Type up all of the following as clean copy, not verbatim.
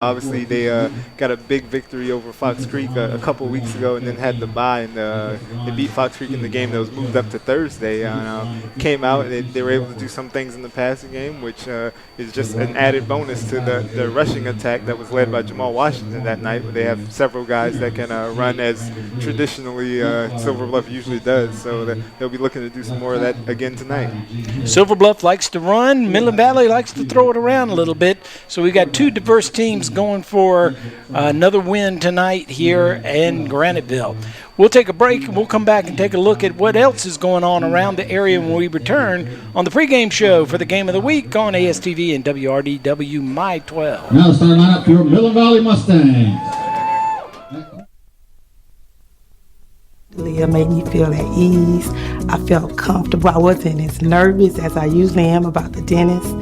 Obviously, they got a big victory over Fox Creek a couple weeks ago, and then had the bye, and they beat Fox Creek in the game that was moved up to Thursday. Came out, and they were able to do some things in the passing game, which is just an added bonus to the rushing attack that was led by Jamal Washington that night. They have several guys that can run as traditionally Silver Bluff usually does, so they'll be looking to do some more of that again tonight. Silver Bluff likes to run. Midland Valley likes to throw it around a little bit, so we got two diverse teams going for another win tonight here in Graniteville. We'll take a break, and we'll come back and take a look at what else is going on around the area when we return on the pregame show for the game of the week on ASTV and WRDW My12. Now starting lineup for Midland Valley Mustangs. Leah made me feel at ease. I felt comfortable. I wasn't as nervous as I usually am about the dentist.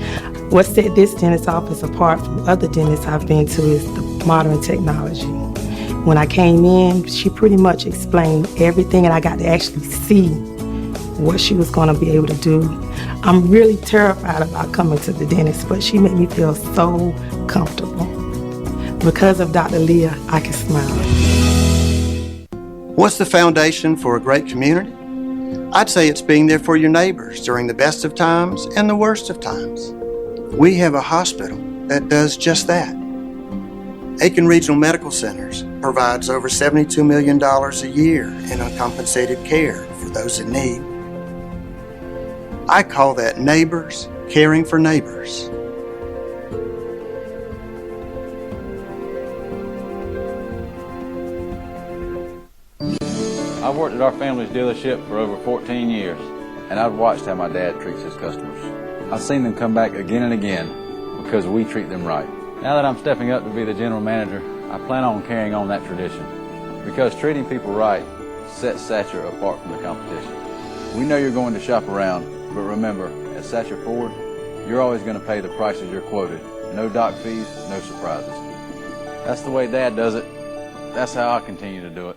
What set this dentist office apart from other dentists I've been to is the modern technology. When I came in, she pretty much explained everything, and I got to actually see what she was going to be able to do. I'm really terrified about coming to the dentist, but she made me feel so comfortable. Because of Dr. Leah, I can smile. What's the foundation for a great community? I'd say it's being there for your neighbors during the best of times and the worst of times. We have a hospital that does just that. Aiken Regional Medical Centers provides over $72 million a year in uncompensated care for those in need. I call that neighbors caring for neighbors. I've worked at our family's dealership for over 14 years, and I've watched how my dad treats his customers. I've seen them come back again and again because we treat them right. Now that I'm stepping up to be the general manager, I plan on carrying on that tradition because treating people right sets Satcher apart from the competition. We know you're going to shop around, but remember, at Satcher Ford, you're always going to pay the prices you're quoted. No dock fees, no surprises. That's the way Dad does it. That's how I continue to do it.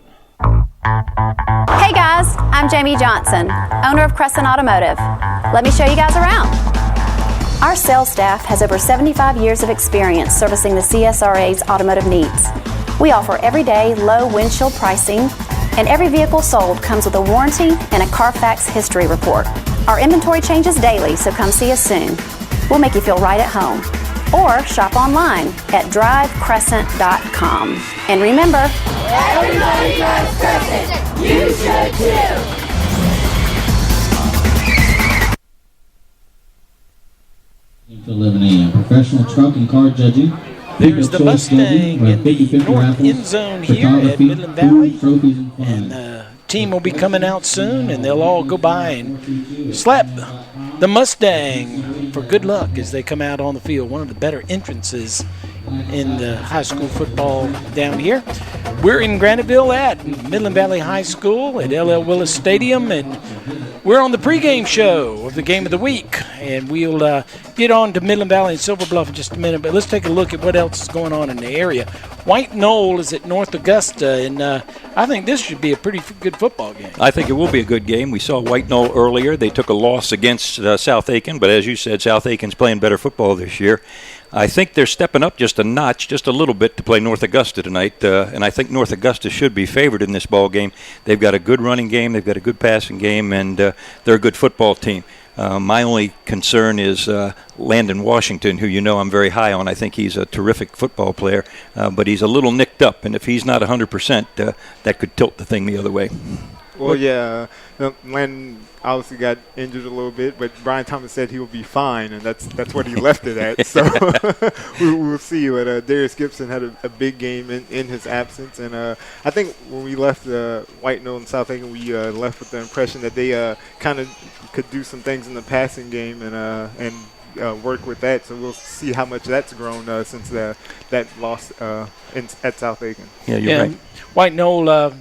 Hey guys, I'm Jamie Johnson, owner of Crescent Automotive. Let me show you guys around. Our sales staff has over 75 years of experience servicing the CSRA's automotive needs. We offer everyday low windshield pricing, and every vehicle sold comes with a warranty and a Carfax history report. Our inventory changes daily, so come see us soon. We'll make you feel right at home. Or shop online at drivecrescent.com. And remember, everybody drives Crescent. You should too. 11 a.m. Professional truck and car judging. There's the Mustang in the north end zone here at Midland Valley. And the team will be coming out soon, and they'll all go by and slap the Mustang for good luck as they come out on the field. One of the better entrances in the high school football down here. We're in Graniteville at Midland Valley High School at LL Willis Stadium, and we're on the pregame show of the game of the week, and we'll get on to Midland Valley and Silver Bluff in just a minute, but let's take a look at what else is going on in the area. White Knoll is at North Augusta, and I think this should be a pretty good football game. I think it will be a good game. We saw White Knoll earlier. They took a loss against South Aiken, but as you said, South Aiken's playing better football this year. I think they're stepping up just a notch, just a little bit, to play North Augusta tonight, and I think North Augusta should be favored in this ball game. They've got a good running game, they've got a good passing game, and they're a good football team. My only concern is Landon Washington, who you know I'm very high on. I think he's a terrific football player, but he's a little nicked up, and if he's not 100%, that could tilt the thing the other way. Well, yeah, Landon obviously got injured a little bit, but Brian Thomas said he will be fine, and that's what he left it at. So we'll see. But Darius Gibson had a big game in his absence, and I think when we left White Knoll and South Aiken, we left with the impression that they kind of could do some things in the passing game and work with that. So we'll see how much that's grown since that loss at South Aiken. Yeah, you're right. White Knoll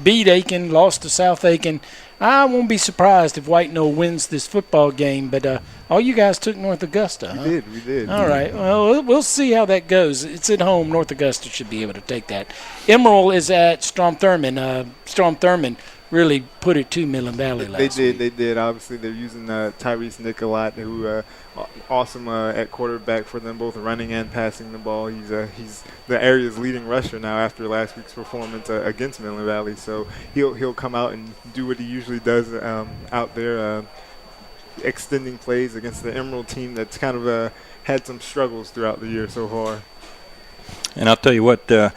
beat Aiken, lost to South Aiken. I won't be surprised if White Knoll wins this football game, but all you guys took North Augusta, huh? We did. All right. Well, we'll see how that goes. It's at home. North Augusta should be able to take that. Emerald is at Strom Thurmond. Strom Thurmond really put it to Midland Valley last week. They did. Obviously, they're using Tyrese Nick a lot, who awesome at quarterback for them, both running and passing the ball. He's the area's leading rusher now after last week's performance against Midland Valley. So he'll come out and do what he usually does out there, extending plays against the Emerald team that's kind of had some struggles throughout the year so far. And I'll tell you what, the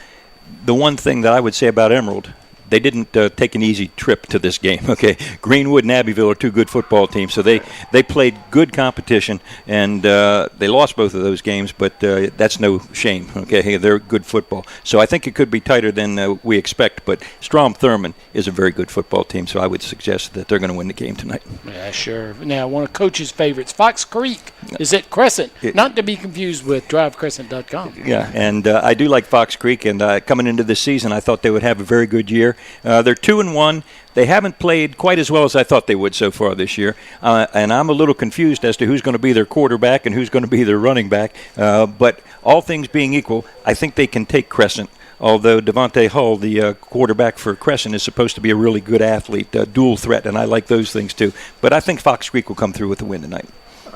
one thing that I would say about Emerald, they didn't take an easy trip to this game. Okay, Greenwood and Abbeville are two good football teams, so they played good competition, and they lost both of those games, but that's no shame. Okay, they're good football, so I think it could be tighter than we expect. But Strom Thurmond is a very good football team, so I would suggest that they're going to win the game tonight. Yeah, sure. Now, one of Coach's favorites, Fox Creek, is at Crescent, not to be confused with DriveCrescent.com. Yeah, and I do like Fox Creek, and coming into this season, I thought they would have a very good year. They're 2-1. They haven't played quite as well as I thought they would so far this year, and I'm a little confused as to who's going to be their quarterback and who's going to be their running back. But all things being equal, I think they can take Crescent. Although Devontae Hull, the quarterback for Crescent, is supposed to be a really good athlete, dual threat, and I like those things too. But I think Fox Creek will come through with the win tonight.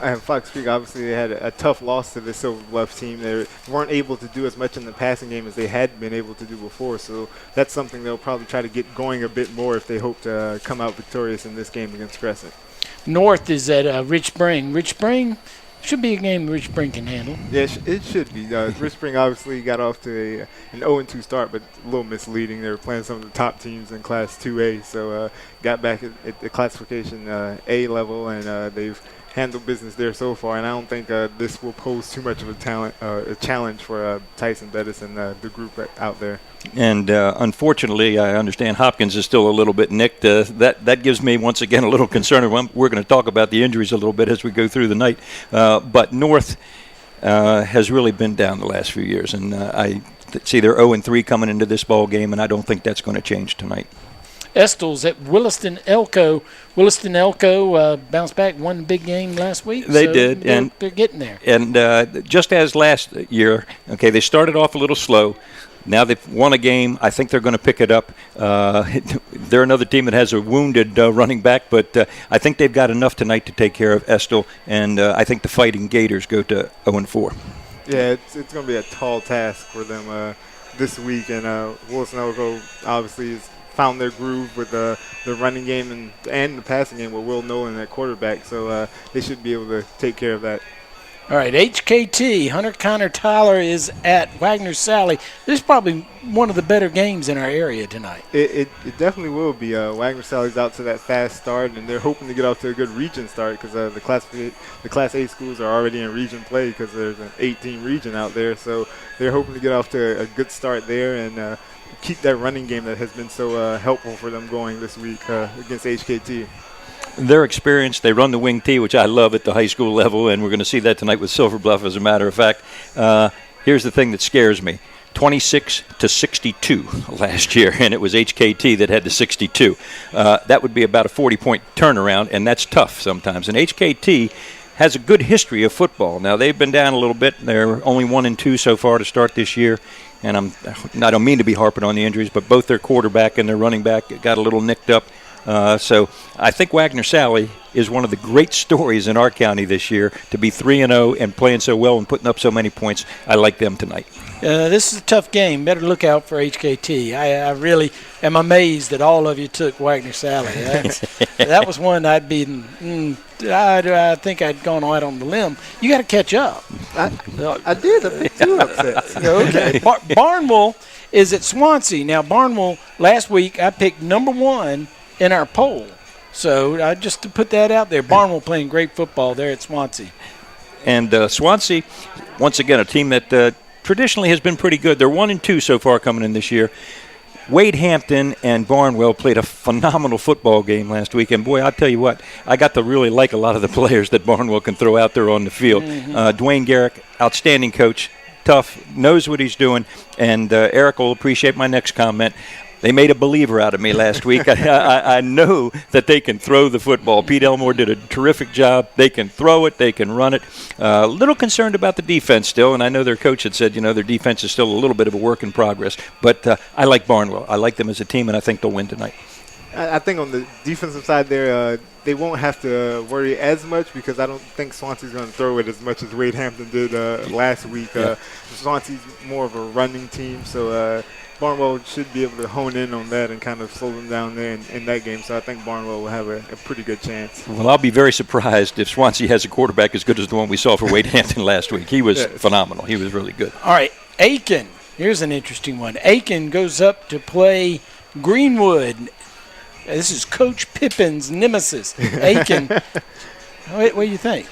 And Fox Creek, obviously, they had a tough loss to the Silver Bluff team. They weren't able to do as much in the passing game as they had been able to do before. So that's something they'll probably try to get going a bit more if they hope to come out victorious in this game against Crescent. North is at Rich Spring. Rich Spring should be a game Rich Spring can handle. Yeah, it should be. Rich Spring obviously got off to an 0-2 start, but a little misleading. They were playing some of the top teams in Class 2A, so got back at the classification A level, and they've handled business there so far, and I don't think this will pose too much of a challenge for Tyson Bettis and the group out there. And unfortunately, I understand Hopkins is still a little bit nicked. That gives me, once again, a little concern. We're going to talk about the injuries a little bit as we go through the night. But North has really been down the last few years, and I see they're 0-3 coming into this ball game, and I don't think that's going to change tonight. Estel's at Williston Elko. Williston Elko bounced back, won the big game last week. They so did, and they're getting there. And just as last year, okay, they started off a little slow. Now they've won a game. I think they're going to pick it up. They're another team that has a wounded running back, but I think they've got enough tonight to take care of Estel, and I think the Fighting Gators go to 0-4. Yeah, it's going to be a tall task for them this week, and Wilson Elko obviously has found their groove with the running game and the passing game with Will Nolan at quarterback, so they should be able to take care of that. All right, HKT, Hunter Connor Tyler is at Wagner Sally. This is probably one of the better games in our area tonight. It definitely will be. Wagner Sally's out to that fast start, and they're hoping to get off to a good region start because the Class A schools are already in region play because there's an 18 region out there. So they're hoping to get off to a good start there and keep that running game that has been so helpful for them going this week against HKT. They're experienced. They run the wing T, which I love at the high school level, and we're going to see that tonight with Silver Bluff, as a matter of fact. Here's the thing that scares me. 26-62 last year, and it was HKT that had the 62. That would be about a 40-point turnaround, and that's tough sometimes. And HKT has a good history of football. Now, they've been down a little bit. They're only 1-2 so far to start this year. And I don't mean to be harping on the injuries, but both their quarterback and their running back got a little nicked up. So I think Wagner Sally is one of the great stories in our county this year to be 3-0 and playing so well and putting up so many points. I like them tonight. This is a tough game. Better look out for HKT. I really am amazed that all of you took Wagner Sally. That was one I'd been. I think I'd gone out on the limb. You got to catch up. I did. I picked two upsets. Okay. Barnwell is at Swansea. Now, Barnwell, last week I picked number 1 in our poll. So just to put that out there, Barnwell playing great football there at Swansea. And Swansea, once again, a team that traditionally has been pretty good. They're 1-2 so far coming in this year. Wade Hampton and Barnwell played a phenomenal football game last week. And, boy, I'll tell you what, I got to really like a lot of the players that Barnwell can throw out there on the field. Dwayne Garrick, outstanding coach, tough, knows what he's doing. And Eric will appreciate my next comment. They made a believer out of me last week. I know that they can throw the football. Pete Elmore did a terrific job. They can throw it. They can run it. A little concerned about the defense still, and I know their coach had said, their defense is still a little bit of a work in progress. But I like Barnwell. I like them as a team, and I think they'll win tonight. I think on the defensive side there, they won't have to worry as much because I don't think Swansea's going to throw it as much as Wade Hampton did last week. Swansea's more of a running team, so Barnwell should be able to hone in on that and kind of slow them down there in that game. So I think Barnwell will have a pretty good chance. Well, I'll be very surprised if Swansea has a quarterback as good as the one we saw for Wade Hampton last week. He was phenomenal. He was really good. All right, Aiken. Here's an interesting one. Aiken goes up to play Greenwood. This is Coach Pippin's nemesis, Aiken. What do you think?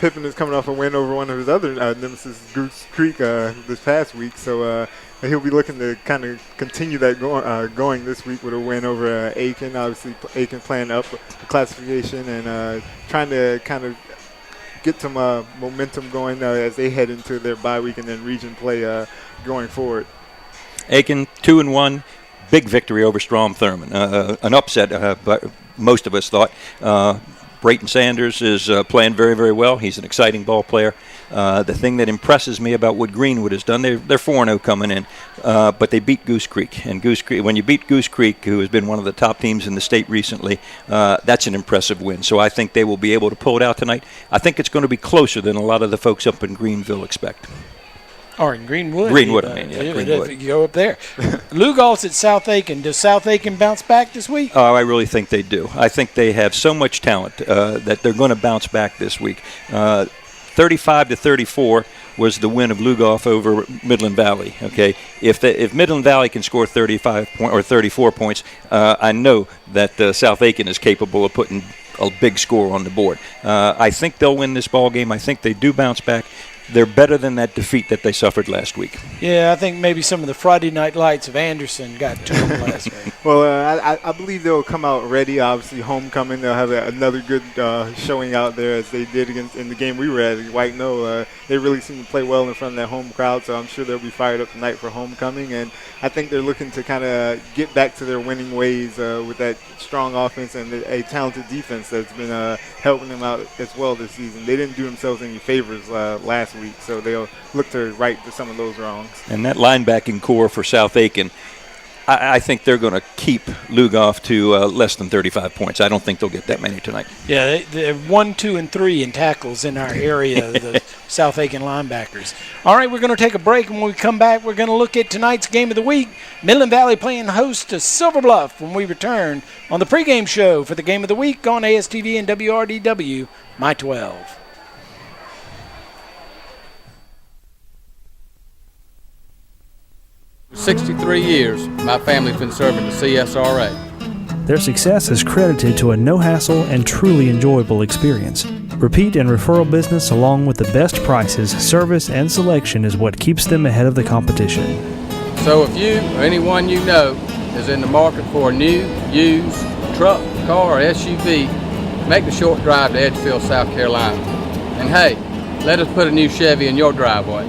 Pippin is coming off a win over one of his other nemesis, Goose Creek, this past week. So he'll be looking to kind of continue that going this week with a win over Aiken. Obviously, Aiken playing up the classification and trying to kind of get some momentum going as they head into their bye week and then region play going forward. Aiken 2-1. Big victory over Strom Thurmond. An upset, but most of us thought. Brayton Sanders is playing very, very well. He's an exciting ball player. The thing that impresses me about what Greenwood has done, they're 4-0 coming in, but they beat Goose Creek. And Goose Creek, when you beat Goose Creek, who has been one of the top teams in the state recently, that's an impressive win. So I think they will be able to pull it out tonight. I think it's going to be closer than a lot of the folks up in Greenville expect. Or in Greenwood. Greenwood. You go up there. Lugol's at South Aiken. Does South Aiken bounce back this week? Oh, I really think they do. I think they have so much talent that they're going to bounce back this week. 35-34 was the win of Lugoff over Midland Valley. Okay, if Midland Valley can score 34 points, I know that South Aiken is capable of putting a big score on the board. I think they'll win this ball game. I think they do bounce back. They're better than that defeat that they suffered last week. Yeah, I think maybe some of the Friday night lights of Anderson got to them last week. Well, I believe they'll come out ready. Obviously, homecoming, they'll have another good showing out there as they did in the game we were at White Knoll. They really seem to play well in front of that home crowd, so I'm sure they'll be fired up tonight for homecoming. And I think they're looking to kind of get back to their winning ways with that strong offense and a talented defense that's been helping them out as well this season. They didn't do themselves any favors last week, so they'll look to right some of those wrongs. And that linebacking core for South Aiken, I think they're going to keep Lugoff to less than 35 points. I don't think they'll get that many tonight. Yeah, they're 1, 2, and 3 in tackles in our area, the South Aiken linebackers. All right, we're going to take a break, and when we come back, we're going to look at tonight's game of the week. Midland Valley playing host to Silver Bluff when we return on the pregame show for the game of the week on ASTV and WRDW My12. 63 years, my family's been serving the CSRA. Their success is credited to a no-hassle and truly enjoyable experience. Repeat and referral business along with the best prices, service, and selection is what keeps them ahead of the competition. So if you or anyone you know is in the market for a new, used truck, car, or SUV, make the short drive to Edgefield, South Carolina. And hey, let us put a new Chevy in your driveway.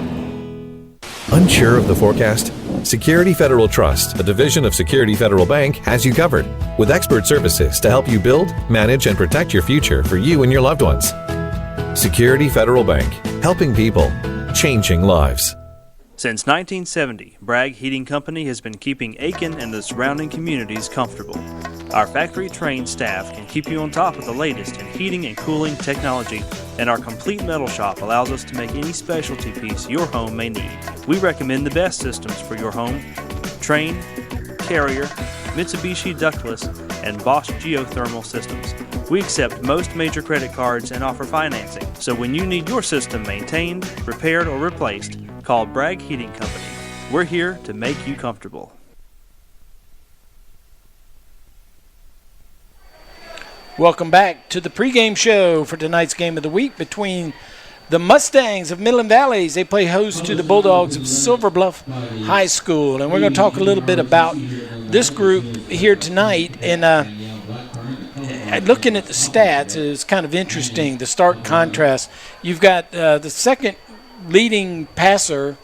Unsure of the forecast? Security Federal Trust, a division of Security Federal Bank, has you covered with expert services to help you build, manage, and protect your future for you and your loved ones. Security Federal Bank, helping people, changing lives. Since 1970, Bragg Heating Company has been keeping Aiken and the surrounding communities comfortable. Our factory-trained staff can keep you on top of the latest in heating and cooling technology, and our complete metal shop allows us to make any specialty piece your home may need. We recommend the best systems for your home: Trane, Carrier, Mitsubishi ductless, and Bosch geothermal systems. We accept most major credit cards and offer financing, so when you need your system maintained, repaired, or replaced, call Bragg Heating Company. We're here to make you comfortable. Welcome back to the pregame show for tonight's game of the week between the Mustangs of Midland Valley. They play host to the Bulldogs of Silver Bluff High School. And we're going to talk a little bit about this group here tonight. And looking at the stats is kind of interesting, the stark contrast. You've got the second leading passer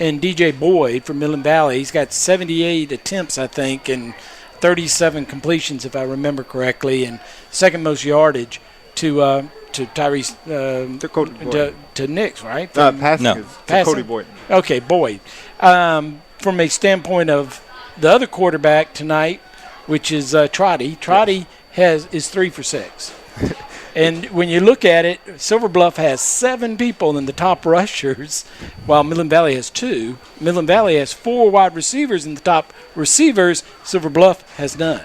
in DJ Boyd from Midland Valley. He's got 78 attempts, I think, and 37 completions, if I remember correctly, and second most yardage to Tyrese to Nix, right? Passing to Cody Boyd. Okay, Boyd. From a standpoint of the other quarterback tonight, which is Trotty. Trotty is 3 for 6. And when you look at it, Silver Bluff has 7 people in the top rushers, while Midland Valley has 2. Midland Valley has 4 wide receivers in the top receivers. Silver Bluff has none.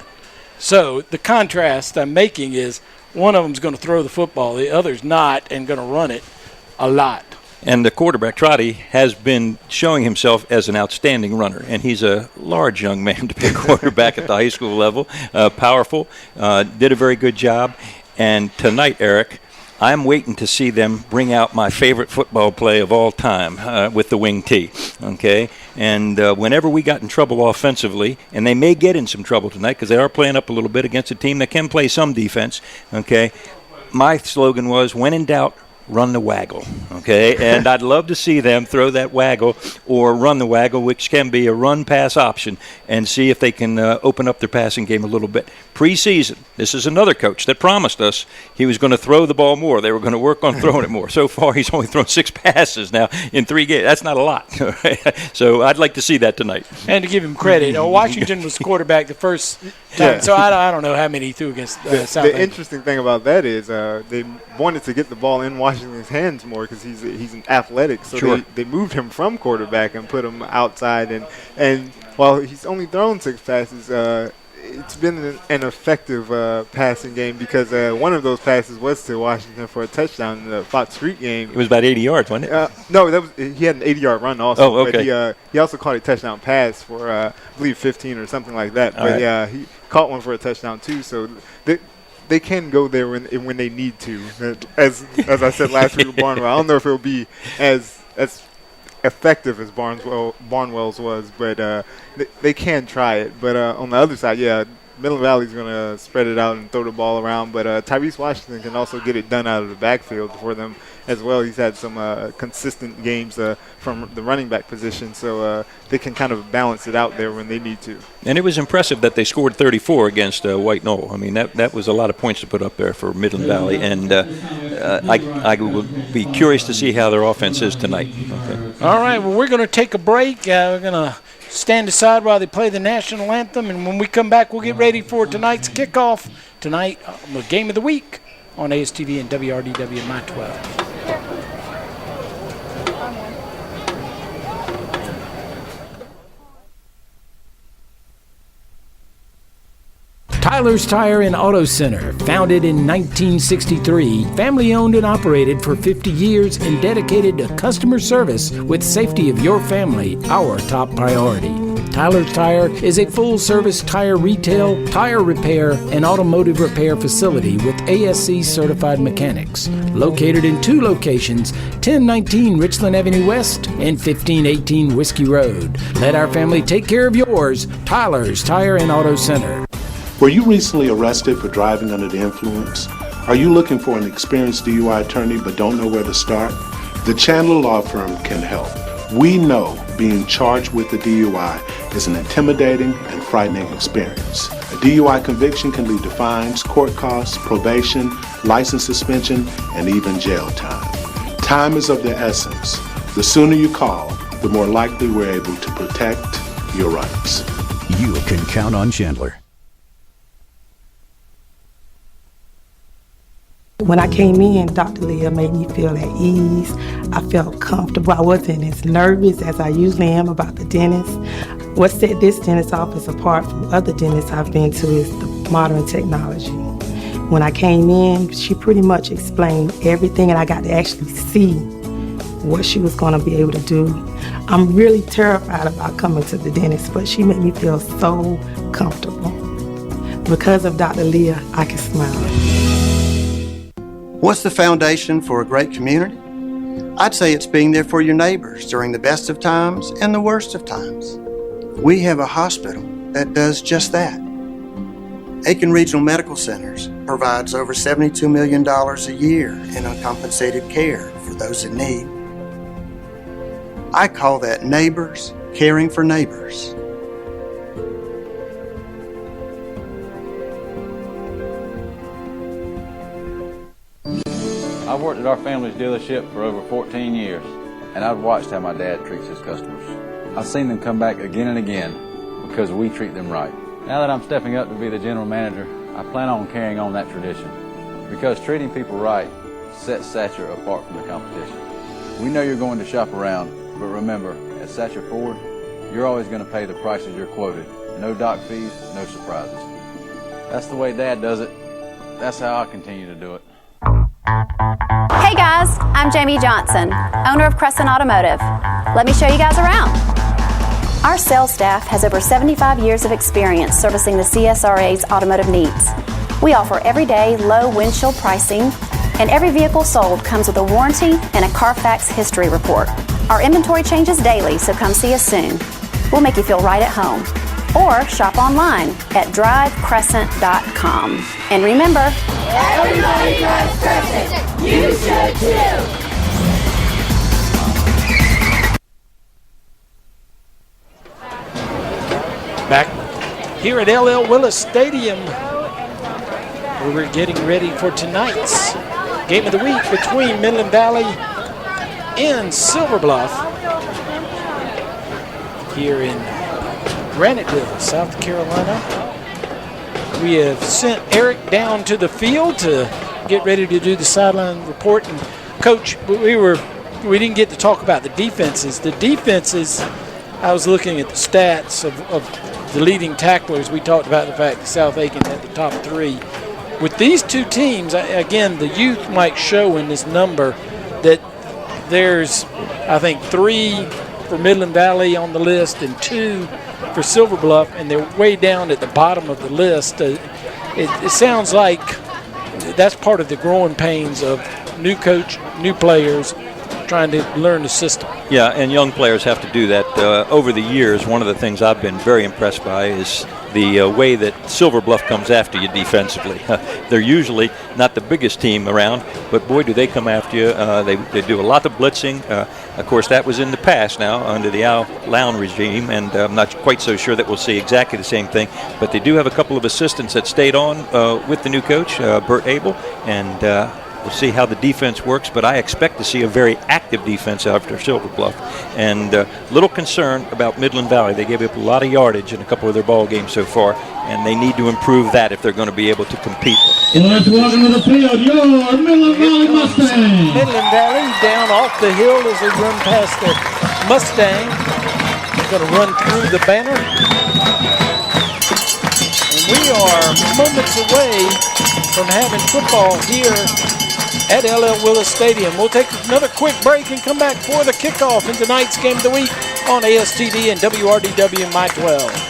So the contrast I'm making is one of them's going to throw the football, the other's not, and going to run it a lot. And the quarterback, Trotty, has been showing himself as an outstanding runner. And he's a large young man to be a quarterback at the high school level, powerful, did a very good job. And tonight, Eric, I'm waiting to see them bring out my favorite football play of all time with the wing T, okay? And whenever we got in trouble offensively, and they may get in some trouble tonight because they are playing up a little bit against a team that can play some defense, okay? My slogan was, when in doubt, run the waggle, okay? And I'd love to see them throw that waggle or run the waggle, which can be a run-pass option, and see if they can open up their passing game a little bit. Preseason, this is another coach that promised us he was going to throw the ball more. They were going to work on throwing it more. So far, he's only thrown 6 passes now in 3 games. That's not a lot. So I'd like to see that tonight. And to give him credit, Washington was quarterback the first time, so I don't know how many he threw against South. The interesting thing about that is they wanted to get the ball in Washington's hands more because he's an athletic. So Sure. they moved him from quarterback and put him outside. And while he's only thrown 6 passes, it's been an effective passing game because one of those passes was to Washington for a touchdown in the Fox Street game. It was about 80 yards, wasn't it? No, he had an 80-yard run also. Oh, okay. But he also caught a touchdown pass for, I believe, 15 or something like that. All right. He caught one for a touchdown too. So they can go there when they need to. As I said last week with Barnwell, I don't know if it'll be as effective as Barnwell's was, but they can try it. But on the other side, Midland Valley's going to spread it out and throw the ball around. But Tyrese Washington can also get it done out of the backfield for them as well. He's had some consistent games from the running back position, so they can kind of balance it out there when they need to. And it was impressive that they scored 34 against White Knoll. I mean, that was a lot of points to put up there for Midland Valley. And I will be curious to see how their offense is tonight. Okay. All right, well, we're going to take a break. We're going to stand aside while they play the national anthem, and when we come back, we'll get ready for tonight's kickoff. Tonight, the game of the week on ASTV and WRDW My12. Tyler's Tire and Auto Center, founded in 1963, family owned and operated for 50 years and dedicated to customer service with safety of your family, our top priority. Tyler's Tire is a full-service tire retail, tire repair, and automotive repair facility with ASC certified mechanics. Located in 2 locations, 1019 Richland Avenue West and 1518 Whiskey Road. Let our family take care of yours. Tyler's Tire and Auto Center. Were you recently arrested for driving under the influence? Are you looking for an experienced DUI attorney but don't know where to start? The Chandler Law Firm can help. We know being charged with a DUI is an intimidating and frightening experience. A DUI conviction can lead to fines, court costs, probation, license suspension, and even jail time. Time is of the essence. The sooner you call, the more likely we're able to protect your rights. You can count on Chandler. When I came in, Dr. Leah made me feel at ease. I felt comfortable. I wasn't as nervous as I usually am about the dentist. What set this dentist office apart from other dentists I've been to is the modern technology. When I came in, she pretty much explained everything, and I got to actually see what she was going to be able to do. I'm really terrified about coming to the dentist, but she made me feel so comfortable. Because of Dr. Leah, I can smile. What's the foundation for a great community? I'd say it's being there for your neighbors during the best of times and the worst of times. We have a hospital that does just that. Aiken Regional Medical Centers provides over $72 million a year in uncompensated care for those in need. I call that neighbors caring for neighbors. I've worked at our family's dealership for over 14 years, and I've watched how my dad treats his customers. I've seen them come back again and again because we treat them right. Now that I'm stepping up to be the general manager, I plan on carrying on that tradition, because treating people right sets Satcher apart from the competition. We know you're going to shop around, but remember, at Satcher Ford, you're always going to pay the prices you're quoted. No dock fees, no surprises. That's the way Dad does it. That's how I'll continue to do it. Hey guys, I'm Jamie Johnson, owner of Crescent Automotive. Let me show you guys around. Our sales staff has over 75 years of experience servicing the CSRA's automotive needs. We offer everyday low windshield pricing, and every vehicle sold comes with a warranty and a Carfax history report. Our inventory changes daily, so come see us soon. We'll make you feel right at home. Or shop online at drivecrescent.com. And remember, everybody drives Crescent. You should too. Back here at LL Willis Stadium, where we're getting ready for tonight's game of the week between Midland Valley and Silver Bluff here in Graniteville, South Carolina. We have sent Eric down to the field to get ready to do the sideline report. And Coach, we didn't get to talk about the defenses. The defenses, I was looking at the stats of the leading tacklers. We talked about the fact that South Aiken had the top three. With these two teams, again, the youth might show in this number that there's, I think, 3 for Midland Valley on the list and 2 for Silver Bluff, and they're way down at the bottom of the list. It sounds like that's part of the growing pains of new coach, new players, trying to learn the system. Yeah, and young players have to do that. Over the years, one of the things I've been very impressed by is the way that Silver Bluff comes after you defensively. They're usually not the biggest team around, but boy, do they come after you. They do a lot of blitzing. Of course, that was in the past now under the Al Lown regime, and I'm not quite so sure that we'll see exactly the same thing, but they do have a couple of assistants that stayed on with the new coach, Bert Abel, and we'll see how the defense works, but I expect to see a very active defense after Silver Bluff. And little concern about Midland Valley. They gave up a lot of yardage in a couple of their ball games so far, and they need to improve that if they're going to be able to compete. Let's welcome to the field your Midland Valley Mustangs. Midland Valley down off the hill as they run past the Mustang. They're going to run through the banner. And we are moments away from having football here at LL Willis Stadium. We'll take another quick break and come back for the kickoff in tonight's game of the week on ASTD and WRDW My12.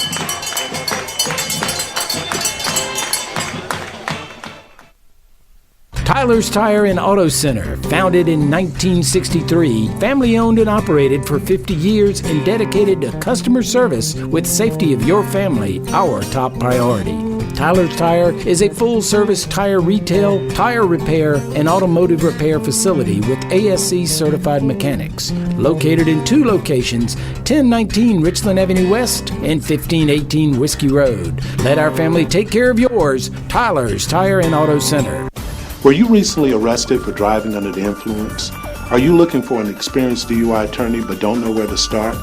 Tyler's Tire and Auto Center, founded in 1963, family owned and operated for 50 years and dedicated to customer service with safety of your family, our top priority. Tyler's Tire is a full-service tire retail, tire repair, and automotive repair facility with ASC certified mechanics. Located in 2 locations, 1019 Richland Avenue West and 1518 Whiskey Road. Let our family take care of yours. Tyler's Tire and Auto Center. Were you recently arrested for driving under the influence? Are you looking for an experienced DUI attorney but don't know where to start?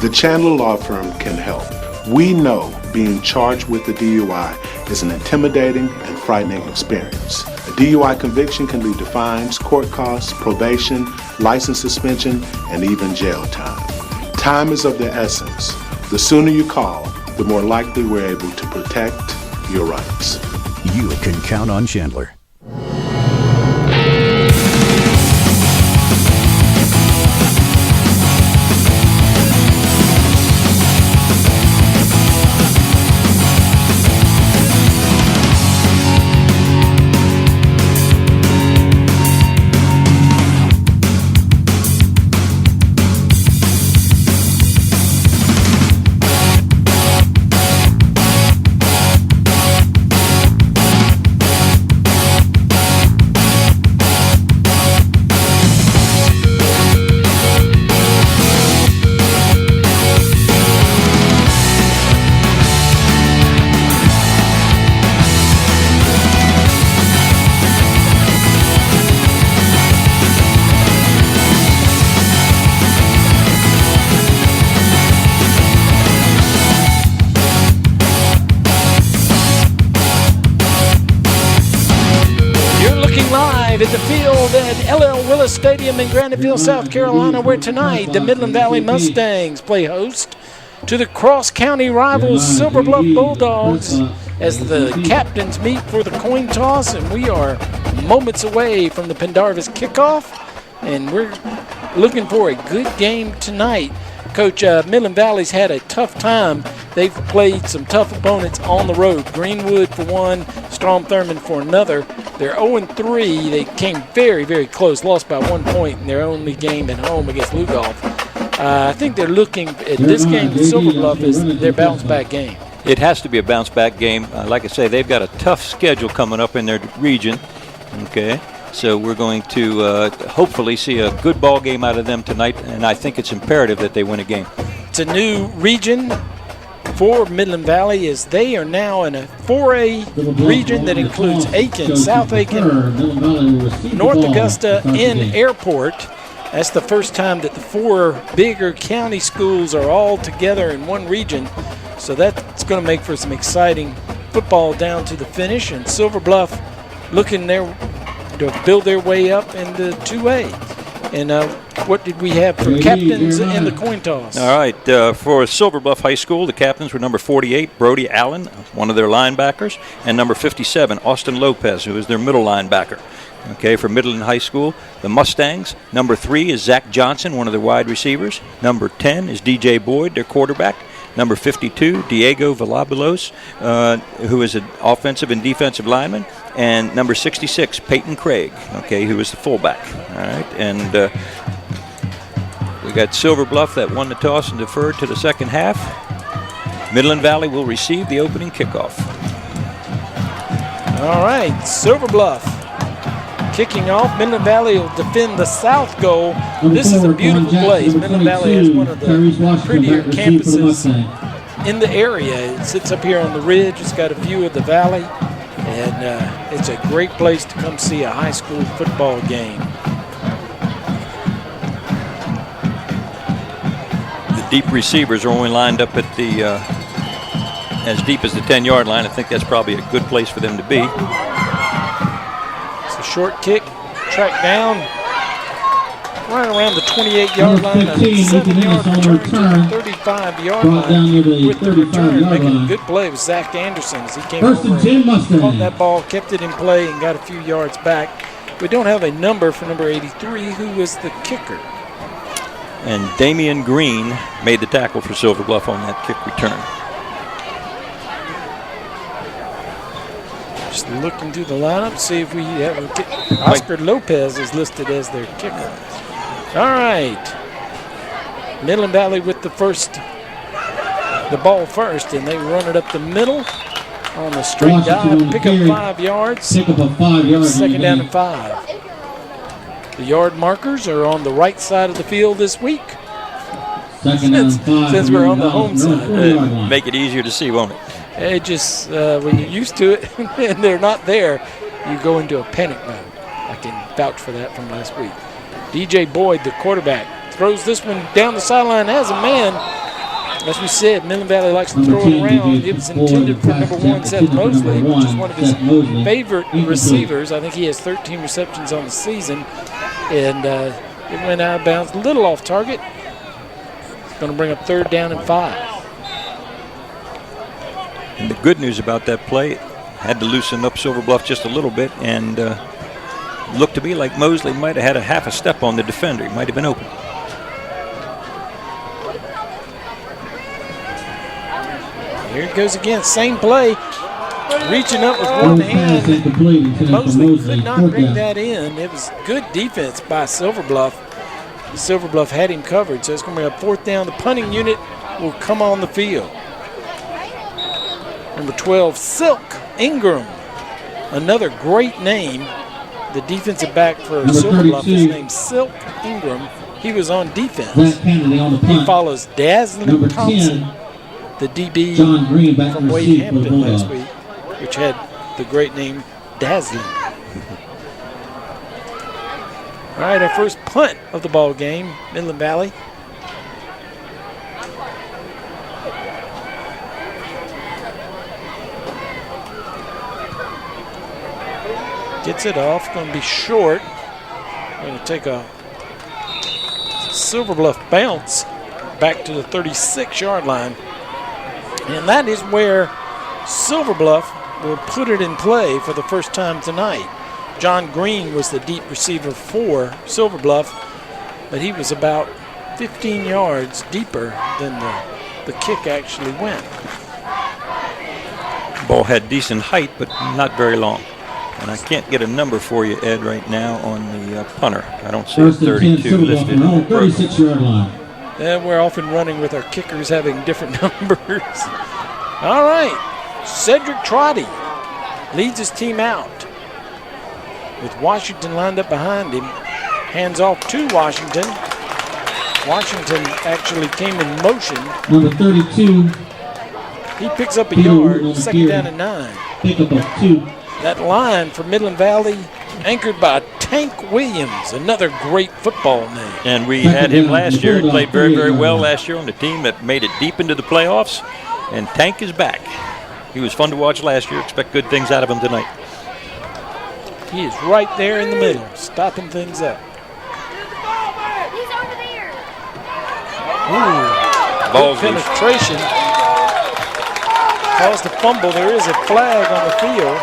The Chandler Law Firm can help. We know being charged with a DUI is an intimidating and frightening experience. A DUI conviction can lead to fines, court costs, probation, license suspension, and even jail time. Time is of the essence. The sooner you call, the more likely we're able to protect your rights. You can count on Chandler. live at the field at LL Willis Stadium in Graniteville, South Carolina, where tonight the Midland Valley Mustangs play host to the cross-county rivals Silver Bluff Bulldogs as the captains meet for the coin toss, and we are moments away from the Pendarvis kickoff, and we're looking for a good game tonight. Coach, Midland Valley's had a tough time. They've played some tough opponents on the road. Greenwood for one, Strom Thurmond for another. They're 0-3. They came very, very close, lost by 1 point in their only game at home against Lugoff. I think they're looking at this game with Silver Bluff as their bounce-back game. It has to be a bounce-back game. Like I say, they've got a tough schedule coming up in their region. Okay. So we're going to hopefully see a good ball game out of them tonight, and I think it's imperative that they win a game. It's a new region for Midland Valley as they are now in a 4A region that includes Aiken, South Aiken, North Augusta, and Airport. That's the first time that the 4 bigger county schools are all together in one region. So that's going to make for some exciting football down to the finish, and Silver Bluff looking there to build their way up into 2A. And what did we have for captains in the coin toss? All right, for Silver Bluff High School, the captains were number 48, Brody Allen, one of their linebackers, and number 57, Austin Lopez, who is their middle linebacker. Okay, for Midland High School, the Mustangs, number 3 is Zach Johnson, one of their wide receivers. Number 10 is DJ Boyd, their quarterback. Number 52, Diego Villabulos, who is an offensive and defensive lineman. And number 66, Peyton Craig, okay, who is the fullback. All right, and we got Silver Bluff that won the toss and deferred to the second half. Midland Valley will receive the opening kickoff. All right, Silver Bluff kicking off. Midland Valley will defend the south goal. This is a beautiful place. Midland Valley has one of the prettier campuses in the area. It sits up here on the ridge. It's got a view of the valley, and it's a great place to come see a high school football game. The deep receivers are only lined up at the as deep as the 10-yard line. I think that's probably a good place for them to be. Short kick, tracked down right around the 28-yard line, a 7-yard return to the 35-yard line with the return, making a good play with Zach Anderson as he came over and caught that ball, kept it in play, and got a few yards back. We don't have a number for number 83, who was the kicker. And Damian Green made the tackle for Silver Bluff on that kick return. Just looking through the lineup, see if we have Oscar Lopez is listed as their kicker. All right. Midland Valley with the ball first, and they run it up the middle on the straight dive, pick up 5 yards. Second down and 5. The yard markers are on the right side of the field this week. Since we're on the home side. Make it easier to see, won't it? It just, when you're used to it and they're not there, you go into a panic mode. I can vouch for that from last week. DJ Boyd, the quarterback, throws this one down the sideline, has a man. As we said, Midland Valley likes to throw it around. It was intended for number 1, Seth Mosley, which is one of his favorite receivers. I think he has 13 receptions on the season. And it went out of bounds, a little off target. It's going to bring up 3rd down and 5. And the good news about that play, had to loosen up Silver Bluff just a little bit, and looked to me like Mosley might have had a half a step on the defender. He might have been open. Here it goes again, same play. Reaching up with one hand. Mosley could not bring that in. It was good defense by Silver Bluff. Silver Bluff had him covered, so it's going to be a 4th down. The punting unit will come on the field. Number 12, Silk Ingram. Another great name. The defensive back for Silver Bluff is named Silk Ingram. He was on defense. He follows Dazzling Thompson, the DB from Wade Hampton last week, which had the great name Dazzling. All right, our first punt of the ball game, Midland Valley. Gets it off, going to be short. Going to take a Silver Bluff bounce back to the 36-yard line. And that is where Silver Bluff will put it in play for the first time tonight. John Green was the deep receiver for Silver Bluff, but he was about 15 yards deeper than the kick actually went. Ball had decent height, but not very long. And I can't get a number for you, Ed, right now on the punter. I don't see 32 listed in the 36-yard line. And we're often running with our kickers having different numbers. All right, Cedric Trotty leads his team out with Washington lined up behind him. Hands off to Washington. Washington actually came in motion. Number 32. He picks up a yard, second down and 9. Pick up a 2. That line for Midland Valley anchored by Tank Williams, another great football name. And we had him last year. He played very, very well last year on the team that made it deep into the playoffs. And Tank is back. He was fun to watch last year. Expect good things out of him tonight. He is right there in the middle, stopping things up. Ooh, Ball's penetration. Caused a fumble. There is a flag on the field.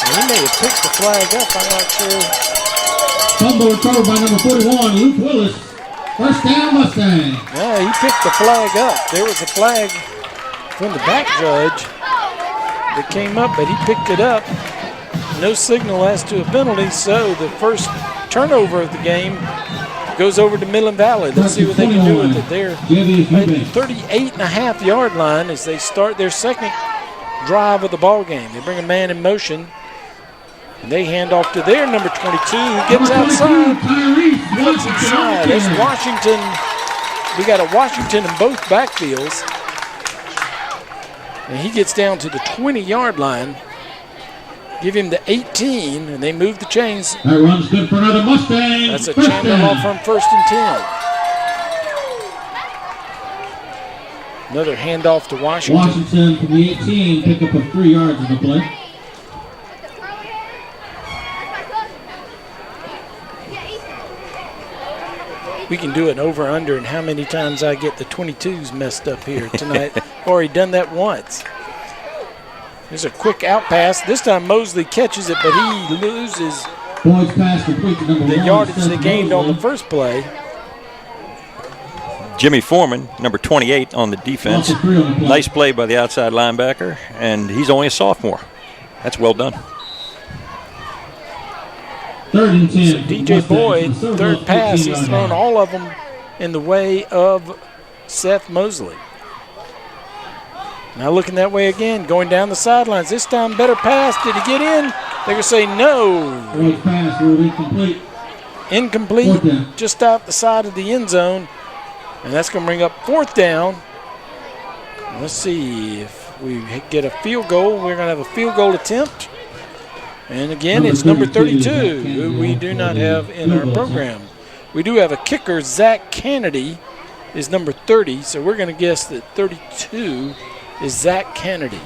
He may have picked the flag up, I'm not sure. Fumble recovered by number 41, Luke Willis. First down, Mustang. Yeah, he picked the flag up. There was a flag from the back judge that came up, but he picked it up. No signal as to a penalty, so the first turnover of the game goes over to Midland Valley. Let's see what they can do with it. They're at the 38.5-yard line as they start their second drive of the ball game. They bring a man in motion. And they hand off to their number 22, who gets outside. Cuts inside. That's Washington. We got a Washington in both backfields. And he gets down to the 20-yard line. Give him the 18, and they move the chains. That run's good for another Mustang. That's a Chandler Law Firm 1st and 10. Another handoff to Washington. Washington from the 18, pick up of 3 yards in the play. We can do an over-under and how many times I get the 22s messed up here tonight. Already done that once. There's a quick out pass. This time Mosley catches it, but he loses the yardage they gained on the first play. Jimmy Foreman, number 28 on the defense. Nice play by the outside linebacker, and he's only a sophomore. That's well done. 3rd and 10. So DJ Boyd, third pass, he's thrown all of them in the way of Seth Mosley. Now looking that way again, going down the sidelines. This time better pass. Did he get in? They're going to say no. Great pass, incomplete. Incomplete, just out the side of the end zone. And that's going to bring up 4th down. Let's see if we get a field goal. We're going to have a field goal attempt. And again, it's number 32, who we do not have in our program. We do have a kicker, Zach Kennedy, is number 30, so we're going to guess that 32 is Zach Kennedy.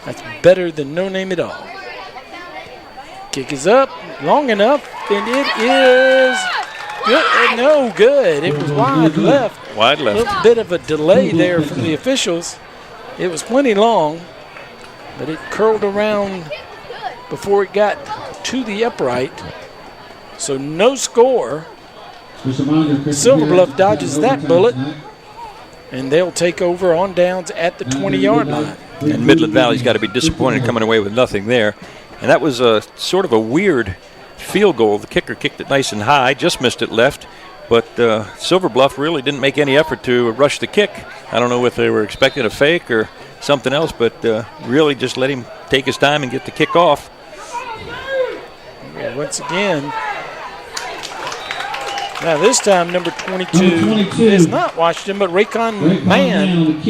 That's better than no name at all. Kick is up, long enough, and it is good. No good. It was wide left. Wide left. A little bit of a delay there from the officials. It was plenty long, but it curled around before it got to the upright. So no score. Silver Bluff dodges that bullet, and they'll take over on downs at the 20-yard line. And Midland Valley's got to be disappointed coming away with nothing there. And that was a sort of a weird field goal. The kicker kicked it nice and high, just missed it left. But Silver Bluff really didn't make any effort to rush the kick. I don't know if they were expecting a fake or something else, but really just let him take his time and get the kick off. Yeah, once again, now this time number 22 is not Washington, but Raycon Mann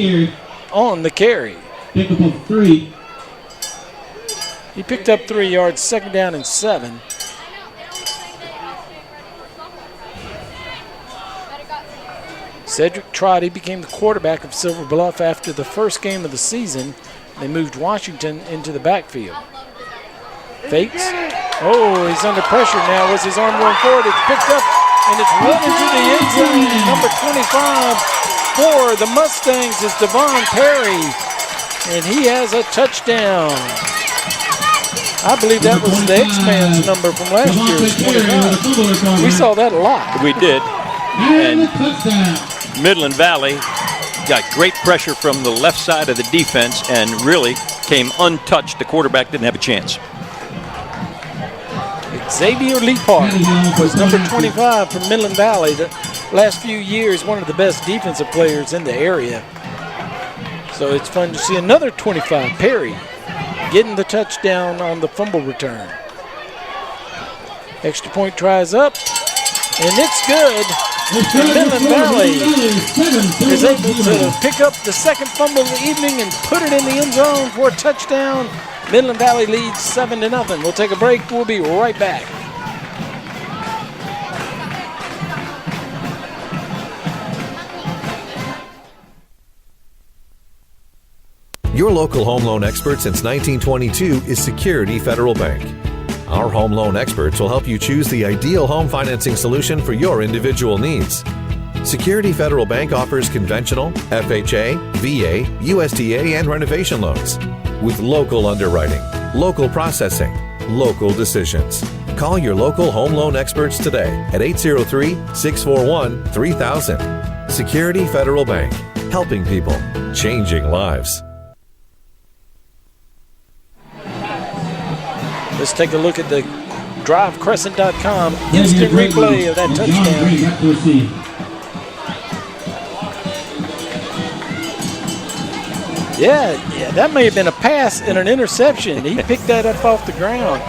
on the carry. Pick up of 3. He picked up 3 yards, 2nd down and 7. Cedric Trotty became the quarterback of Silver Bluff after the first game of the season. They moved Washington into the backfield. Fakes. Oh, he's under pressure now. Was his arm going forward? It's picked up, and it's run into the end zone. Number 25 for the Mustangs is Devon Perry, and he has a touchdown. I believe that was the X-Man's number from last year, 25. We saw that a lot. We did. And Midland Valley got great pressure from the left side of the defense and really came untouched. The quarterback didn't have a chance. Xavier Leapart was number 25 from Midland Valley. The last few years, one of the best defensive players in the area. So it's fun to see another 25, Perry, getting the touchdown on the fumble return. Extra point tries up, and it's good. And Midland Valley is able to pick up the second fumble of the evening and put it in the end zone for a touchdown. Midland Valley leads 7-0. We'll take a break. We'll be right back. Your local home loan expert since 1922 is Security Federal Bank. Our home loan experts will help you choose the ideal home financing solution for your individual needs. Security Federal Bank offers conventional, FHA, VA, USDA, and renovation loans with local underwriting, local processing, local decisions. Call your local home loan experts today at 803-641-3000. Security Federal Bank, helping people, changing lives. Let's take a look at the drivecrescent.com instant replay of that touchdown. Yeah, that may have been a pass and an interception. He picked that up off the ground.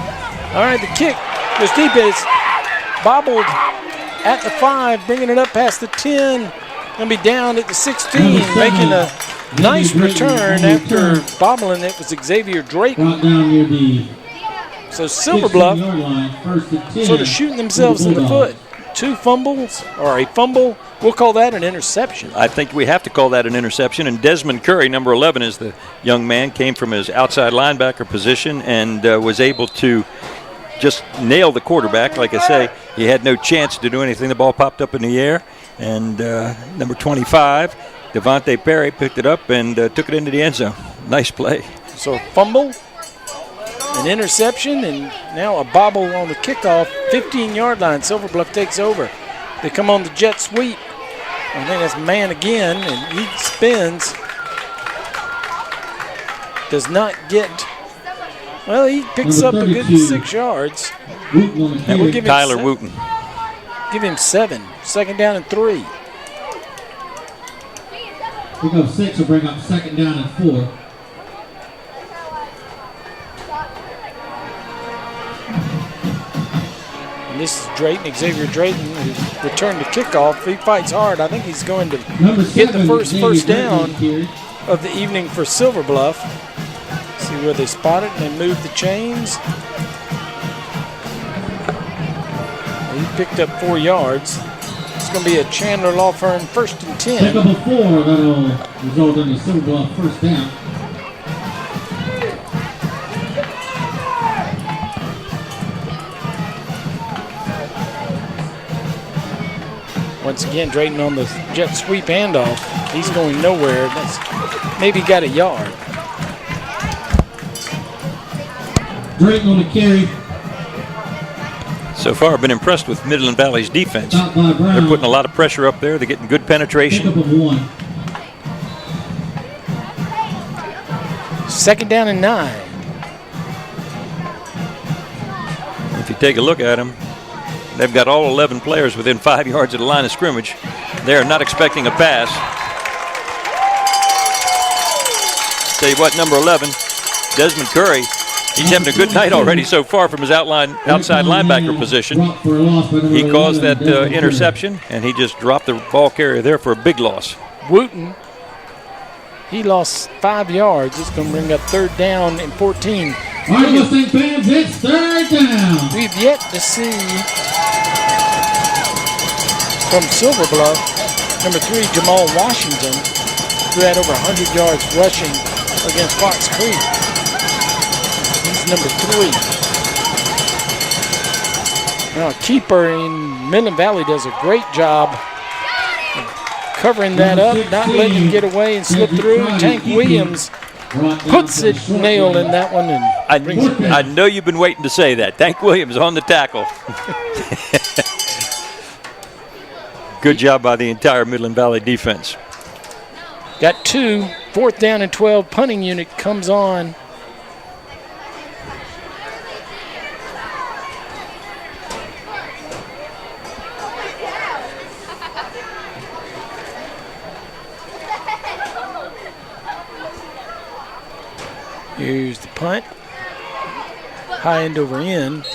All right, the kick was deep. It's bobbled at the 5, bringing it up past the 10. Going to be down at the 16, making a nice return after bobbling. It was Xavier Drayton. So Silver Bluff sort of shooting themselves in the foot. 2 fumbles, or a fumble. We'll call that an interception. I think we have to call that an interception. And Desmond Curry, number 11, is the young man, came from his outside linebacker position and was able to just nail the quarterback. Like I say, he had no chance to do anything. The ball popped up in the air. And number 25, Devontae Perry, picked it up and took it into the end zone. Nice play. So a fumble, an interception, and now a bobble on the kickoff, 15-yard line. Silver Bluff takes over. They come on the jet sweep. I think that's man again, and he spins. Does not get, well, he picks up a good 6 yards. And we'll give him Tyler Wooten. Give him 7. 2nd down and 3. Pick up 6 will bring up 2nd down and 4. This is Drayton, Xavier Drayton, who returned the kickoff. He fights hard. I think he's going to get the first down of the evening for Silver Bluff. See where they spot it, and they move the chains. He picked up 4 yards. It's going to be a Chandler Law Firm 1st and 10. Pick up a 4, that'll result in a Silver Bluff first down. Once again, Drayton on the jet sweep handoff. He's going nowhere. That's maybe got a yard. Drayton on the carry. So far, I've been impressed with Midland Valley's defense. They're putting a lot of pressure up there. They're getting good penetration. 2nd down and 9. If you take a look at them, they've got all 11 players within 5 yards of the line of scrimmage. They're not expecting a pass. Tell you what, number 11, Desmond Curry, he's having a good night already so far from his outside linebacker position. He caused that interception, and he just dropped the ball carrier there for a big loss. Wooten, he lost 5 yards. It's going to bring up 3rd down and 14. All right, Mustang fans, it's 3rd down. We've yet to see from Silver Bluff, number 3, Jamal Washington, who had over 100 yards rushing against Fox Creek. He's number 3. Now, a keeper in Midland Valley does a great job of covering that up, not letting him get away and slip through. Tank Williams puts it nail in that one and brings it down. I know you've been waiting to say that. Tank Williams on the tackle. Good job by the entire Midland Valley defense. Got 2, 4th down and 12. Punting unit comes on. Here's the punt. High end over end.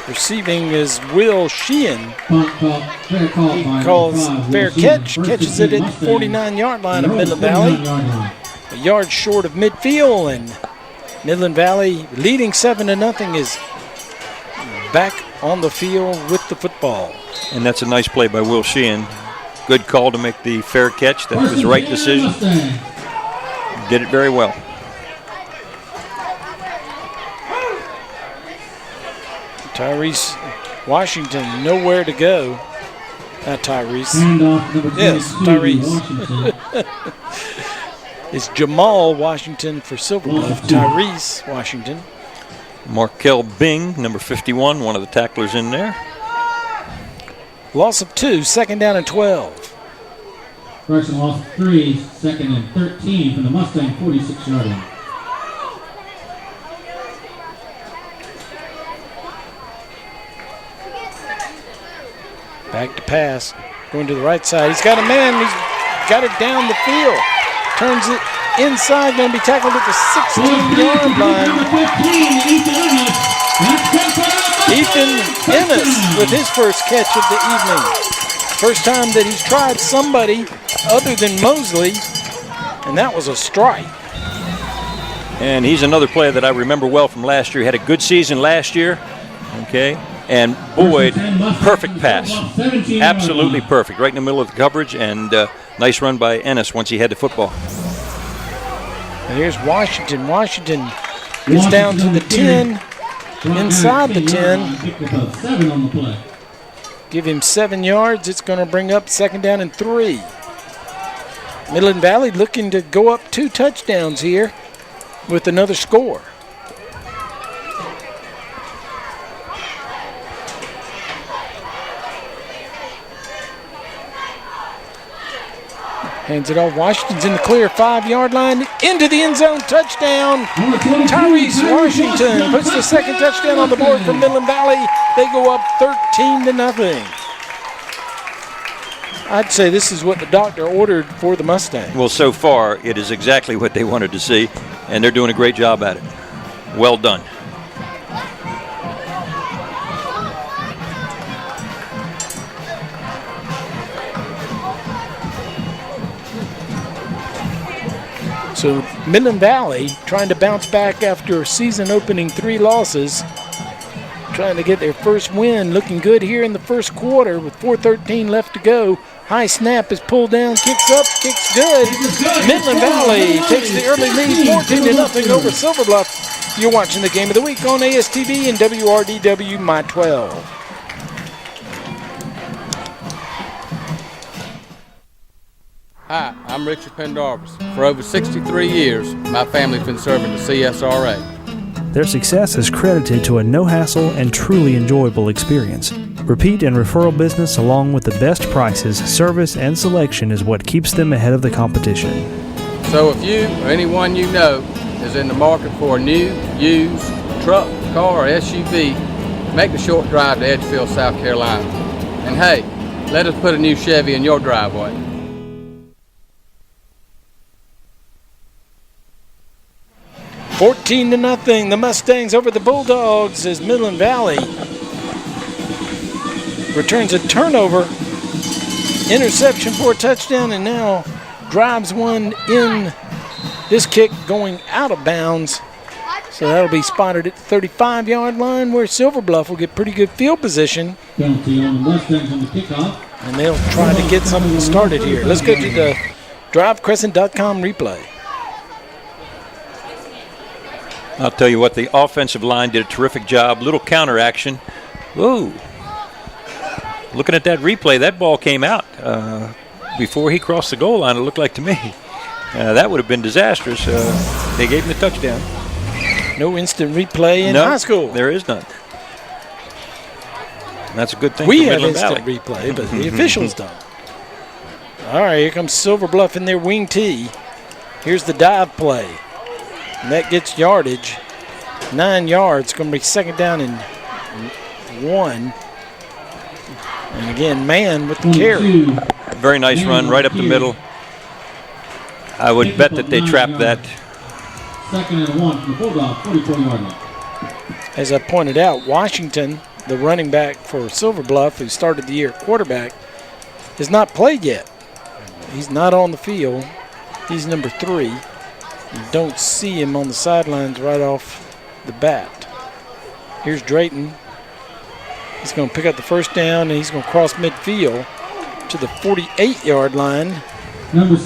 Receiving is Will Sheehan. He calls fair catch, catches it at the 49-yard line of Midland Valley. A yard short of midfield, and Midland Valley leading 7-0 is back on the field with the football. And that's a nice play by Will Sheehan. Good call to make the fair catch. That was the right decision. Did it very well. Tyrese Washington nowhere to go. Not Tyrese. Yes, Tyrese. It's Jamal Washington for Silver Bluff. Tyrese Washington. Markel Bing, number 51, one of the tacklers in there. Loss of 2, 2nd down and 12. Correction, loss of 3, 2nd and 13 from the Mustang 46-yard line. Back to pass, going to the right side. He's got a man, he's got it down the field. Turns it inside, going to be tackled at the 16-yard line. Ethan Ennis with his first catch of the evening. First time that he's tried somebody other than Mosley, and that was a strike. And he's another player that I remember well from last year. He had a good season last year, okay? And Boyd, perfect pass. Absolutely perfect. Right in the middle of the coverage, and nice run by Ennis once he had the football. And here's Washington. Washington gets down to the 10, inside the 10. Give him 7 yards. It's going to bring up 2nd down and 3. Midland Valley looking to go up 2 touchdowns here with another score. Hands it off. Washington's in the clear, 5-yard line, into the end zone, touchdown. Tyrese Washington puts the 2nd touchdown on the board for Midland Valley. They go up 13-0. I'd say this is what the doctor ordered for the Mustangs. Well, so far, it is exactly what they wanted to see, and they're doing a great job at it. Well done. So Midland Valley trying to bounce back after season opening 3 losses. Trying to get their first win. Looking good here in the first quarter with 4:13 left to go. High snap is pulled down, kicks up, kicks good. Midland Valley takes the early lead 14-0 over Silver Bluff. You're watching the game of the week on ASTV and WRDW My12. Hi, I'm Richard Pendarvis. For over 63 years, my family's been serving the CSRA. Their success is credited to a no-hassle and truly enjoyable experience. Repeat and referral business along with the best prices, service, and selection is what keeps them ahead of the competition. So if you or anyone you know is in the market for a new, used truck, car, or SUV, make the short drive to Edgefield, South Carolina. And hey, let us put a new Chevy in your driveway. $14-0, the Mustangs over the Bulldogs as Midland Valley returns a turnover, interception for a touchdown, and now drives one in. This kick going out of bounds. So that'll be spotted at the 35-yard line where Silver Bluff will get pretty good field position. Penalty on the Mustangs on the kickoff. And they'll try to get something started here. Let's go to the DriveCrescent.com replay. I'll tell you what, the offensive line did a terrific job. Little counter action. Whoa. Looking at that replay, that ball came out before he crossed the goal line, it looked like to me. That would have been disastrous. They gave him the touchdown. No instant replay in high school. There is none. That's a good thing We for have Midland instant Valley. replay, but the officials don't. All right, here comes Silver Bluff in their wing tee. Here's the dive play. And that gets yardage. 9 yards. Going to be second down and 1. And again, man with the carry. Very nice run right up the middle. I would bet that they trapped that. Second and 1 from the Bulldogs, 44-yard line. As I pointed out, Washington, the running back for Silver Bluff, who started the year at quarterback, has not played yet. He's not on the field. He's number 3. You don't see him on the sidelines right off the bat. Here's Drayton. He's going to pick up the first down, and he's going to cross midfield to the 48-yard line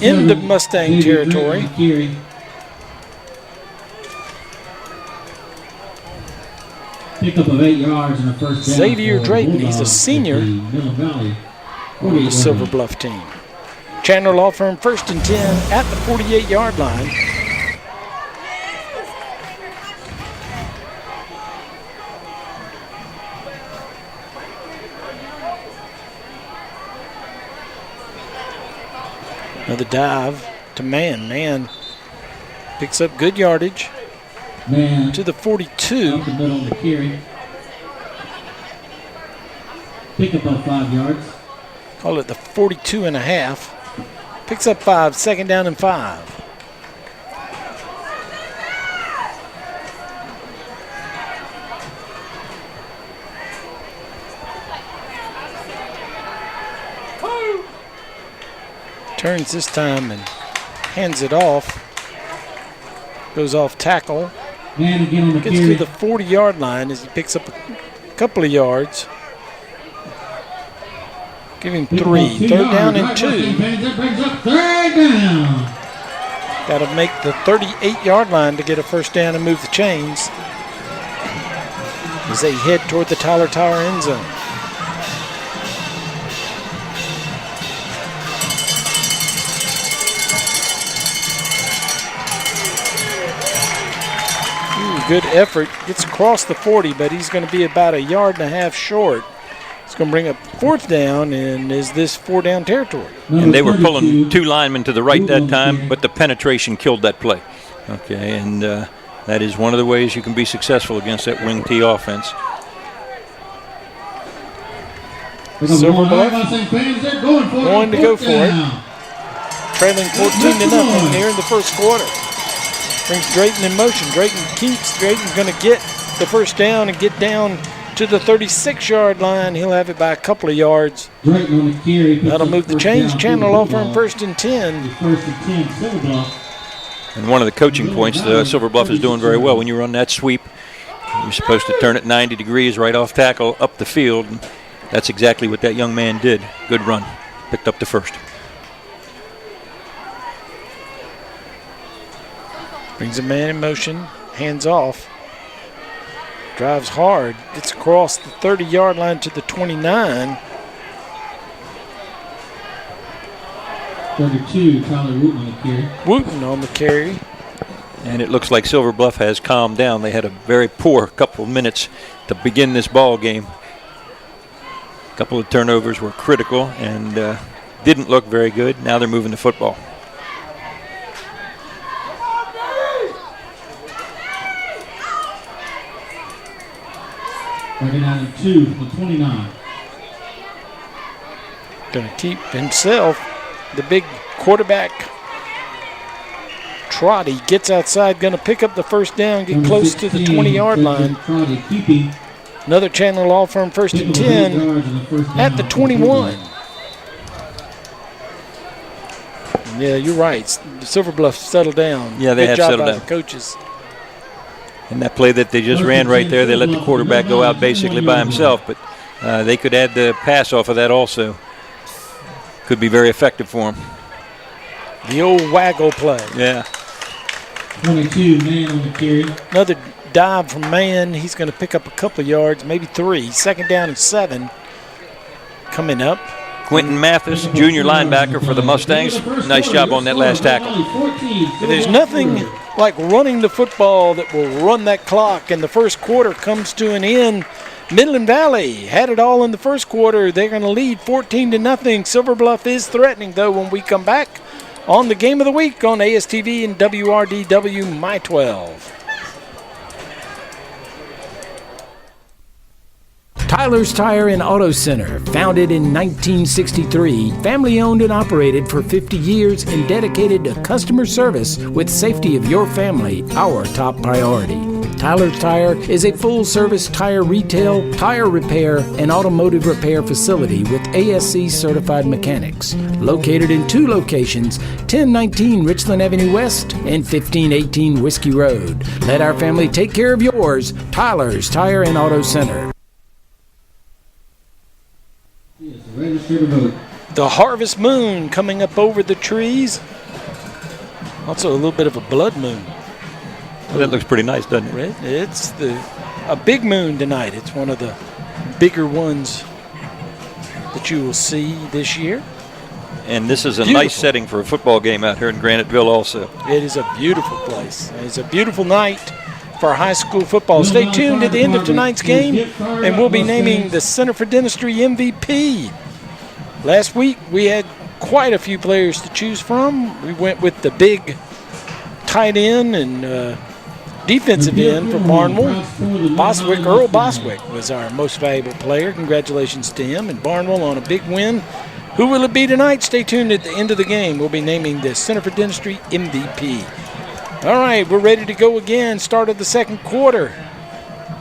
into Mustang territory. Pickup of 8 yards and a first down. Xavier Drayton, he's a senior Midland Valley on the Silver Bluff team. Chandler Law Firm, 1st and 10 at the 48-yard line. Another dive to Man. Man picks up good yardage. Man to the 42. Up the middle of the carry. Pickup of 5 yards. Call it the 42 and a half. Picks up 5, second down and 5. Turns this time and hands it off. Goes off tackle. Man again on the Gets to the 40-yard line as he picks up a couple of yards. Give him 3. Third down and 2. Got to make the 38-yard line to get a first down and move the chains as they head toward the Tyler Tower end zone. Good effort. Gets across the 40, but he's going to be about a yard and a half short. It's going to bring up 4th down, and is this 4-down territory? And they were pulling 2 linemen to the right that time, but the penetration killed that play. Okay, and that is one of the ways you can be successful against that wing T offense. Silver Bluff going to go for it. Trailing 14-0 here in the first quarter. Brings Drayton in motion. Drayton keeps. Drayton's going to get the first down and get down to the 36-yard line. He'll have it by a couple of yards. Drayton on the carry. That'll move the chains. Chandler Law Firm, 1st and 10. 1st and 10, Silver Bluff. And one of the coaching points, Silver Bluff is doing very well. When you run that sweep, you're supposed to turn it 90 degrees right off tackle up the field. That's exactly what that young man did. Good run. Picked up the first. Brings a man in motion, hands off, drives hard, gets across the 30-yard line to the 29. 32, Tyler Wooten on the carry. Wooten on the carry. And it looks like Silver Bluff has calmed down. They had a very poor couple of minutes to begin this ball game. A couple of turnovers were critical and didn't look very good. Now they're moving the football. Second down and 2 from the 29. Going to keep himself, the big quarterback. Trotty gets outside, going to pick up the first down, get close to the 20-yard line. Another Chandler Law Firm, 1st and 10 at the 21. Yeah, you're right. Silver Bluff settled down. Yeah, they Good have job settled by down. the coaches. And that play that they just ran right there, they let the quarterback go out basically by himself, but they could add the pass off of that also. Could be very effective for him. The old waggle play. Yeah. 22, man on the carry. Another dive from Mann. He's going to pick up a couple of yards, maybe 3. Second down and 7 coming up. Quentin Mathis, junior linebacker for the Mustangs. Nice job on that last tackle. There's nothing like running the football that will run that clock, and the first quarter comes to an end. Midland Valley had it all in the first quarter. They're going to lead 14-0. Silver Bluff is threatening, though, when we come back on the Game of the Week on ASTV and WRDW My12. Tyler's Tire and Auto Center, founded in 1963, family owned and operated for 50 years and dedicated to customer service with safety of your family, our top priority. Tyler's Tire is a full-service tire retail, tire repair, and automotive repair facility with ASC certified mechanics. Located in 2 locations, 1019 Richland Avenue West and 1518 Whiskey Road. Let our family take care of yours. Tyler's Tire and Auto Center. The harvest moon coming up over the trees. Also a little bit of a blood moon. Well, that looks pretty nice, doesn't it? It's a big moon tonight. It's one of the bigger ones that you will see this year. And this is a nice setting for a football game out here in Graniteville also. It is a beautiful place. It's a beautiful night for high school football. Stay tuned at the end of tonight's game, and we'll be naming the Center for Dentistry MVP. Last week, we had quite a few players to choose from. We went with the big tight end and defensive end from Barnwell. Earl Boswick was our most valuable player. Congratulations to him and Barnwell on a big win. Who will it be tonight? Stay tuned at the end of the game. We'll be naming the Center for Dentistry MVP. All right, we're ready to go again. Start of the second quarter.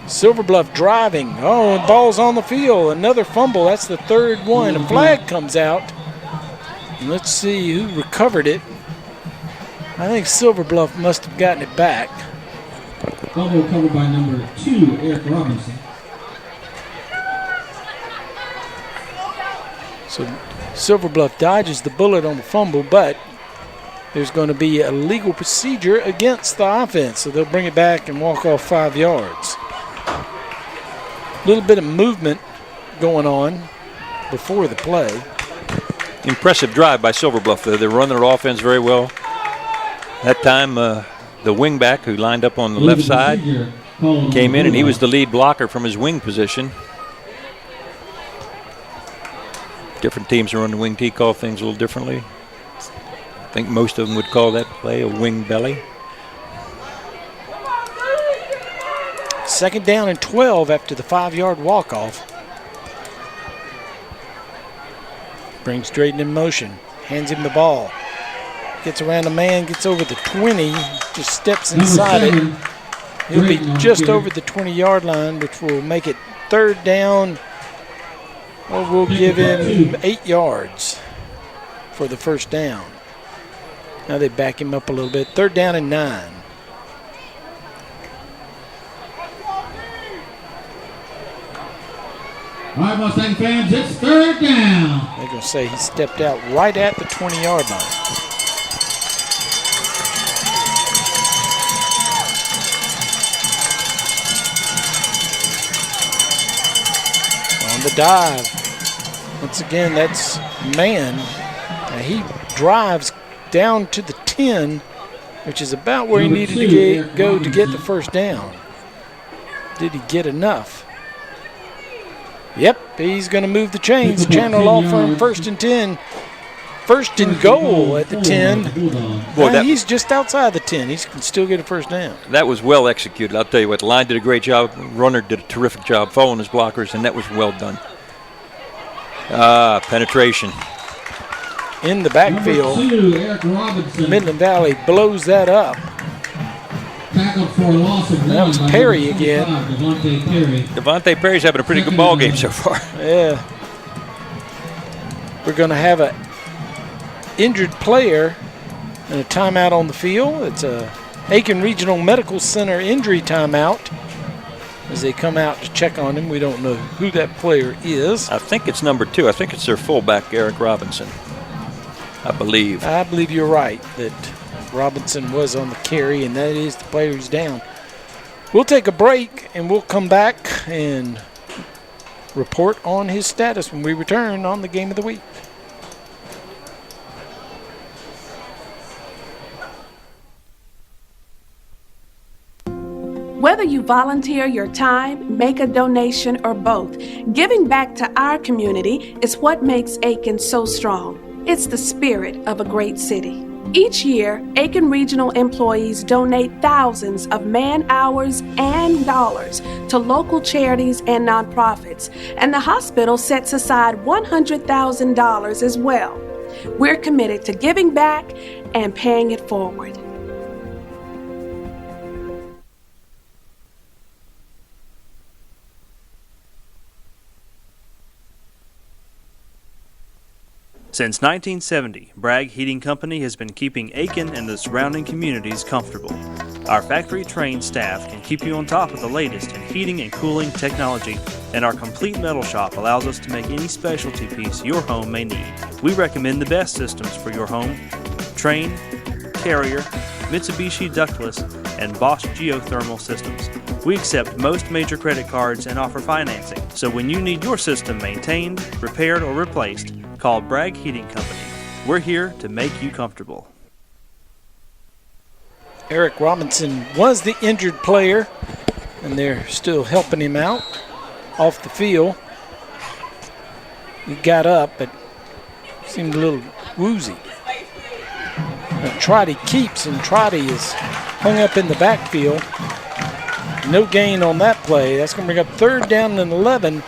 Silver Bluff driving. Oh, and ball's on the field. Another fumble. That's the third one. A flag comes out. And let's see who recovered it. I think Silver Bluff must have gotten it back. Fumble covered by number 2, Eric Robinson. So Silver Bluff dodges the bullet on the fumble, but there's going to be a legal procedure against the offense. So they'll bring it back and walk off 5 yards. A little bit of movement going on before the play. Impressive drive by Silver Bluff, though. They're running their offense very well. That time, the wingback who lined up on the left side came in, and he was the lead blocker from his wing position. Different teams run the wing tee, call things a little differently. I think most of them would call that play a wing belly. Second down and 12 after the 5-yard walk-off. Brings Drayton in motion, hands him the ball. Gets around a man, gets over the 20, just steps inside it. He'll be just over the 20-yard line, which will make it third down, or we'll give him 8 yards for the first down. Now they back him up a little bit. Third down and 9. All right, Mustang fans, it's third down. They're going to say he stepped out right at the 20-yard line. On the dive. Once again, that's Mann. Now he drives down to the 10, which is about where he needed to go to get the first down. Did he get enough? Yep, he's going to move the chains. Chandler Law Firm, 1st and 10. First and goal at the 10. Boy, he's just outside the 10. He can still get a first down. That was well executed. I'll tell you what, the line did a great job. Runner did a terrific job following his blockers, and that was well done. Penetration. In the backfield, Midland Valley blows that up. That was Perry again. Devontae Perry's having a pretty good ball game so far. Yeah. We're going to have an injured player and a timeout on the field. It's a Aiken Regional Medical Center injury timeout. As they come out to check on him, we don't know who that player is. I think it's number 2. I think it's their fullback, Eric Robinson. I believe. I believe you're right that Robinson was on the carry, and that is the player who's down. We'll take a break, and we'll come back and report on his status when we return on the Game of the Week. Whether you volunteer your time, make a donation, or both, giving back to our community is what makes Aiken so strong. It's the spirit of a great city. Each year, Aiken Regional employees donate thousands of man-hours and dollars to local charities and nonprofits, and the hospital sets aside $100,000 as well. We're committed to giving back and paying it forward. Since 1970, Bragg Heating Company has been keeping Aiken and the surrounding communities comfortable. Our factory-trained staff can keep you on top of the latest in heating and cooling technology, and our complete metal shop allows us to make any specialty piece your home may need. We recommend the best systems for your home: Trane, Carrier, Mitsubishi ductless, and Bosch geothermal systems. We accept most major credit cards and offer financing, so when you need your system maintained, repaired, or replaced, call Bragg Heating Company. We're here to make you comfortable. Eric Robinson was the injured player, and they're still helping him out off the field. He got up, but seemed a little woozy. Trotty keeps, and Trotty is hung up in the backfield. No gain on that play. That's going to bring up 3rd down and 11.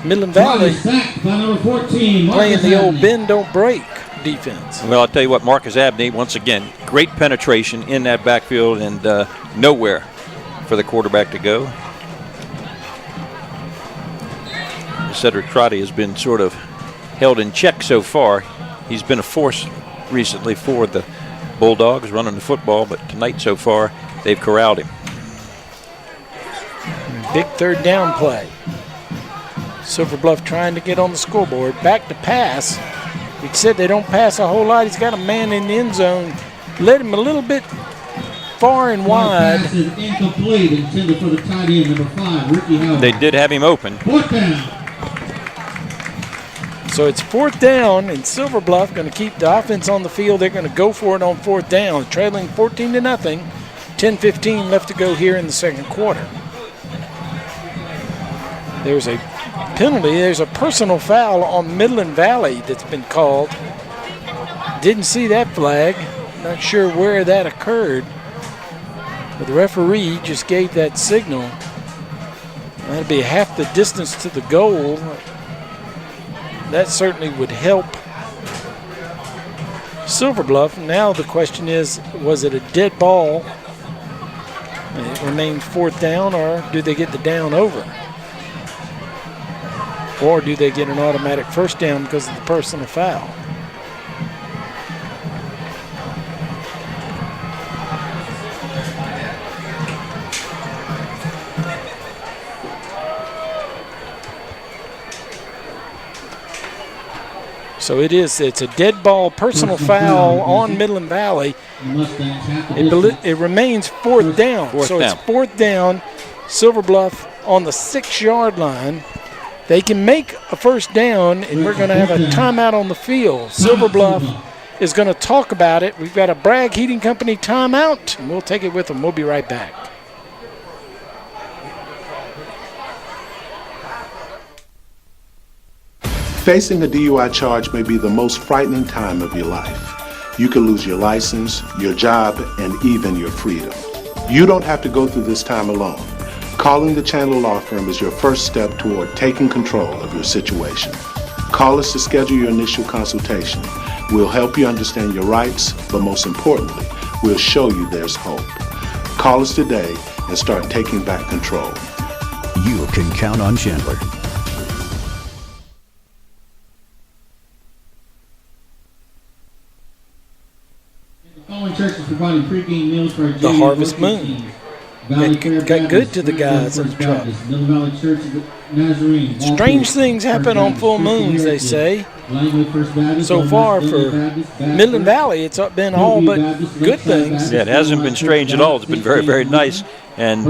Midland Valley playing the old bend, don't break defense. Well, I'll tell you what, Marcus Abney, once again, great penetration in that backfield and nowhere for the quarterback to go. Cedric Trotty has been sort of held in check so far. He's been a force recently for the Bulldogs running the football, but tonight so far they've corralled him. Big 3rd down play. Silver Bluff trying to get on the scoreboard. Back to pass. We said they don't pass a whole lot. He's got a man in the end zone. Led him a little bit far and wide. Pass is incomplete, intended for the tight end, number 5, Ricky Howard. They did have him open. 4th down. So it's 4th down, and Silver Bluff going to keep the offense on the field. They're going to go for it on 4th down, trailing 14-0. 10:15 left to go here in the second quarter. There's a penalty. There's a personal foul on Midland Valley that's been called. Didn't see that flag. Not sure where that occurred. But the referee just gave that signal. That'd be half the distance to the goal. That certainly would help Silver Bluff. Now the question is, was it a dead ball? It remains 4th down, or do they get the down over? Or do they get an automatic 1st down because of the personal foul? So it's a dead ball personal foul on Midland Valley. It remains 4th down. It's 4th down. Silver Bluff on the 6-yard line. They can make a 1st down, and we're going to have a timeout on the field. Silver Bluff is going to talk about it. We've got a Bragg Heating Company timeout, and we'll take it with them. We'll be right back. Facing a DUI charge may be the most frightening time of your life. You could lose your license, your job, and even your freedom. You don't have to go through this time alone. Calling the Chandler Law Firm is your first step toward taking control of your situation. Call us to schedule your initial consultation. We'll help you understand your rights, but most importantly, we'll show you there's hope. Call us today and start taking back control. You can count on Chandler. Church is providing pregame meals for the Harvest Moon. Got good to the guys in the truck. Strange things happen on full moons, they say. So far for Midland Valley, it's been all but good things. Yeah, it hasn't been strange at all. It's been very, very nice. And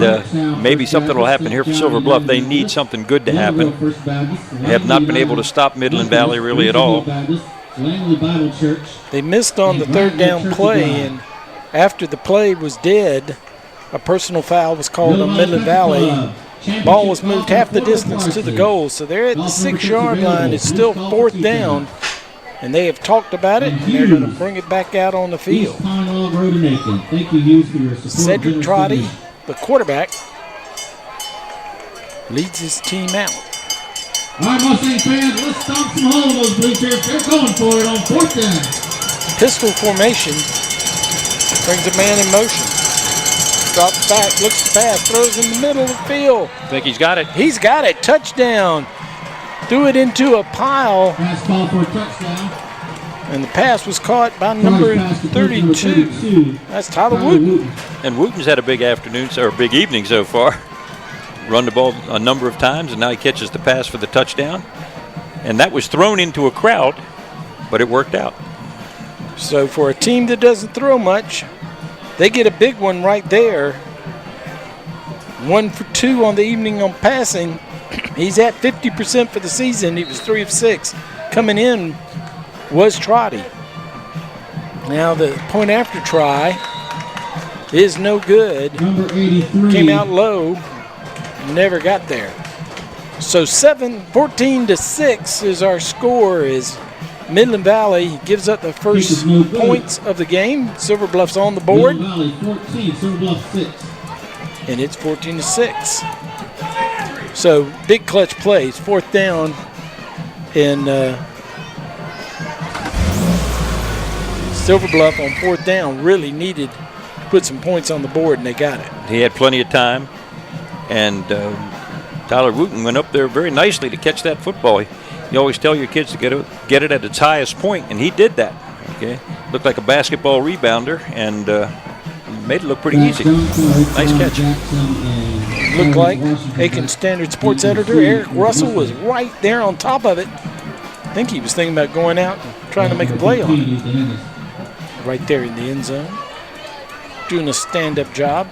maybe something will happen here for Silver Bluff. They need something good to happen. They have not been able to stop Midland Valley really at all. They missed on the third down play, and after the play was dead, a personal foul was called on Midland Valley. Ball was moved half the distance to the goal, so they're at the 6-yard line. It's still 4th down, and they have talked about it, and they're going to bring it back out on the field. Cedric Trotty, the quarterback, leads his team out. All right, Mustang fans, let's stomp some hole in those bleachers. They're going for it on 4th down. Pistol formation brings a man in motion. Drops back, looks to pass, throws in the middle of the field. I think he's got it. He's got it. Touchdown. Threw it into a pile. Pass ball for a touchdown. And the pass was caught by number 32. That's Tyler Wooten. And Wooten's had a big afternoon, or big evening so far. Run the ball a number of times, and now he catches the pass for the touchdown. And that was thrown into a crowd, but it worked out. So for a team that doesn't throw much, they get a big one right there. 1 for 2 on the evening on passing. He's at 50% for the season. He was 3 of 6. Coming in was Trotty. Now the point after try is no good. Number 83. Came out low. Never got there. So 14-6 is our score. Is Midland Valley gives up the first points of the game. Silver Bluff's on the board. Midland Valley 14, Silver Bluff 6. And it's 14-6. So big clutch plays. 4th down. And Silver Bluff on 4th down really needed to put some points on the board, and they got it. He had plenty of time. And Tyler Wooten went up there very nicely to catch that football. You always tell your kids to get it at its highest point, and he did that. Okay, looked like a basketball rebounder, and made it look pretty easy. Nice catch. Looked like Aiken Standard Sports Editor Eric Russell was right there on top of it. I think he was thinking about going out and trying to make a play on it. Right there in the end zone, doing a stand-up job.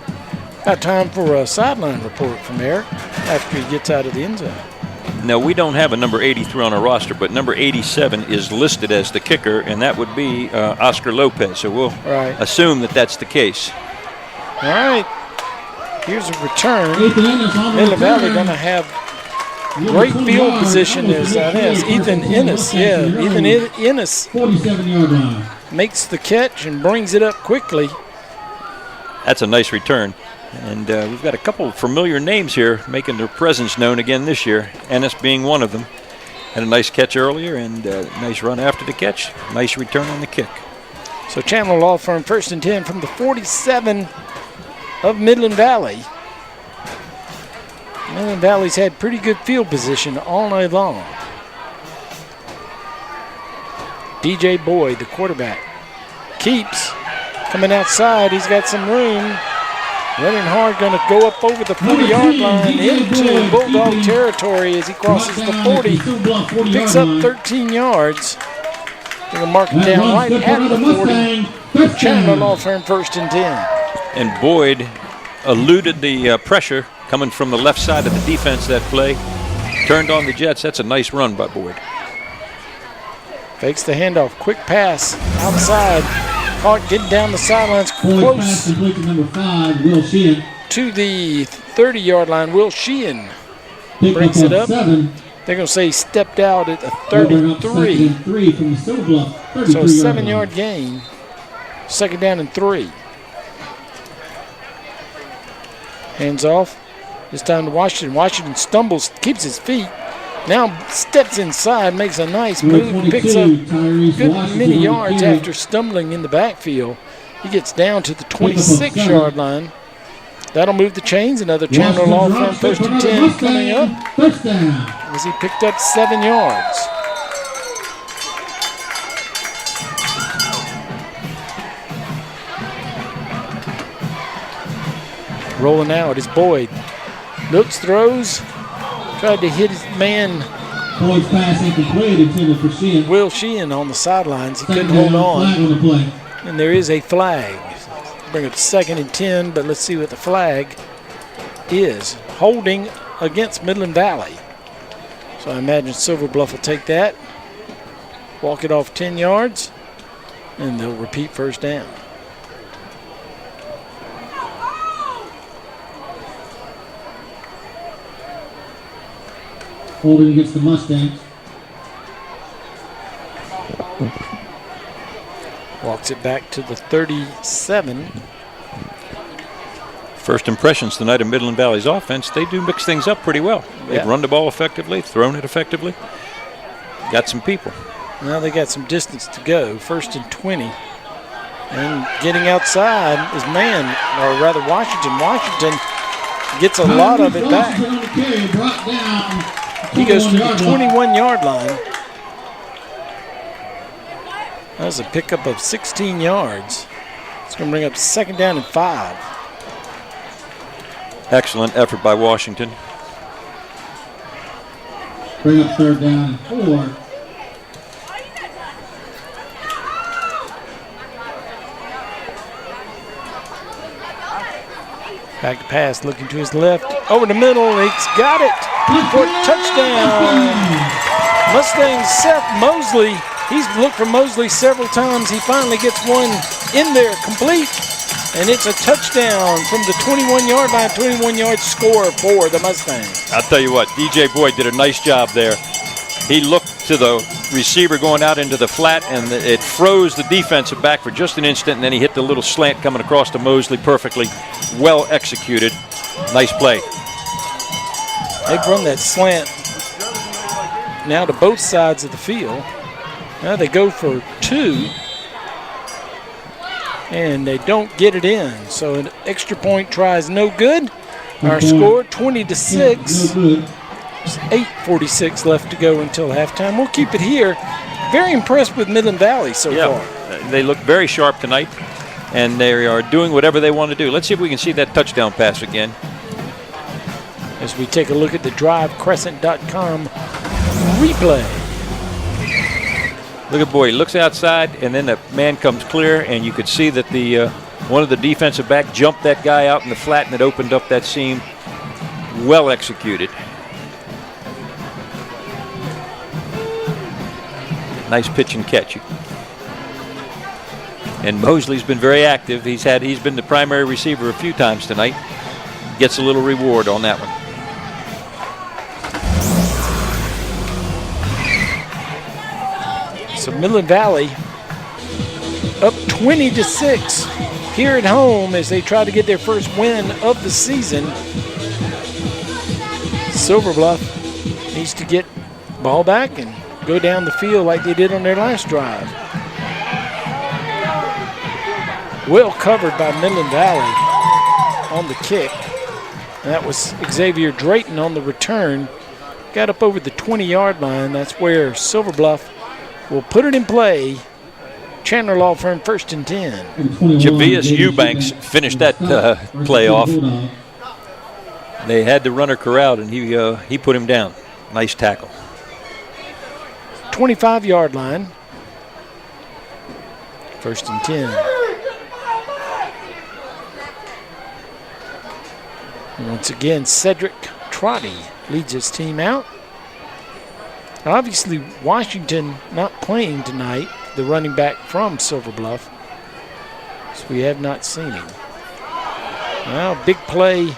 Got time for a sideline report from Eric after he gets out of the end zone. No, we don't have a number 83 on our roster, but number 87 is listed as the kicker, and that would be Oscar Lopez. So we'll assume that that's the case. All right. Here's a return. Midland Valley going to have great field position as that is. Ethan Ennis, Ethan Ennis 47-yard line. Makes the catch and brings it up quickly. That's a nice return. And we've got a couple of familiar names here making their presence known again this year, Ennis being one of them. Had a nice catch earlier and a nice run after the catch. Nice return on the kick. So Chandler Law Firm 1st and 10 from the 47 of Midland Valley. Midland Valley's had pretty good field position all night long. DJ Boyd, the quarterback, keeps coming outside. He's got some room. Running hard, going to go up over the 40-yard line into Bulldog territory as he crosses the 40. Picks up 13 yards. They're going to mark it down right at the 40. Chandler Law Firm 1st and 10. And Boyd eluded the pressure coming from the left side of the defense that play. Turned on the Jets. That's a nice run by Boyd. Fakes the handoff. Quick pass outside. Caught getting down the sidelines close to number 5, Will Sheehan. To the 30-yard line. Will Sheehan brings it up. 7. They're going to say he stepped out at the 33. From the Silver Bluff, so a 7-yard gain. 2nd down and 3. Hands off. This time to Washington. Washington stumbles, keeps his feet. Now steps inside, makes a nice move, picks up good many yards after stumbling in the backfield. He gets down to the 26-yard line. That'll move the chains. Another Chandler Law Firm 1st and 10 coming up as he picked up 7 yards. Rolling out is Boyd. Looks, throws, tried to hit his man Forward pass incomplete, intended for Sheehan. Will Sheehan on the sidelines. He couldn't Second hold down, flag on. on the play. And there is a flag. Bring up 2nd and 10, but let's see what the flag is. Holding against Midland Valley. So I imagine Silver Bluff will take that, walk it off 10 yards, and they'll repeat first down. Holding against the Mustangs. Walks it back to the 37. First impressions tonight of Midland Valley's offense, they do mix things up pretty well. They've run the ball effectively, thrown it effectively, got some people. Now they got some distance to go. 1st and 20. And getting outside is man, or rather Washington. Washington gets a lot of it back. He goes to the 21-yard line. That was a pickup of 16 yards. It's going to bring up 2nd down and 5. Excellent effort by Washington. Bring up 3rd down and 4. Back to pass, looking to his left, over the middle, he's got it for a touchdown. Mustangs Seth Mosley, he's looked for Mosley several times. He finally gets one in there, complete, and it's a touchdown from the 21-yard line, 21-yard score for the Mustangs. I'll tell you what, DJ Boyd did a nice job there. He looked to the receiver going out into the flat, and it froze the defensive back for just an instant, and then he hit the little slant coming across to Mosley perfectly. Well executed. Nice play. They've run that slant now to both sides of the field. Now they go for 2, and they don't get it in. So an extra point try is no good. Our score 20-6. 8:46 left to go until halftime. We'll keep it here. Very impressed with Midland Valley so far. They look very sharp tonight, and they are doing whatever they want to do. Let's see if we can see that touchdown pass again. As we take a look at the drivecrescent.com replay. Look at Boyd. He looks outside, and then the man comes clear, and you could see that the one of the defensive back jumped that guy out in the flat, and it opened up that seam. Well executed. Nice pitch and catch. And Mosley's been very active. He's been the primary receiver a few times tonight. Gets a little reward on that one. So Midland Valley up 20-6 here at home as they try to get their first win of the season. Silver Bluff needs to get ball back and go down the field like they did on their last drive. Well covered by Midland Valley on the kick. That was Xavier Drayton on the return. Got up over the 20-yard line. That's where Silver Bluff will put it in play. Chandler Law Firm 1st and 10. Javius Eubanks finished that play off. They had the runner corralled, and he put him down. Nice tackle. 25-yard line. 1st and 10. Once again, Cedric Trotty leads his team out. Obviously, Washington not playing tonight, the running back from Silver Bluff. So we have not seen him. Well, big play.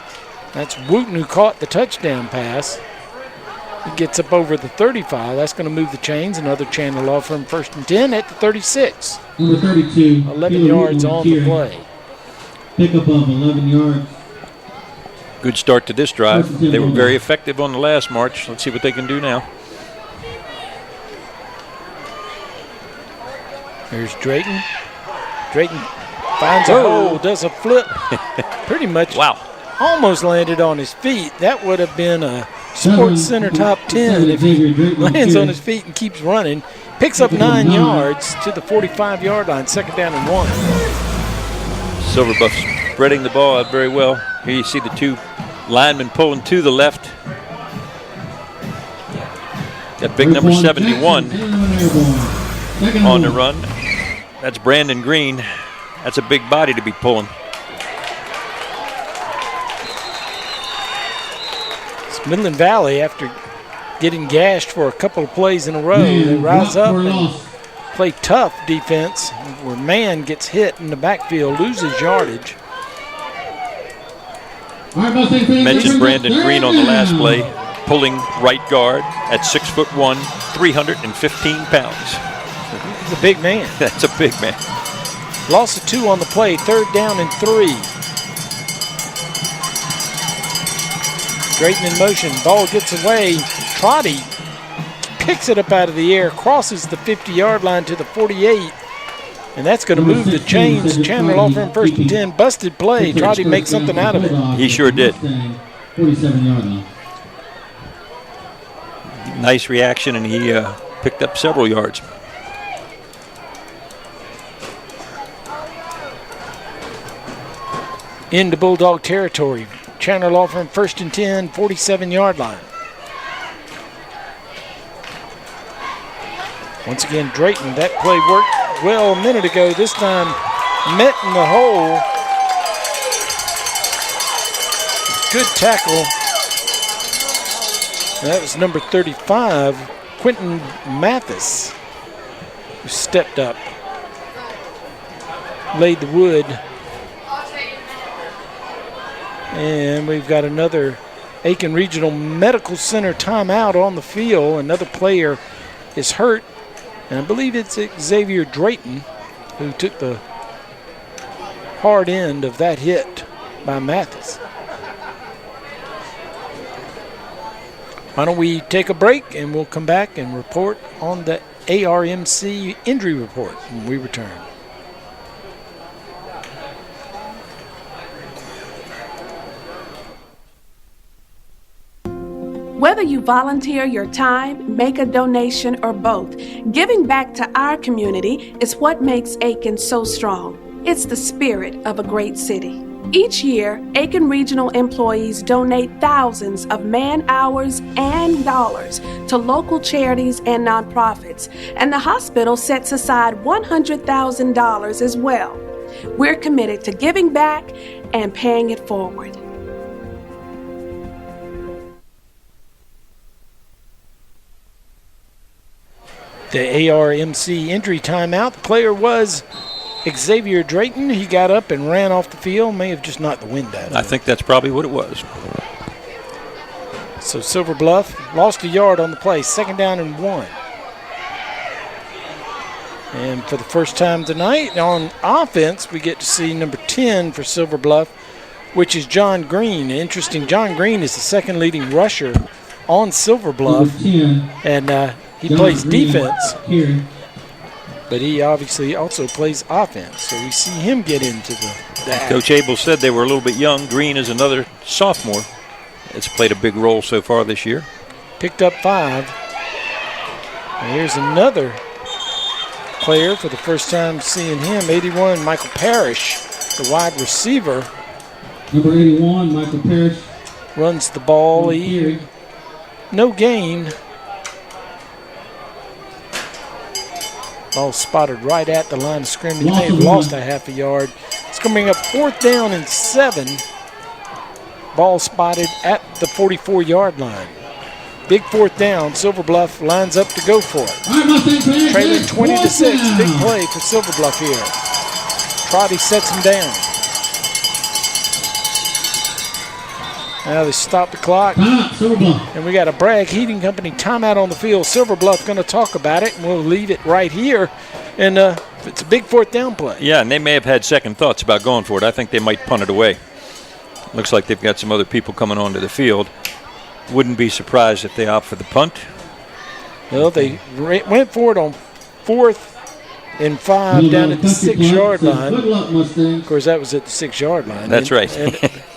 That's Wooten who caught the touchdown pass. He gets up over the 35. That's going to move the chains. Another Chandler Law Firm 1st and 10 at the 36. Number 32. 11 yards on the play. Pickup of 11 yards. Good start to this drive. They were very effective on the last march. Let's see what they can do now. There's Drayton. Drayton finds a hole, does a flip. Pretty much almost landed on his feet. That would have been a Sports Center top 10 if he lands on his feet and keeps running. Picks up 9 yards to the 45-yard line, 2nd down and 1. Silver Bluff spreading the ball out very well. Here you see the two linemen pulling to the left. Got big number 71 on the run. That's Brandon Green. That's a big body to be pulling. It's Midland Valley, after getting gashed for a couple of plays in a row, they rise up and play tough defense, where man gets hit in the backfield, loses yardage. Mentioned Brandon Green on the last play, pulling right guard at 6'1", 315 pounds. He's a big man. That's a big man. Loss of 2 on the play, 3rd down and 3. Drayton in motion, ball gets away. Trotty picks it up out of the air, crosses the 50-yard line to the 48. And that's going to move the chains. Chandler Law Firm 1st and 10. Busted play. Trotty makes something out of it. He sure did. 47-yard line. Nice reaction, and he picked up several yards. Into Bulldog territory. Chandler Law Firm 1st and 10, 47-yard line. Once again, Drayton, that play worked well a minute ago. This time met in the hole. Good tackle. That was number 35, Quentin Mathis, who stepped up, laid the wood. And we've got another Aiken Regional Medical Center timeout on the field. Another player is hurt, and I believe it's Xavier Drayton who took the hard end of that hit by Mathis. Why don't we take a break, and we'll come back and report on the ARMC injury report when we return. Whether you volunteer your time, make a donation, or both, giving back to our community is what makes Aiken so strong. It's the spirit of a great city. Each year, Aiken Regional employees donate thousands of man-hours and dollars to local charities and nonprofits, and the hospital sets aside $100,000 as well. We're committed to giving back and paying it forward. The ARMC injury timeout. The player was Xavier Drayton. He got up and ran off the field. May have just knocked the wind out of him. I think that's probably what it was. So Silver Bluff lost a yard on the play. 2nd down and 1. And for the first time tonight on offense, we get to see number 10 for Silver Bluff, which is John Green. Interesting, John Green is the 2nd leading rusher on Silver Bluff. And he plays defense, but he obviously also plays offense. So we see him get into the act. Coach Abel said they were a little bit young. Green is another sophomore that's played a big role so far this year. Picked up 5. And here's another player for the first time seeing him, 81, Michael Parrish, the wide receiver. Number 81, Michael Parrish. Runs the ball. No gain. Ball spotted right at the line of scrimmage. He may have lost a half a yard. It's coming up 4th down and 7. Ball spotted at the 44-yard line. Big 4th down. Silver Bluff lines up to go for it. Trailing 20-6. Big play for Silver Bluff here. Trotty sets him down. Now they stop the clock. And we got a Bragg Heating Company timeout on the field. Silver Bluff going to talk about it, and we'll leave it right here. And it's a big 4th down play. Yeah, and they may have had second thoughts about going for it. I think they might punt it away. Looks like they've got some other people coming onto the field. Wouldn't be surprised if they opt for the punt. Well, they went for it on 4th and 5 down at the 6-yard line. Good luck, Mustangs. Of course, that was at the 6-yard line. That's right.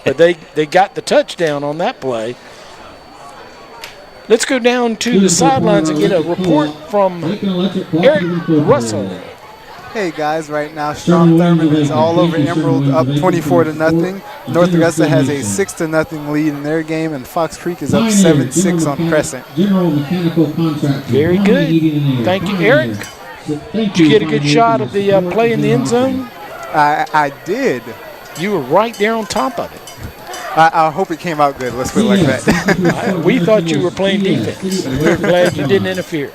But they got the touchdown on that play. Let's go down to the sidelines and get a report from Eric Russell. Hey guys, right now Strong Thurman is all over Emerald, up 24-0. North Augusta has a 6-0 lead in their game, and Fox Creek is up 7-6 on Crescent. Very good. Thank you, Eric. Did you get a good shot of the play in the end zone? I did. You were right there on top of it. I hope it came out good. Let's put it like that. We thought you were playing defense. We're glad you didn't interfere.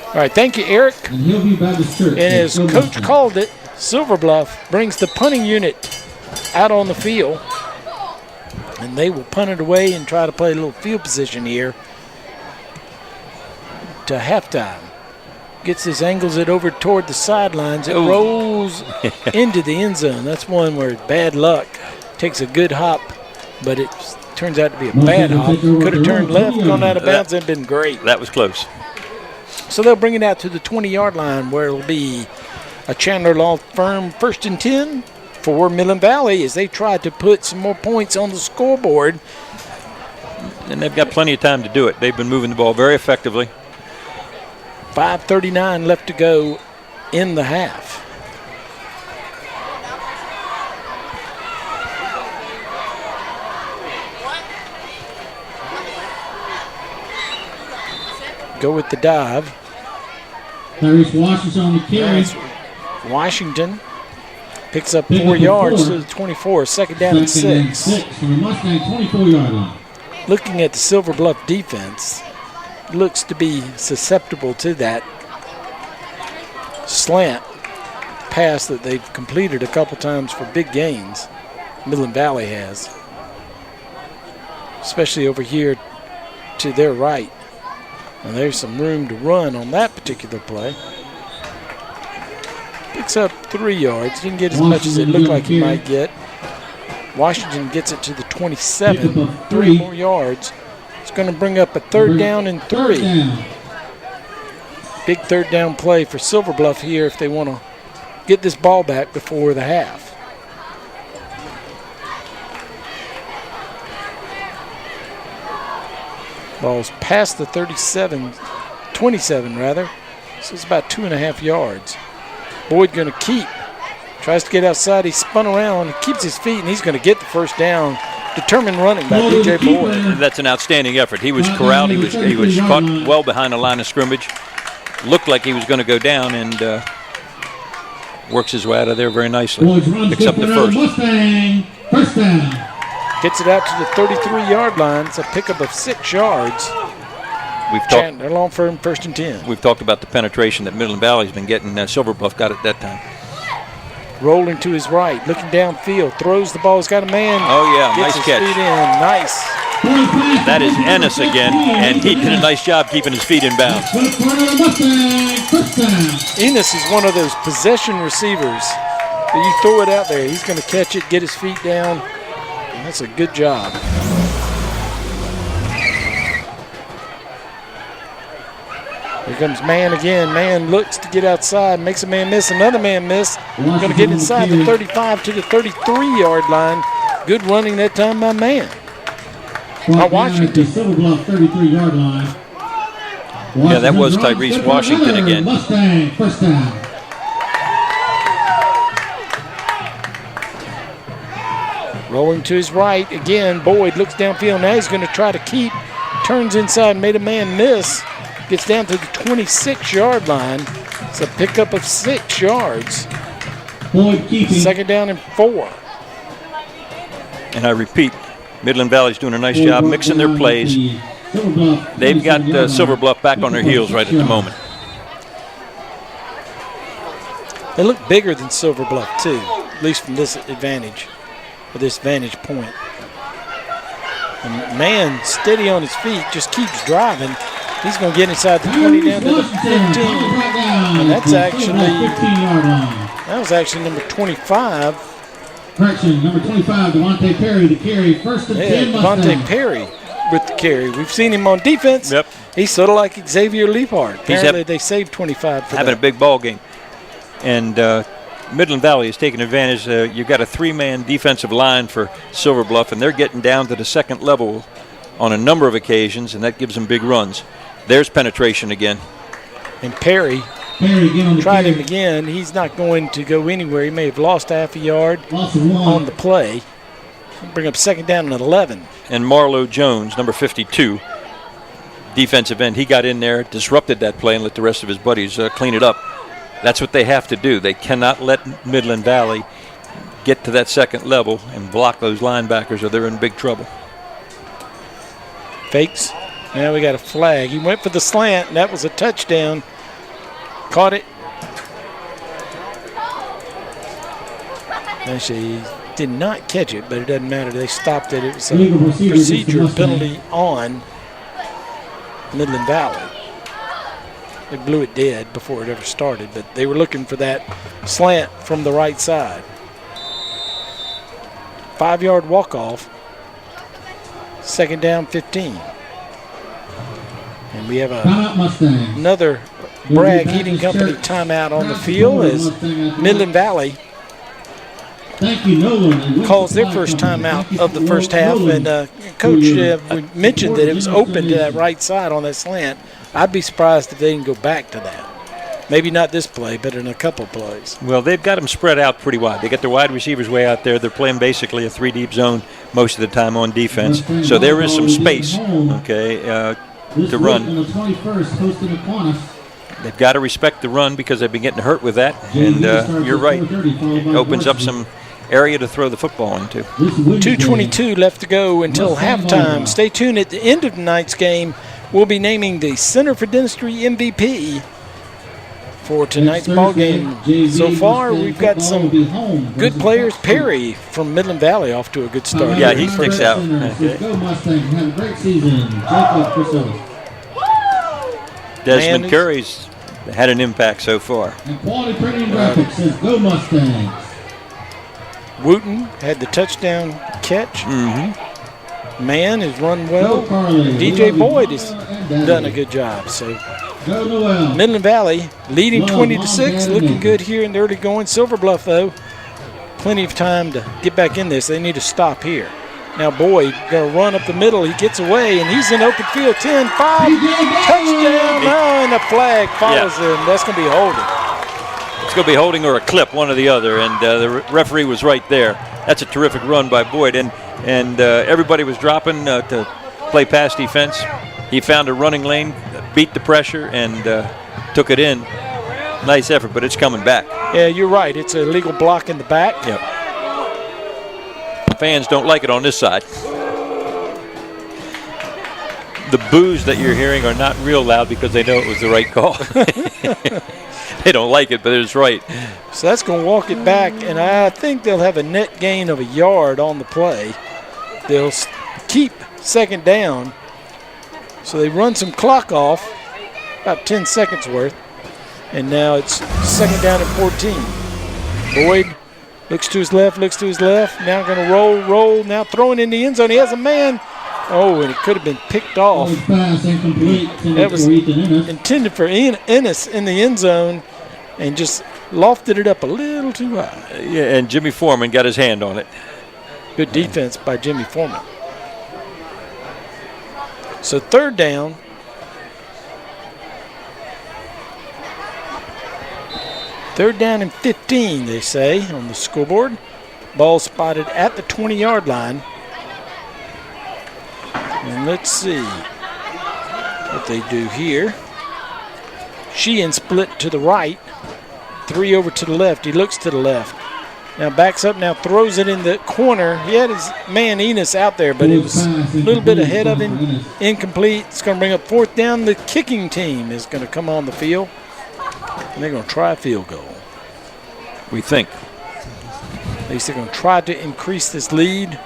All right, thank you, Eric. And as Coach called it, Silver Bluff brings the punting unit out on the field, and they will punt it away and try to play a little field position here to halftime. Gets this, angles it over toward the sidelines. It rolls into the end zone. That's one where bad luck. Takes a good hop, but it turns out to be a bad hop. Could have turned left, gone out of bounds, and been great. That was close. So they'll bring it out to the 20-yard line, where it'll be a Chandler Law Firm 1st and 10 for Midland Valley as they try to put some more points on the scoreboard. And they've got plenty of time to do it. They've been moving the ball very effectively. 5:39 left to go in the half. Go with the dive. Tyrese Washington on the carry. Washington picks up 4 yards to the 24. Second down and 6. From the Mustang 24-yard line. Looking at the Silver Bluff defense, looks to be susceptible to that slant pass that they've completed a couple times for big gains. Midland Valley has, especially over here to their right. And there's some room to run on that particular play. Picks up 3 yards. Didn't get as much as it looked like he might get. Washington gets it to the 27. 3 more yards. It's going to bring up a 3rd down and 3. Big 3rd down play for Silver Bluff here if they want to get this ball back before the half. Ball's past the 27 rather. So it's about 2.5 yards. Boyd going to keep. Tries to get outside. He spun around. He keeps his feet, and he's going to get the 1st down. Determined running by DJ Boyd. That's an outstanding effort. He was corralled. He was caught well behind the line of scrimmage. Looked like he was going to go down, and works his way out of there very nicely. Picks up the 1st. First down. Gets it out to the 33-yard line. It's a pickup of 6 yards. Chandler Law Firm 1st and 10. We've talked about the penetration that Midland Valley's been getting. Silver Bluff got it that time. Rolling to his right, looking downfield, throws the ball. He's got a man. Oh, yeah, Gets nice his catch. feet in. Nice. That is Ennis again, and he did a nice job keeping his feet in bounds. Ennis is one of those possession receivers that you throw it out there. He's going to catch it, get his feet down. And that's a good job. Here comes man again. Man looks to get outside, makes a man miss, another man miss. Going to get inside the 35 to the 33-yard line. Good running that time by man. Washington. Silver Bluff 33-yard line. Yeah, that was Tyrese Washington again. Mustang, 1st down. Rolling to his right again. Boyd looks downfield. Now he's going to try to keep. Turns inside, made a man miss. Gets down to the 26-yard line. It's a pickup of 6 yards. Boyd keeping. 2nd down and 4. And I repeat, Midland Valley's doing a nice job mixing their plays. They've got Silver Bluff back on their heels right at the moment. They look bigger than Silver Bluff, too, at least from this advantage, or this vantage point. And man, steady on his feet, just keeps driving. He's going to get inside the 20 down to the 15. And that's actually, that was actually number 25. Correction, number 25, Devontae Perry to carry. 1st and 10 Devontae Perry with the carry. We've seen him on defense. Yep. He's sort of like Xavier Leaphart. Apparently they saved 25 for having a big ball game. And Midland Valley is taking advantage. You've got a 3-man defensive line for Silver Bluff, and they're getting down to the 2nd level on a number of occasions, and that gives them big runs. There's penetration again. And Perry Tried him again. He's not going to go anywhere. He may have lost half a yard on the play. Bring up second down and 11. And Marlo Jones, number 52, defensive end, he got in there, disrupted that play, and let the rest of his buddies clean it up. That's what they have to do. They cannot let Midland Valley get to that second level and block those linebackers, or they're in big trouble. Fakes. Now we got a flag. He went for the slant, and that was a touchdown. Caught it. Actually, he did not catch it, but it doesn't matter. They stopped it. It was a procedure penalty on Midland Valley. They blew it dead before it ever started, but they were looking for that slant from the right side. 5-yard walk-off. Second down, 15. And we have another Bragg Heating Company timeout on the field as Midland Valley calls their first timeout of the first half. And Coach mentioned that it was open to that right side on that slant. I'd be surprised if they didn't go back to that. Maybe not this play, but in a couple plays. Well, they've got them spread out pretty wide. They got their wide receivers way out there. They're playing basically a 3-deep zone most of the time on defense. So there is some space, to run. They've got to respect the run because they've been getting hurt with that. And you're right. It opens up some area to throw the football into. 2:22 left to go until halftime. Stay tuned. At the end of tonight's game, we'll be naming the Center for Dentistry MVP for tonight's ball game. So far, we've got some good players. Perry from Midland Valley off to a good start. Yeah, he sticks out. Okay. Go Mustangs. Have a great season. Jacob Priscilla. Desmond Curry's had an impact so far. And Quality Printing and Graphics says go Mustangs. Wooten had the touchdown catch. Man has run well. DJ Boyd has done a good job. So Midland Valley leading 20-6, looking good here in the early going. Silver Bluff, though, plenty of time to get back in this. They need to stop here. Now Boyd going to run up the middle. He gets away, and he's in open field. 10-5, touchdown. And the flag follows him. That's going to be holding. It's going to be holding or a clip, one or the other, and the referee was right there. That's a terrific run by Boyd, and everybody was dropping to play pass defense. He found a running lane, beat the pressure, and took it in. Nice effort, but it's coming back. Yeah, you're right. It's a legal block in the back. Yep. Fans don't like it on this side. The boos that you're hearing are not real loud because they know it was the right call. They don't like it, but it's right. So that's going to walk it back, and I think they'll have a net gain of a yard on the play. They'll keep second down. So they run some clock off, about 10 seconds worth, and now it's second down at 14. Boyd looks to his left, now going to roll, now throwing in the end zone. He has a man. Oh, and it could have been picked off. That was intended for Ennis in the end zone and just lofted it up a little too high. Yeah, and Jimmy Foreman got his hand on it. Good defense by Jimmy Foreman. So third down. Third down and 15, they say, on the scoreboard. Ball spotted at the 20-yard line. And let's see what they do here. Sheehan split to the right. 3 over to the left. He looks to the left. Now backs up, now throws it in the corner. He had his man Enos out there, but it was a little bit ahead of him. Incomplete. It's going to bring up fourth down. The kicking team is going to come on the field. And they're going to try a field goal. We think. At least they're going to try to increase this lead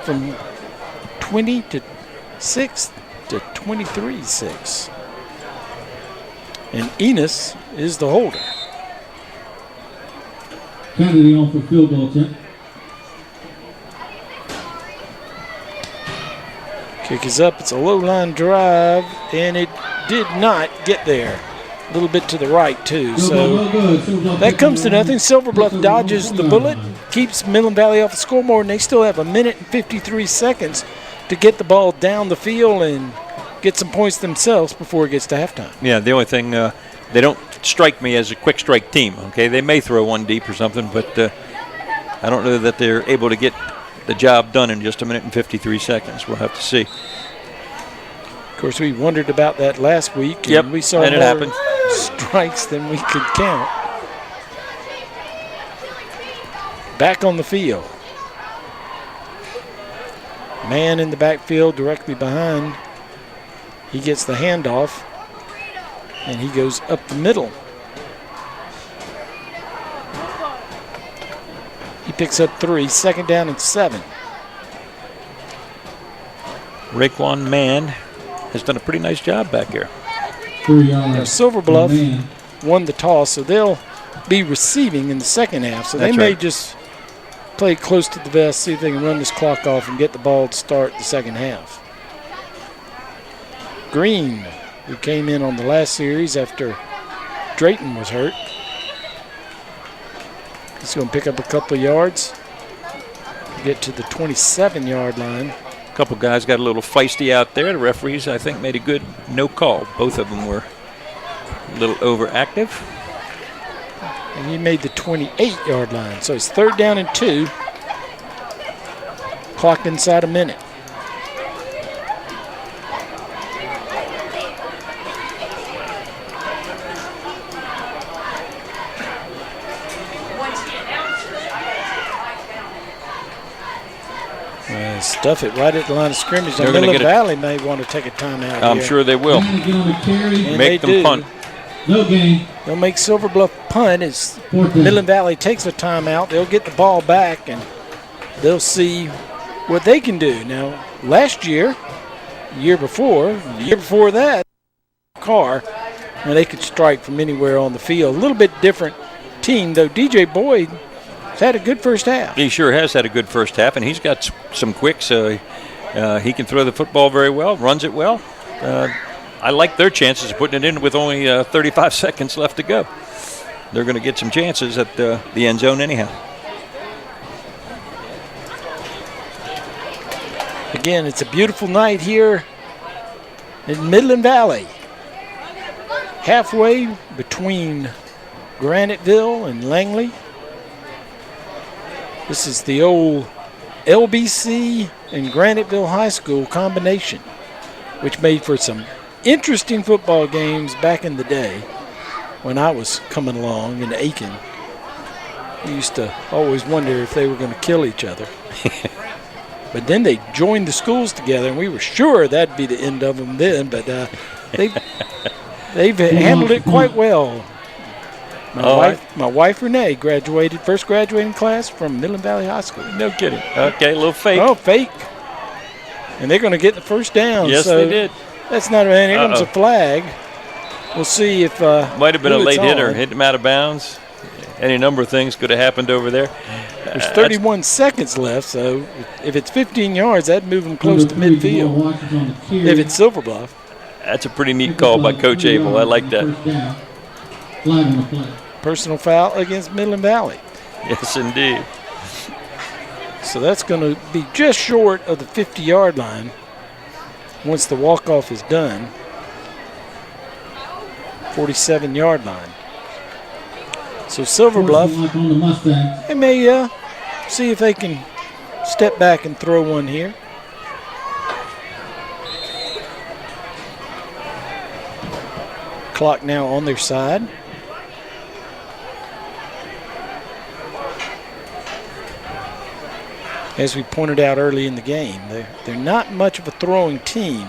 from 20-6 to 23-6. And Enos is the holder. Kennedy on for field goal attempt. Kick is up. It's a low line drive, and it did not get there. A little bit to the right, too. So that comes to nothing. Silver Bluff dodges the bullet, keeps Midland Valley off the scoreboard, and they still have 1 minute and 53 seconds to get the ball down the field and get some points themselves before it gets to halftime. Yeah, the only thing they don't strike me as a quick strike team. Okay, they may throw one deep or something, but I don't know that they're able to get the job done in just a minute and 53 seconds. We'll have to see. Of course, we wondered about that last week, and we saw and it more happened. Strikes than we could count. Back on the field. Man in the backfield directly behind. He gets the handoff, and he goes up the middle. He picks up 3, 2nd down and 7. Raekwon Mann has done a pretty nice job back here. Now, Silver Bluff won the toss, so they'll be receiving in the second half. So they may just play close to the vest, see if they can run this clock off and get the ball to start the second half. Green, who came in on the last series after Drayton was hurt. He's going to pick up a couple of yards, get to the 27-yard line. A couple guys got a little feisty out there. The referees, I think, made a good no call. Both of them were a little overactive. And he made the 28-yard line. So it's 3rd down and 2. Clocked inside a minute. Stuff it right at the line of scrimmage. Now Midland Valley may want to take a timeout. I'm sure they will. Make them punt. No game. They'll make Silver Bluff punt as Midland Valley takes a timeout. They'll get the ball back and they'll see what they can do. Now, last year, the year before that, Carr, and they could strike from anywhere on the field. A little bit different team, though. DJ Boyd has had a good first half. He sure has had a good first half, and he's got some quicks. He can throw the football very well, runs it well. I like their chances of putting it in with only 35 seconds left to go. They're going to get some chances at the end zone anyhow. Again, it's a beautiful night here in Midland Valley. Halfway between Graniteville and Langley. This is the old LBC and Graniteville High School combination, which made for some interesting football games back in the day when I was coming along in Aiken. We used to always wonder if they were going to kill each other. But then they joined the schools together, and we were sure that'd be the end of them then, but they've handled it quite well. My wife Renee first graduating class from Midland Valley High School. No kidding. Okay, a little fake. Oh, fake. And they're going to get the first down. Yes, so they did. That's not a man. Here comes a flag. We'll see if might have been a late hitter, hit him out of bounds. Any number of things could have happened over there. There's 31 seconds left, so if it's 15 yards, that'd move them close to midfield. If it's Silver Bluff. That's a pretty neat call by Coach Abel. I like that. Personal foul against Midland Valley. Yes, indeed. So that's going to be just short of the 50-yard line once the walk-off is done. 47-yard line. So Silver Bluff, they may see if they can step back and throw one here. Clock now on their side. As we pointed out early in the game, they're not much of a throwing team.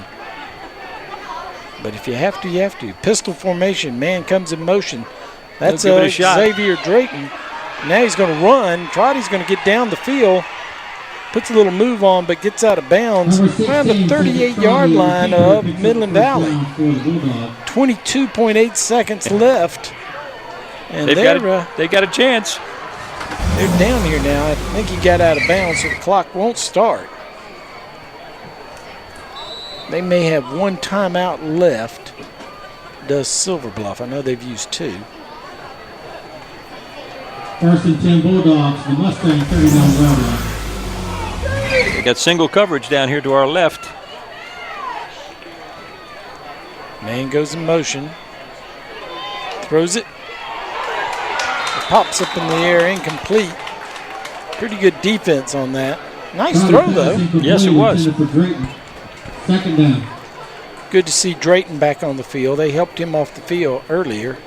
But if you have to, you have to. Pistol formation, man comes in motion. That's Xavier Drayton. Now he's going to run. Trotty's going to get down the field. Puts a little move on, but gets out of bounds around the 38-yard line of Midland Valley. 22.8 seconds left. And they got a chance. They're down here now. I think he got out of bounds, so the clock won't start. They may have one timeout left. Does Silver Bluff. I know they've used 2. 1st and 10 Bulldogs, the Mustang 30-yard line. They got single coverage down here to our left. Man goes in motion. Throws it. Pops up in the air, incomplete. Pretty good defense on that. Nice throw, though. Yes, it was. Second down. Good to see Drayton back on the field. They helped him off the field earlier.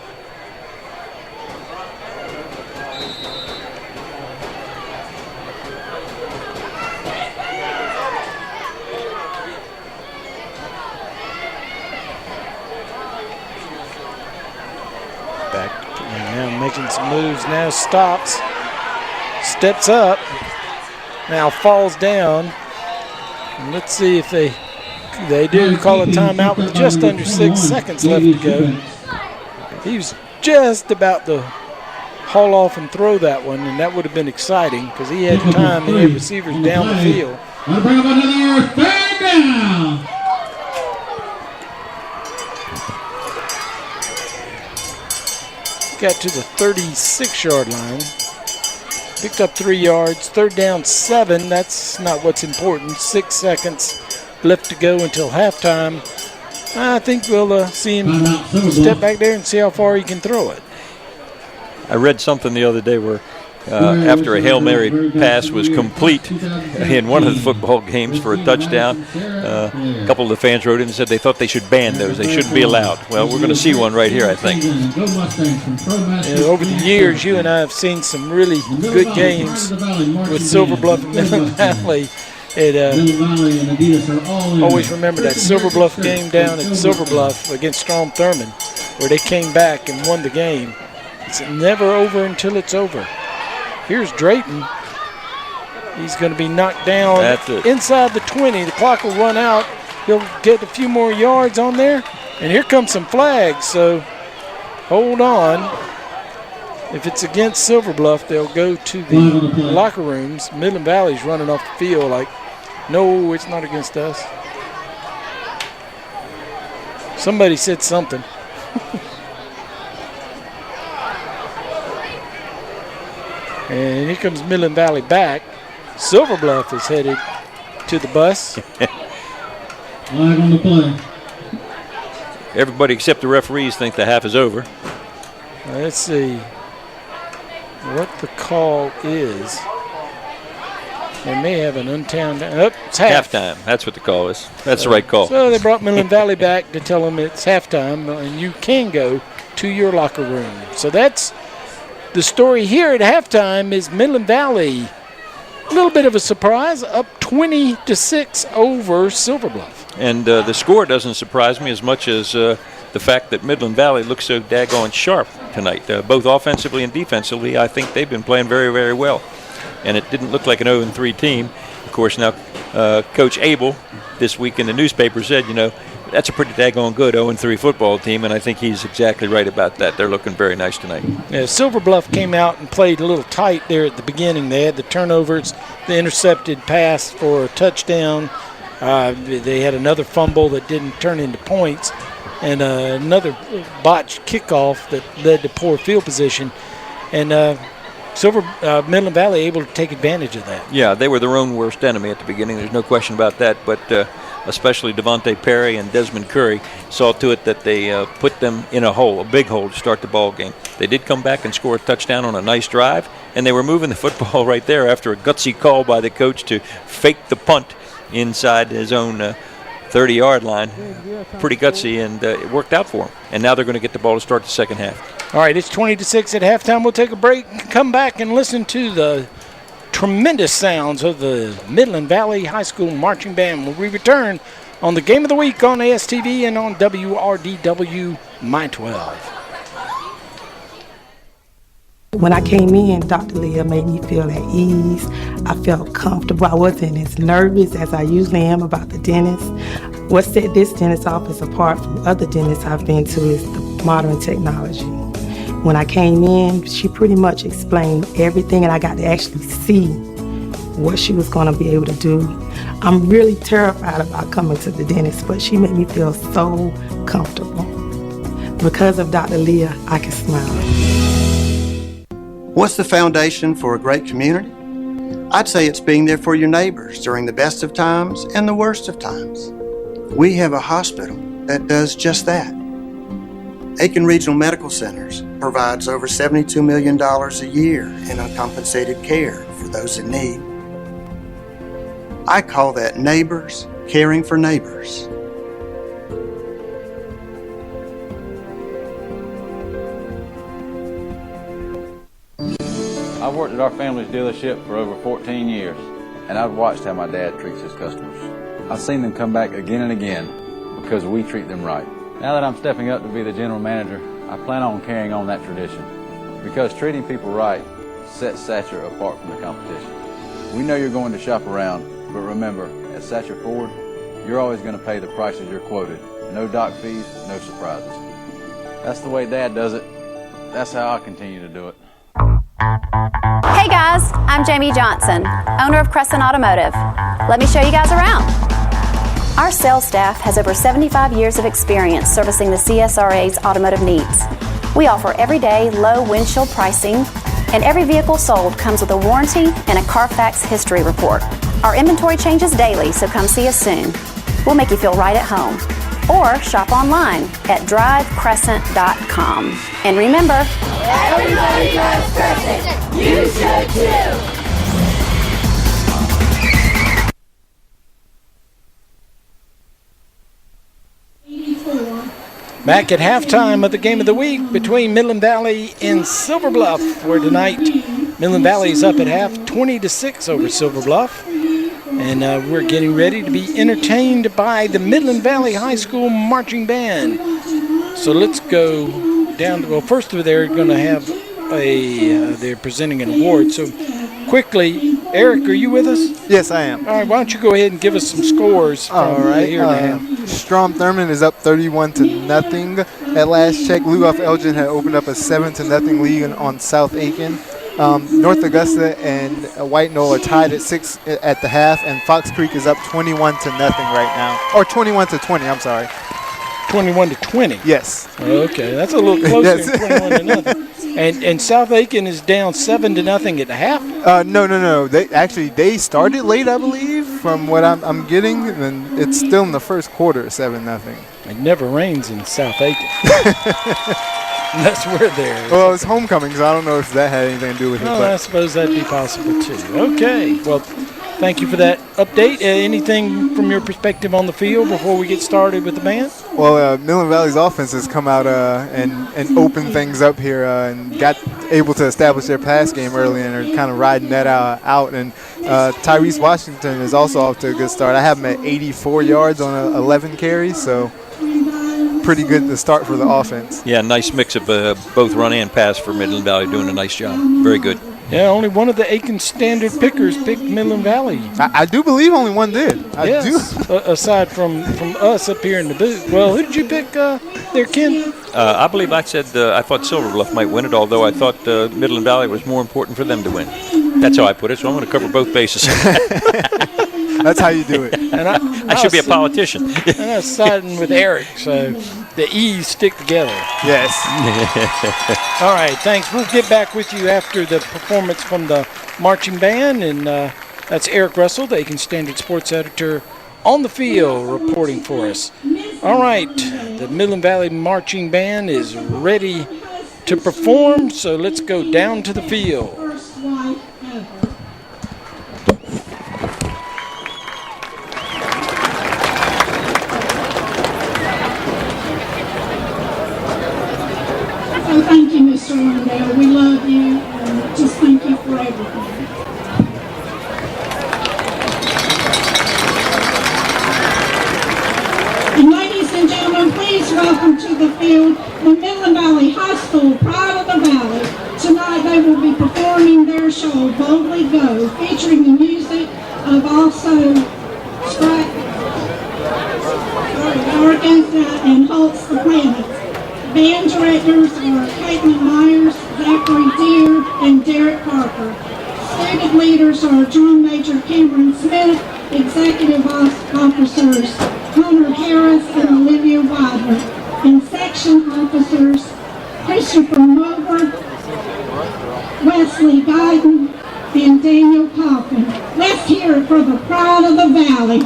Back and now making some moves. Now stops. Steps up. Now falls down. And let's see if they do call a timeout with just under 6 seconds left to go. He was just about to haul off and throw that one, and that would have been exciting because he had time. He had receivers down the field. That'll bring up another third down. Got to the 36-yard line. Picked up 3 yards. Third down, 7. That's not what's important. 6 seconds left to go until halftime. I think we'll see him step back there and see how far he can throw it. I read something the other day where after a Hail Mary pass was complete in one of the football games for a touchdown, a couple of the fans wrote in and said they thought they should ban those. They shouldn't be allowed. Well, we're going to see one right here, I think. Over the years, you and I have seen some really good games with Silver Bluff and Midland Valley. Always remember that Silver Bluff game down at Silver Bluff against Strom Thurmond, where they came back and won the game. It's never over until it's over. Here's Drayton. He's going to be knocked down inside the 20. The clock will run out. He'll get a few more yards on there. And here comes some flags, so hold on. If it's against Silver Bluff, they'll go to the locker rooms. Midland Valley's running off the field like, no, it's not against us. Somebody said something. And here comes Midland Valley back. Silver Bluff is headed to the bus. Flag on the play. Everybody except the referees think the half is over. Let's see what the call is. They may have an untimed. It's halftime. That's what the call is. That's the right call. So they brought Midland Valley back to tell them it's halftime and you can go to your locker room. So that's the story here at halftime. Is Midland Valley a little bit of a surprise, up 20-6 over Silver Bluff. And the score doesn't surprise me as much as the fact that Midland Valley looks so daggone sharp tonight, both offensively and defensively. I think they've been playing very, very well. And it didn't look like an 0-3 team. Of course, now Coach Abel this week in the newspaper said, that's a pretty daggone good 0-3 football team, and I think he's exactly right about that. They're looking very nice tonight. Yeah, Silver Bluff came out and played a little tight there at the beginning. They had the turnovers, the intercepted pass for a touchdown. They had another fumble that didn't turn into points, and another botched kickoff that led to poor field position. And Midland Valley able to take advantage of that. Yeah, they were their own worst enemy at the beginning. There's no question about that. But especially Devontae Perry and Desmond Curry saw to it that they put them in a big hole to start the ball game. They did come back and score a touchdown on a nice drive, and they were moving the football right there after a gutsy call by the coach to fake the punt inside his own 30-yard line. Pretty gutsy, and it worked out for them. And now they're going to get the ball to start the second half. All right, it's 20-6 at halftime. We'll take a break, come back and listen to the tremendous sounds of the Midland Valley High School Marching Band when we return on the Game of the Week on ASTV and on WRDW My12. When I came in, Dr. Leah made me feel at ease. I felt comfortable. I wasn't as nervous as I usually am about the dentist. What set this dentist office apart from other dentists I've been to is the modern technology. When I came in, she pretty much explained everything, and I got to actually see what she was going to be able to do. I'm really terrified about coming to the dentist, but she made me feel so comfortable. Because of Dr. Leah, I can smile. What's the foundation for a great community? I'd say it's being there for your neighbors during the best of times and the worst of times. We have a hospital that does just that. Aiken Regional Medical Centers provides over $72 million a year in uncompensated care for those in need. I call that neighbors caring for neighbors. I've worked at our family's dealership for over 14 years, and I've watched how my dad treats his customers. I've seen them come back again and again because we treat them right. Now that I'm stepping up to be the general manager, I plan on carrying on that tradition because treating people right sets Satcher apart from the competition. We know you're going to shop around, but remember, at Satcher Ford, you're always going to pay the prices you're quoted. No dock fees, no surprises. That's the way Dad does it. That's how I'll continue to do it. Hey guys, I'm Jamie Johnson, owner of Crescent Automotive. Let me show you guys around. Our sales staff has over 75 years of experience servicing the CSRA's automotive needs. We offer everyday low windshield pricing, and every vehicle sold comes with a warranty and a Carfax history report. Our inventory changes daily, so come see us soon. We'll make you feel right at home. Or shop online at drivecrescent.com. And remember, everybody drives Crescent. You should too. Back at halftime of the game of the week between Midland Valley and Silver Bluff, where tonight Midland Valley is up at half 20-6 over Silver Bluff. And we're getting ready to be entertained by the Midland Valley High School Marching Band. So let's go down to, well, first they're going to have they're presenting an award. So quickly, Eric, are you with us? Yes, I am. All right, why don't you go ahead and give us some scores from All right. here and a half. Strom Thurmond is up 31-0. At last check, Lugoff Elgin had opened up a 7-0 lead on South Aiken. North Augusta and White Knoll are tied at 6 at the half, and Fox Creek is up 21-0 right now, or 21-20. I'm sorry. 21-20. Yes. Okay, that's a little closer Yes. than 21-0. And South Aiken is down 7-0 at the half. No. They started late, I believe, from what I'm getting, and it's still in the first quarter, 7-0. It never rains in South Aiken. That's where they're. Well, it's homecoming, so I don't know if that had anything to do with it. Well, But I suppose that'd be possible too. Okay. Well, thank you for that update. Anything from your perspective on the field before we get started with the band? Well, Midland Valley's offense has come out and opened things up here and got able to establish their pass game early and are kind of riding that out. And Tyrese Washington is also off to a good start. I have him at 84 yards on 11 carries, so pretty good to start for the offense. Yeah, nice mix of both run and pass for Midland Valley, doing a nice job. Very good. Yeah, only one of the Aiken Standard pickers picked Midland Valley. I do believe only one did. Yes, aside from us up here in the booth. Well, who did you pick there, Ken? I believe I said I thought Silver Bluff might win it, although I thought Midland Valley was more important for them to win. That's how I put it, so I'm going to cover both bases. That's how you do it. And I should be a politician. And I was siding with Eric, so the E's stick together. Yes. All right, thanks. We'll get back with you after the performance from the marching band, and that's Eric Russell, the Aiken Standard Sports Editor, on the field reporting for us. All right, the Midland Valley Marching Band is ready to perform, so let's go down to the field. Oh, thank you, Mr. Lundell. We love you, and just thank you for everything. And ladies and gentlemen, please welcome to the field the Midland Valley High School Pride of the Valley. Tonight they will be performing their show, Boldly Go, featuring the music of also Arkansas and Holtz the Planet. Band directors are Caitlin Myers, Zachary Deere, and Derek Parker. Student leaders are Drum Major Cameron Smith, executive officers Hunter Harris and Olivia Wilder, and section officers Christopher Mover, Wesley Guyton, and Daniel Coffin. Let's hear it for the Pride of the Valley.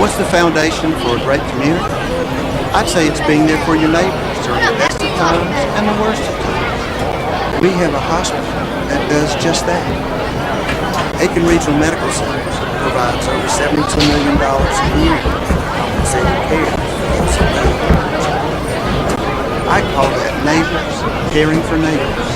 What's the foundation for a great community? I'd say it's being there for your neighbors during the best of times and the worst of times. We have a hospital that does just that. Aiken Regional Medical Center provides over $72 million a year in compensated care for those in need. I call that neighbors caring for neighbors.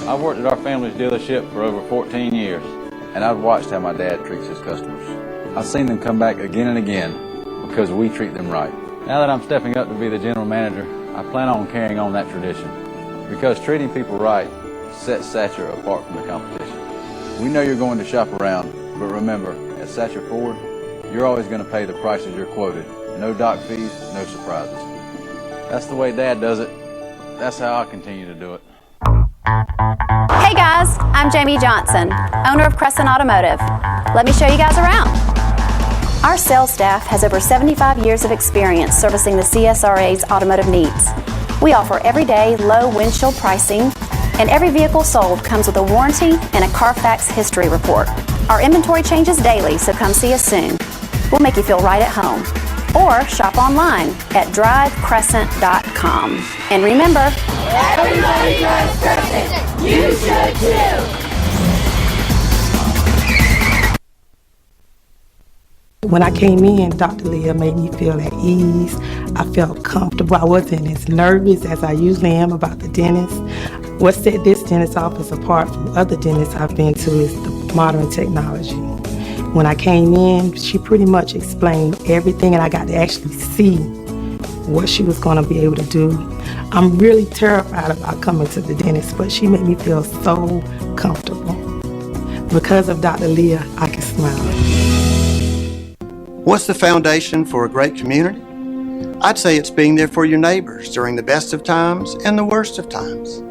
I've worked at our family's dealership for over 14 years, and I've watched how my dad treats his customers. I've seen them come back again and again because we treat them right. Now that I'm stepping up to be the general manager, I plan on carrying on that tradition, because treating people right sets Satcher apart from the competition. We know you're going to shop around, but remember, at Satcher Ford, you're always going to pay the prices you're quoted. No dock fees, no surprises. That's the way Dad does it. That's how I'll continue to do it. Hey guys, I'm Jamie Johnson, owner of Crescent Automotive. Let me show you guys around. Our sales staff has over 75 years of experience servicing the CSRA's automotive needs. We offer everyday low windshield pricing, and every vehicle sold comes with a warranty and a Carfax history report. Our inventory changes daily, so come see us soon. We'll make you feel right at home. Or shop online at drivecrescent.com. And remember, everybody drives Crescent. You should too. When I came in, Dr. Leah made me feel at ease. I felt comfortable. I wasn't as nervous as I usually am about the dentist. What set this dentist office apart from other dentists I've been to is the modern technology. When I came in, she pretty much explained everything, and I got to actually see what she was going to be able to do. I'm really terrified about coming to the dentist, but she made me feel so comfortable. Because of Dr. Leah, I can smile. What's the foundation for a great community? I'd say it's being there for your neighbors during the best of times and the worst of times.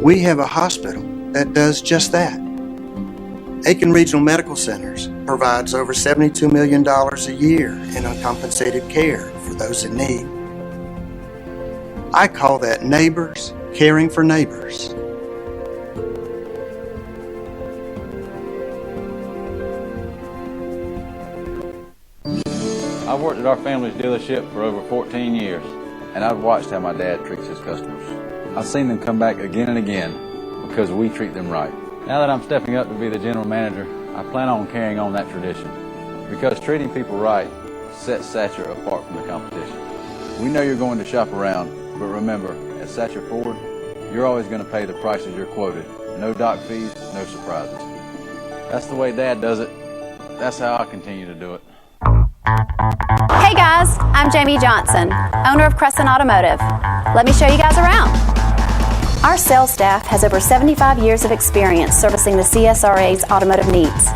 We have a hospital that does just that. Aiken Regional Medical Centers provides over $72 million a year in uncompensated care for those in need. I call that neighbors caring for neighbors. I've worked at our family's dealership for over 14 years, and I've watched how my dad treats his customers. I've seen them come back again and again because we treat them right. Now that I'm stepping up to be the general manager, I plan on carrying on that tradition, because treating people right sets Satcher apart from the competition. We know you're going to shop around, but remember, at Satcher Ford, you're always going to pay the prices you're quoted. No dock fees, no surprises. That's the way Dad does it. That's how I'll continue to do it. Hey guys, I'm Jamie Johnson, owner of Crescent Automotive. Let me show you guys around. Our sales staff has over 75 years of experience servicing the CSRA's automotive needs.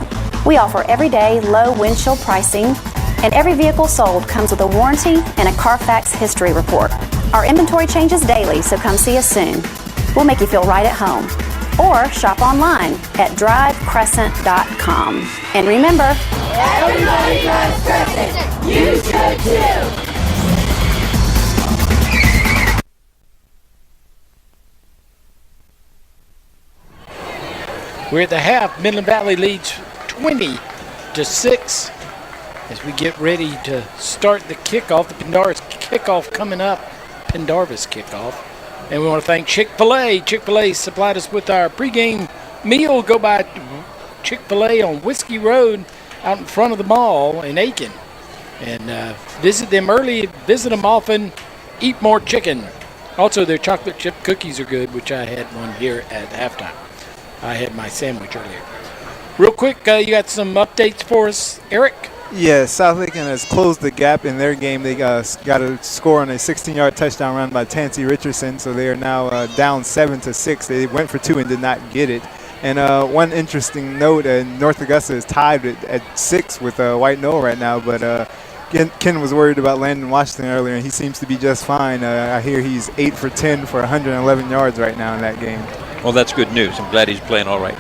We offer everyday low windshield pricing, and every vehicle sold comes with a warranty and a Carfax history report. Our inventory changes daily, so come see us soon. We'll make you feel right at home. Or shop online at drivecrescent.com. And remember, everybody drives Crescent. You should too. We're at the half. Midland Valley leads 20-6 as we get ready to start the kickoff. The Pendarvis kickoff coming up. Pendarvis kickoff. And we want to thank Chick-fil-A. Chick-fil-A supplied us with our pregame meal. Go by Chick-fil-A on Whiskey Road out in front of the mall in Aiken. And visit them early, visit them often, eat more chicken. Also, their chocolate chip cookies are good, which I had one here at halftime. I had my sandwich earlier. Real quick, you got some updates for us, Eric? Yes, South Aiken has closed the gap in their game. They got a score on a 16-yard touchdown run by Tansy Richardson, so they are now down 7-6. They went for 2 and did not get it. And one interesting note, North Augusta is tied at 6 with White Knoll right now, but Ken was worried about Landon Washington earlier, and he seems to be just fine. I hear he's 8 for 10 for 111 yards right now in that game. Well, that's good news. I'm glad he's playing all right.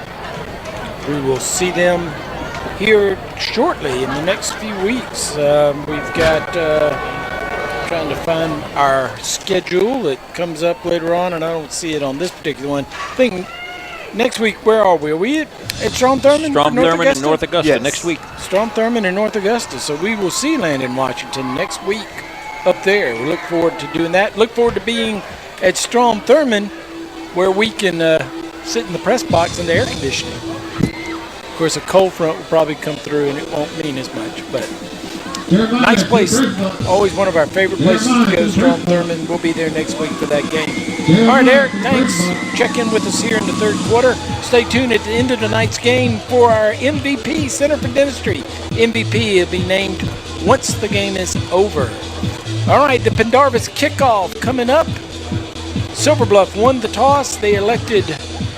We will see them here shortly in the next few weeks. We've got trying to find our schedule that comes up later on, and I don't see it on this particular one. I think Next week, where are we? Are we at Strom Thurmond? Strom Thurmond in North Augusta next week. Strom Thurmond in North Augusta. So we will see Landon Washington next week up there. We look forward to doing that. Look forward to being at Strom Thurmond where we can sit in the press box in the air conditioning. Of course, a cold front will probably come through and it won't mean as much, but nice place. Always one of our favorite places to go, Strom Thurmond. We'll be there next week for that game. All right, Eric, thanks. Check in with us here in the third quarter. Stay tuned at the end of tonight's game for our MVP, Center for Dentistry. MVP will be named once the game is over. All right, the Pendarvis kickoff coming up. Silver Bluff won the toss. They elected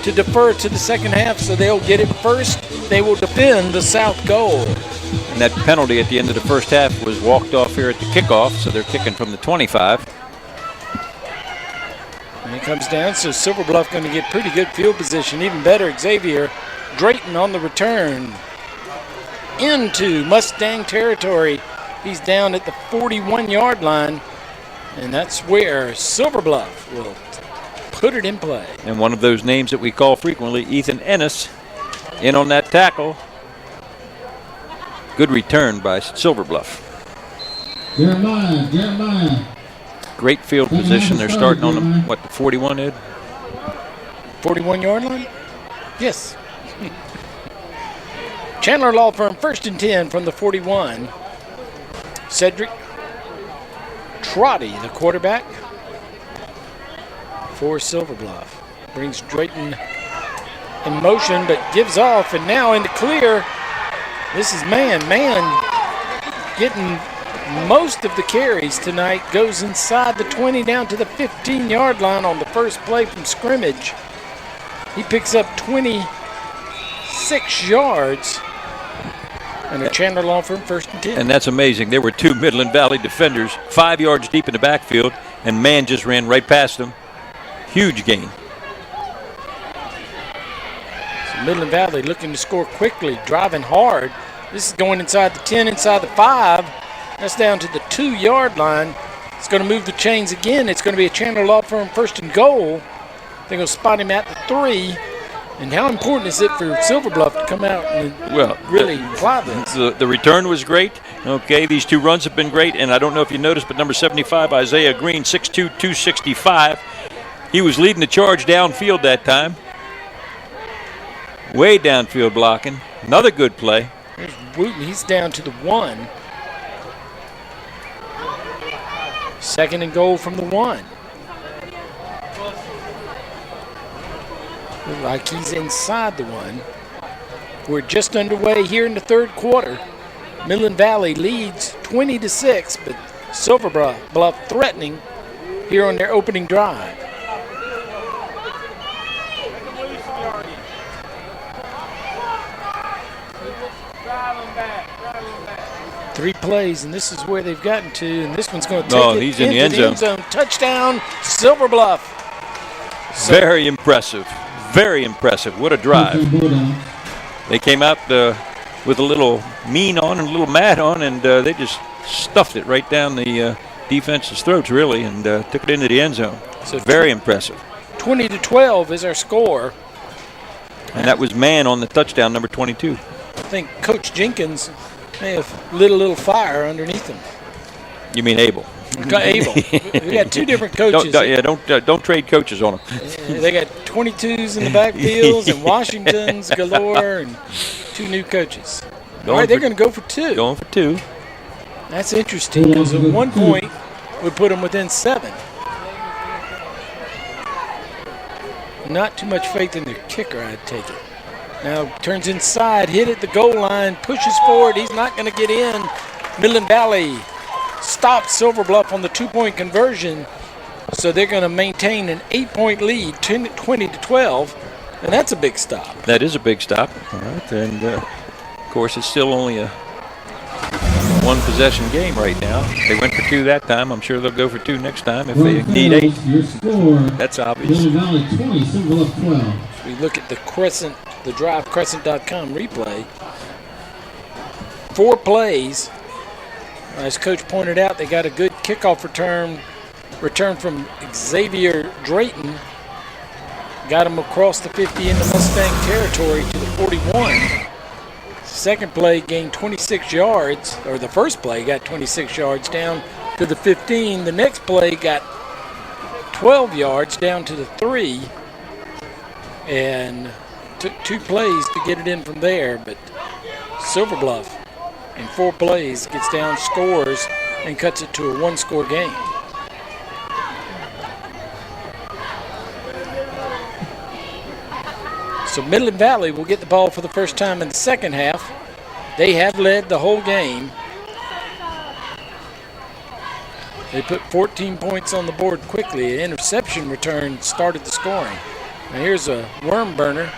to defer to the second half, so they'll get it first. They will defend the south goal. And that penalty at the end of the first half was walked off here at the kickoff, so they're kicking from the 25. And it comes down, so Silver Bluff going to get pretty good field position. Even better, Xavier Drayton on the return into Mustang territory. He's down at the 41-yard line, and that's where Silver Bluff will put it in play. And one of those names that we call frequently, Ethan Ennis, in on that tackle. Good return by Silver Bluff. Jeremiah. Great field position. They're starting on the 41, Ed? 41-yard line? Yes. Chandler Law Firm, 1st and 10 from the 41. Cedric Trotty, the quarterback for Silver Bluff. Brings Drayton in motion, but gives off, and now in the clear. This is Man getting most of the carries tonight. Goes inside the 20 down to the 15-yard line on the first play from scrimmage. He picks up 26 yards. And a Chandler Law Firm, 1st and 10. And that's amazing. There were two Midland Valley defenders 5 yards deep in the backfield, and Man just ran right past them. Huge gain. So Midland Valley looking to score quickly, driving hard. This is going inside the 10, inside the 5. That's down to the 2-yard line. It's going to move the chains again. It's going to be a Chandler Law Firm 1st and goal. They're going to spot him at the 3. And how important is it for Silver Bluff to come out and really apply this? The return was great. Okay, these two runs have been great. And I don't know if you noticed, but number 75, Isaiah Green, 6'2", 265. He was leading the charge downfield that time. Way downfield blocking. Another good play. There's Wooten. He's down to the 1. 2nd and goal from the 1. Looks like he's inside the 1. We're just underway here in the third quarter. Midland Valley leads 20-6, but Silver Bluff threatening here on their opening drive. Three plays, and this is where they've gotten to, and this one's going to take he's in the end zone. Touchdown, Silver Bluff. Very impressive. Very impressive. What a drive. They came out with a little mean on and a little mad on, and they just stuffed it right down the defense's throats, really, and took it into the end zone. So very impressive. 20-12 is our score. And that was Man on the touchdown, number 22. I think Coach Jenkins may have lit a little fire underneath him. You mean Abel? Abel. We got two different coaches. Don't trade coaches on them. They got 22s in the backfields and Washingtons galore and 2 new coaches. All right, they're going to go for 2. Going for 2. That's interesting because at one point we put them within 7. Not too much faith in their kicker, I'd take it. Now turns inside, hit at the goal line, pushes forward. He's not going to get in. Midland Valley stopped Silver Bluff on the 2-point conversion, so they're going to maintain an 8-point lead, 20-12, and that's a big stop. That is a big stop. All right, and of course it's still only a 1-possession game right now. They went for 2 that time. I'm sure they'll go for 2 next time if they need 8. That's obvious. Valley 20, Silver Bluff 12. We look at the DriveCrescent.com replay. 4 plays. As Coach pointed out, they got a good kickoff return from Xavier Drayton. got him across the 50 into Mustang territory to the 41. Second play gained 26 yards, or the first play got 26 yards down to the 15. The next play got 12 yards down to the 3, and took 2 plays to get it in from there. But Silver Bluff, in 4 plays, gets down, scores, and cuts it to a 1-score game. So Midland Valley will get the ball for the first time in the second half. They have led the whole game. They put 14 points on the board quickly. An interception return started the scoring. Now here's a worm burner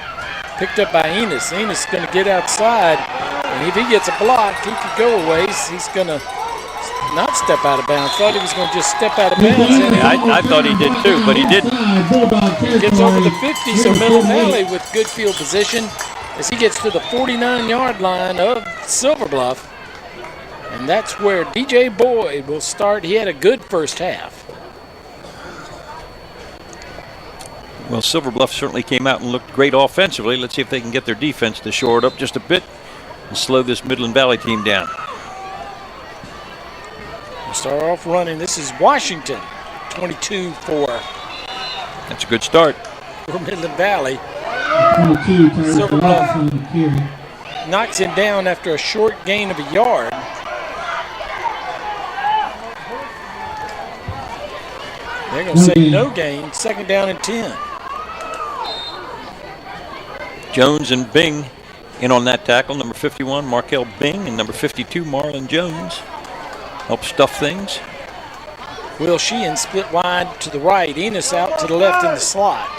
picked up by Enos. Enos is going to get outside, and if he gets a block, he could go a ways. He's going to not step out of bounds. Thought he was going to just step out of bounds. I thought he did too, but he didn't. Gets over the 50, so Midland Valley with good field position as he gets to the 49-yard line of Silver Bluff. And that's where DJ Boyd will start. He had a good first half. Well, Silver Bluff certainly came out and looked great offensively. Let's see if they can get their defense to shore it up just a bit and slow this Midland Valley team down. We'll start off running. This is Washington, 22-4. That's a good start for Midland Valley. 22, Silver Bluff knocks him down after a short gain of a yard. They're going to say no gain, 2nd down and 10. Jones and Bing in on that tackle. Number 51, Markel Bing, and number 52, Marlon Jones. Help stuff things. Will Sheehan split wide to the right. Enos out to the left in the slot.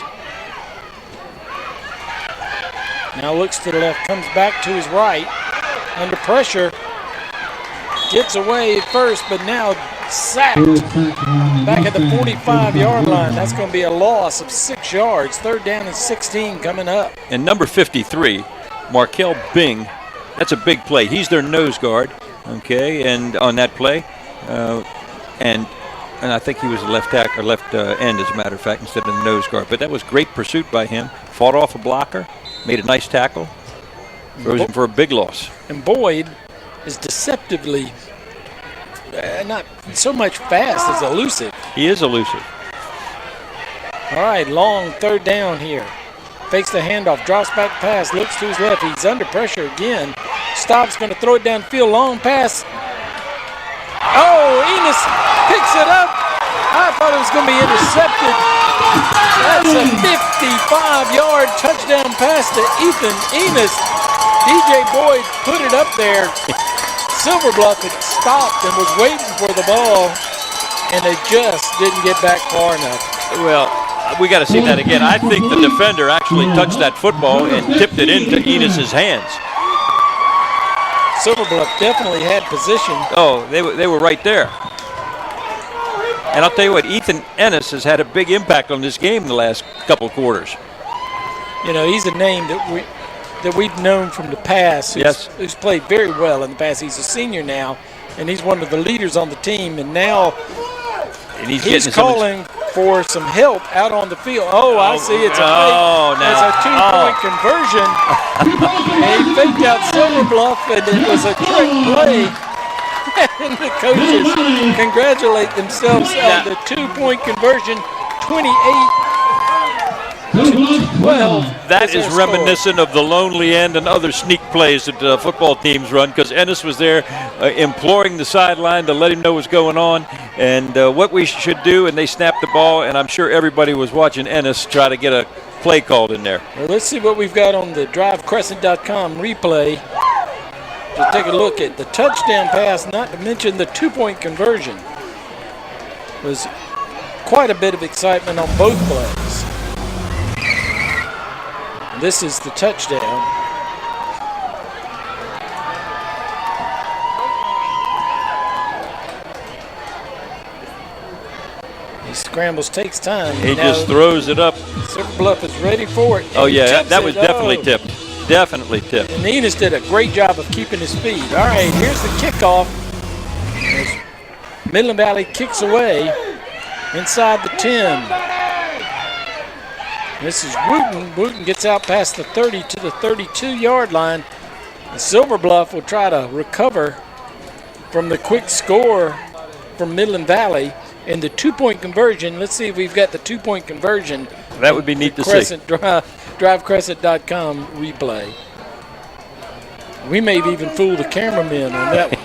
Now looks to the left, comes back to his right. Under pressure. Gets away first, but now sacked back at the 45-yard line. That's going to be a loss of 6 yards. 3rd down and 16 coming up. And number 53, Markel Bing, that's a big play. He's their nose guard, okay, and on that play. And I think he was a left tackle, or left end, as a matter of fact, instead of the nose guard. But that was great pursuit by him. Fought off a blocker, made a nice tackle, throws him for a big loss. And Boyd is deceptively not so much fast as elusive. He is elusive. All right, long 3rd down here. Fakes the handoff, drops back pass, looks to his left. He's under pressure again. Stops, going to throw it downfield, long pass. Oh, Enos picks it up. I thought it was going to be intercepted. That's a 55-yard touchdown pass to Ethan Enos. DJ Boyd put it up there. Silver Bluff had stopped and was waiting for the ball, and they just didn't get back far enough. Well, we got to see that again. I think the defender actually touched that football and tipped it into Enos's hands. Silver Bluff definitely had position. Oh, they were right there. And I'll tell you what, Ethan Ennis has had a big impact on this game in the last couple quarters. You know, he's a name that we've known from the past, who's played very well in the past. He's a senior now, and he's one of the leaders on the team, and now he's calling for some help out on the field. Oh, I see. It's a two-point conversion. And he faked out Silver Bluff, and it was a trick play. And the coaches congratulate themselves on the 2-point conversion, 28-12. That is reminiscent of the lonely end and other sneak plays that football teams run, because Ennis was there imploring the sideline to let him know what's going on and what we should do, and they snapped the ball, and I'm sure everybody was watching Ennis try to get a play called in there. Well, let's see what we've got on the DriveCrescent.com replay. Just take a look at the touchdown pass, not to mention the 2-point conversion. Was quite a bit of excitement on both plays. This is the touchdown. He scrambles, takes time. He just throws it up. Silver Bluff is ready for it. Oh, yeah, that was definitely tipped. Definitely tipped. And Enos did a great job of keeping his feet. All right, here's the kickoff. As Midland Valley kicks away inside the 10. This is Wooten. Wooten gets out past the 30 to the 32-yard line. And Silver Bluff will try to recover from the quick score from Midland Valley. And the two-point conversion, let's see if we've got the two-point conversion. That would be neat to see. Crescent DriveCrescent.com replay. We may have even fooled the cameraman on that one.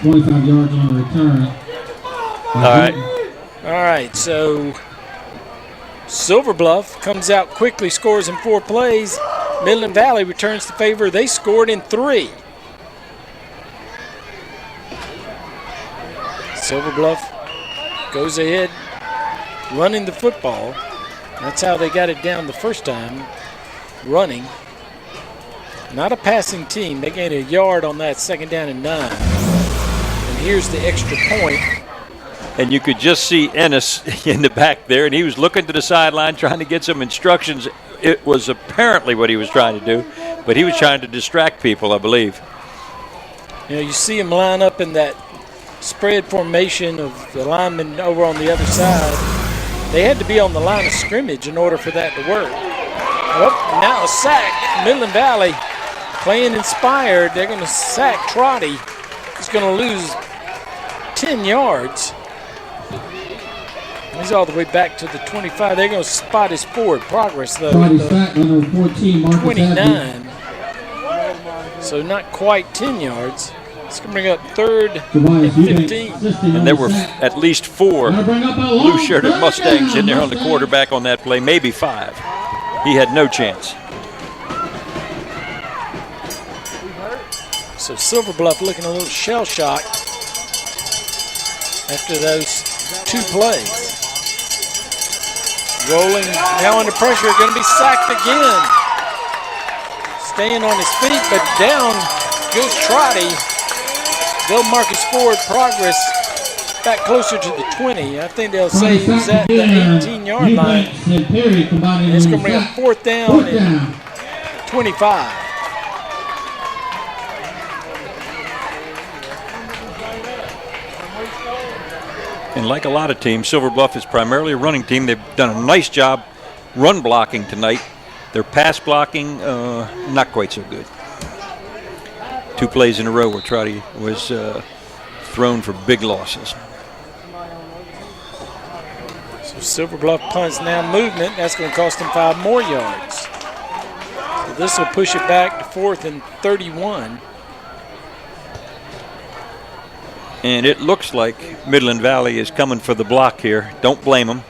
25 yards on the return. All right, so Silver Bluff comes out quickly, scores in 4 plays. Midland Valley returns the favor. They scored in 3. Silver Bluff goes ahead running the football. That's how they got it down the first time, running. Not a passing team. They gained a yard on that 2nd down and 9. And here's the extra point. And you could just see Ennis in the back there, and he was looking to the sideline trying to get some instructions. It was apparently what he was trying to do, but he was trying to distract people, I believe. You know, you see him line up in that spread formation of the linemen over on the other side. They had to be on the line of scrimmage in order for that to work. Oh, now a sack. Midland Valley playing inspired. They're going to sack Trotty. He's going to lose 10 yards. He's all the way back to the 25. They're going to spot his forward progress, though. 29. So not quite 10 yards. It's going to bring up 3rd and 15. And there were at least 4 blue-shirted Mustangs in there on the quarterback on that play, maybe 5. He had no chance. So Silver Bluff looking a little shell-shocked after those 2 plays. Rolling now under pressure, going to be sacked again. Staying on his feet, but down goes Trotty. They'll mark his forward progress back closer to the 20. I think they'll say he's at the 18-yard line. And it's going to bring up 4th down and 25. And like a lot of teams, Silver Bluff is primarily a running team. They've done a nice job run blocking tonight. Their pass blocking, not quite so good. 2 plays in a row where Trotty was thrown for big losses. So Silver Bluff punts now movement. That's going to cost them 5 more yards. So this will push it back to 4th and 31. And it looks like Midland Valley is coming for the block here. Don't blame them.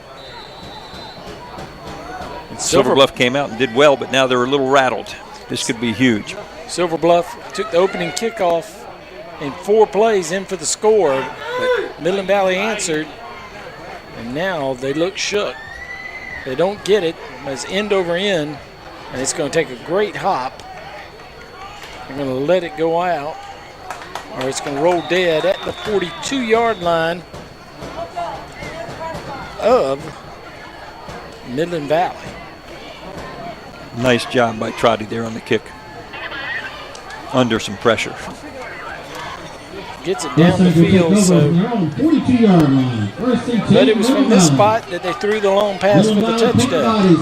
Silver Bluff came out and did well, but now they're a little rattled. This could be huge. Silver Bluff took the opening kickoff in 4 plays in for the score, but Midland Valley answered, and now they look shook. They don't get it. It's end over end, and it's going to take a great hop. They're going to let it go out, or it's going to roll dead at the 42-yard line of Midland Valley. Nice job by Trotty there on the kick. Under some pressure. Gets it down the field, so. But it was from this spot that they threw the long pass for the touchdown.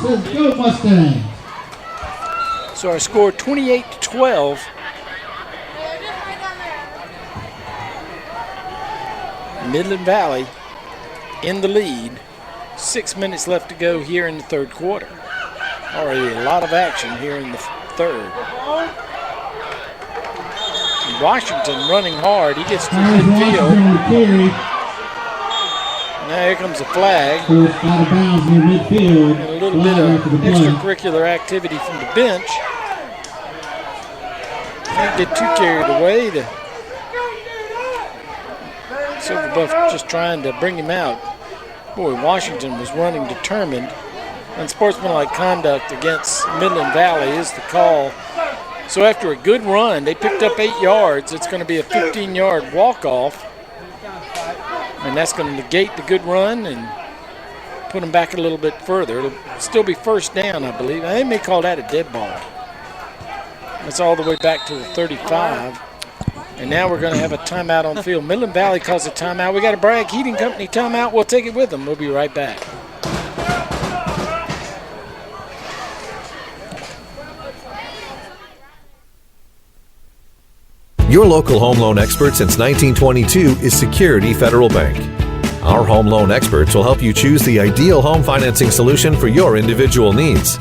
So our score 28-12. Midland Valley in the lead. 6 minutes left to go here in the 3rd quarter. Already a lot of action here in the 3rd. Washington running hard. He gets to midfield. Now here comes a flag. And a little bit of extracurricular activity from the bench. Can't get too carried away. Silver Bluff just trying to bring him out. Boy, Washington was running determined. Unsportsmanlike conduct against Midland Valley is the call. So after a good run, they picked up 8 yards. It's going to be a 15-yard walk-off. And that's going to negate the good run and put them back a little bit further. It'll still be 1st down, I believe. They may call that a dead ball. That's all the way back to the 35. And now we're going to have a timeout on the field. Midland Valley calls a timeout. We got a Bragg Heating Company timeout. We'll take it with them. We'll be right back. Your local home loan expert since 1922 is Security Federal Bank. Our home loan experts will help you choose the ideal home financing solution for your individual needs.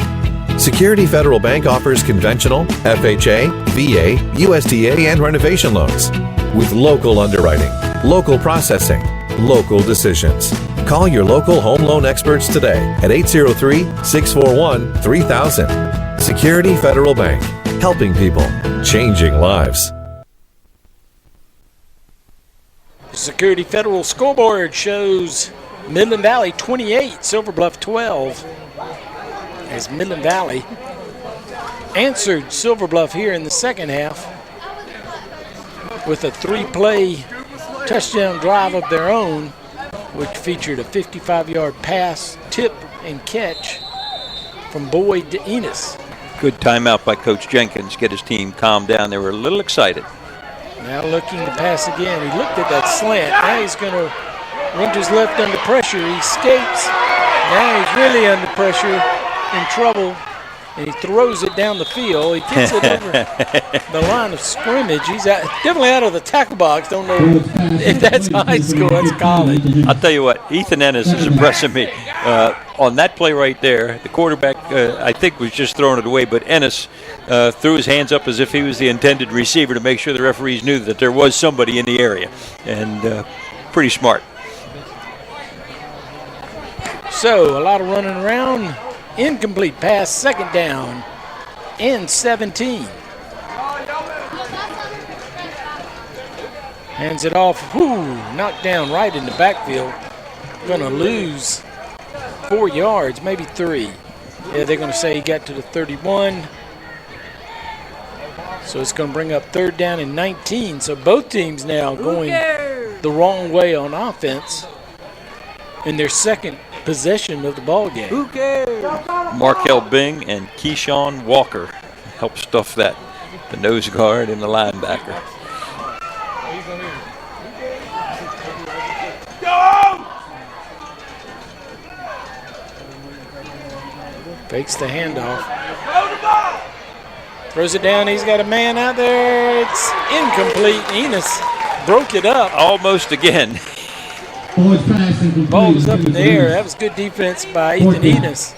Security Federal Bank offers conventional, FHA, VA, USDA, and renovation loans with local underwriting, local processing, local decisions. Call your local home loan experts today at 803-641-3000. Security Federal Bank, helping people, changing lives. Security Federal scoreboard shows Midland Valley 28, Silver Bluff 12. As Midland Valley answered Silver Bluff here in the second half with a 3-play touchdown drive of their own, which featured a 55-yard pass, tip, and catch from Boyd to Enos. Good timeout by Coach Jenkins, get his team calmed down. They were a little excited. Now looking to pass again. He looked at that slant. Now he's going to run to his left under pressure. He escapes. Now he's really under pressure, in trouble, and he throws it down the field. He gets it over the line of scrimmage. He's definitely out of the tackle box. Don't know if that's high school, that's college. I'll tell you what, Ethan Ennis is impressing me. On that play right there, the quarterback, I think, was just throwing it away, but Ennis threw his hands up as if he was the intended receiver to make sure the referees knew that there was somebody in the area, and pretty smart. So, a lot of running around. Incomplete pass, second down, and 17. Hands it off, knocked down right in the backfield. Gonna lose 4 yards, maybe 3. Yeah, they're gonna say he got to the 31. So it's gonna bring up 3rd down and 19. So both teams now going the wrong way on offense in their second possession of the ball game. Markel Bing and Keyshawn Walker help stuff that, the nose guard and the linebacker. Fakes the handoff. Throws it down. He's got a man out there. It's incomplete. Enos broke it up. Almost again. Ball was up in the air. That was good defense by Ethan Enos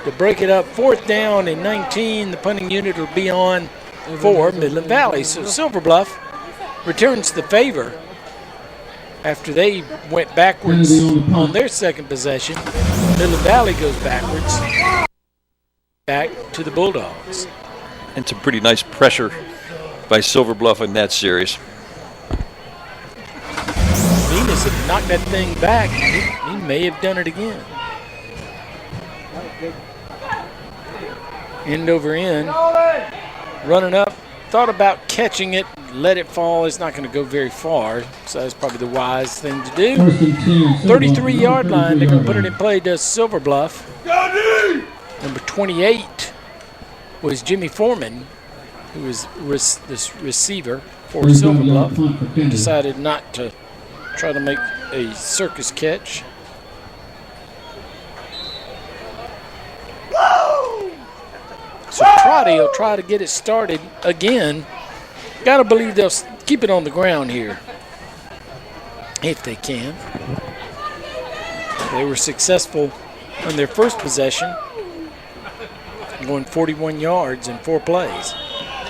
to break it up. 4th down and 19. The punting unit will be on for Midland Valley. So Silver Bluff returns the favor after they went backwards on their second possession. Midland Valley goes backwards. Back to the Bulldogs. And some pretty nice pressure by Silver Bluff in that series. Enos had knocked that thing back. He may have done it again. End over end. Running up. Thought about catching it. Let it fall. It's not going to go very far. So that's probably the wise thing to do. 33-yard line. They're going to put it in play. Does Silver Bluff. Number 28 was Jimmy Foreman, who was this receiver for Silver Bluff. Decided not to try to make a circus catch. So Trotty will try to get it started again. Got to believe they'll keep it on the ground here, if they can. They were successful on their first possession, going 41 yards in 4 plays.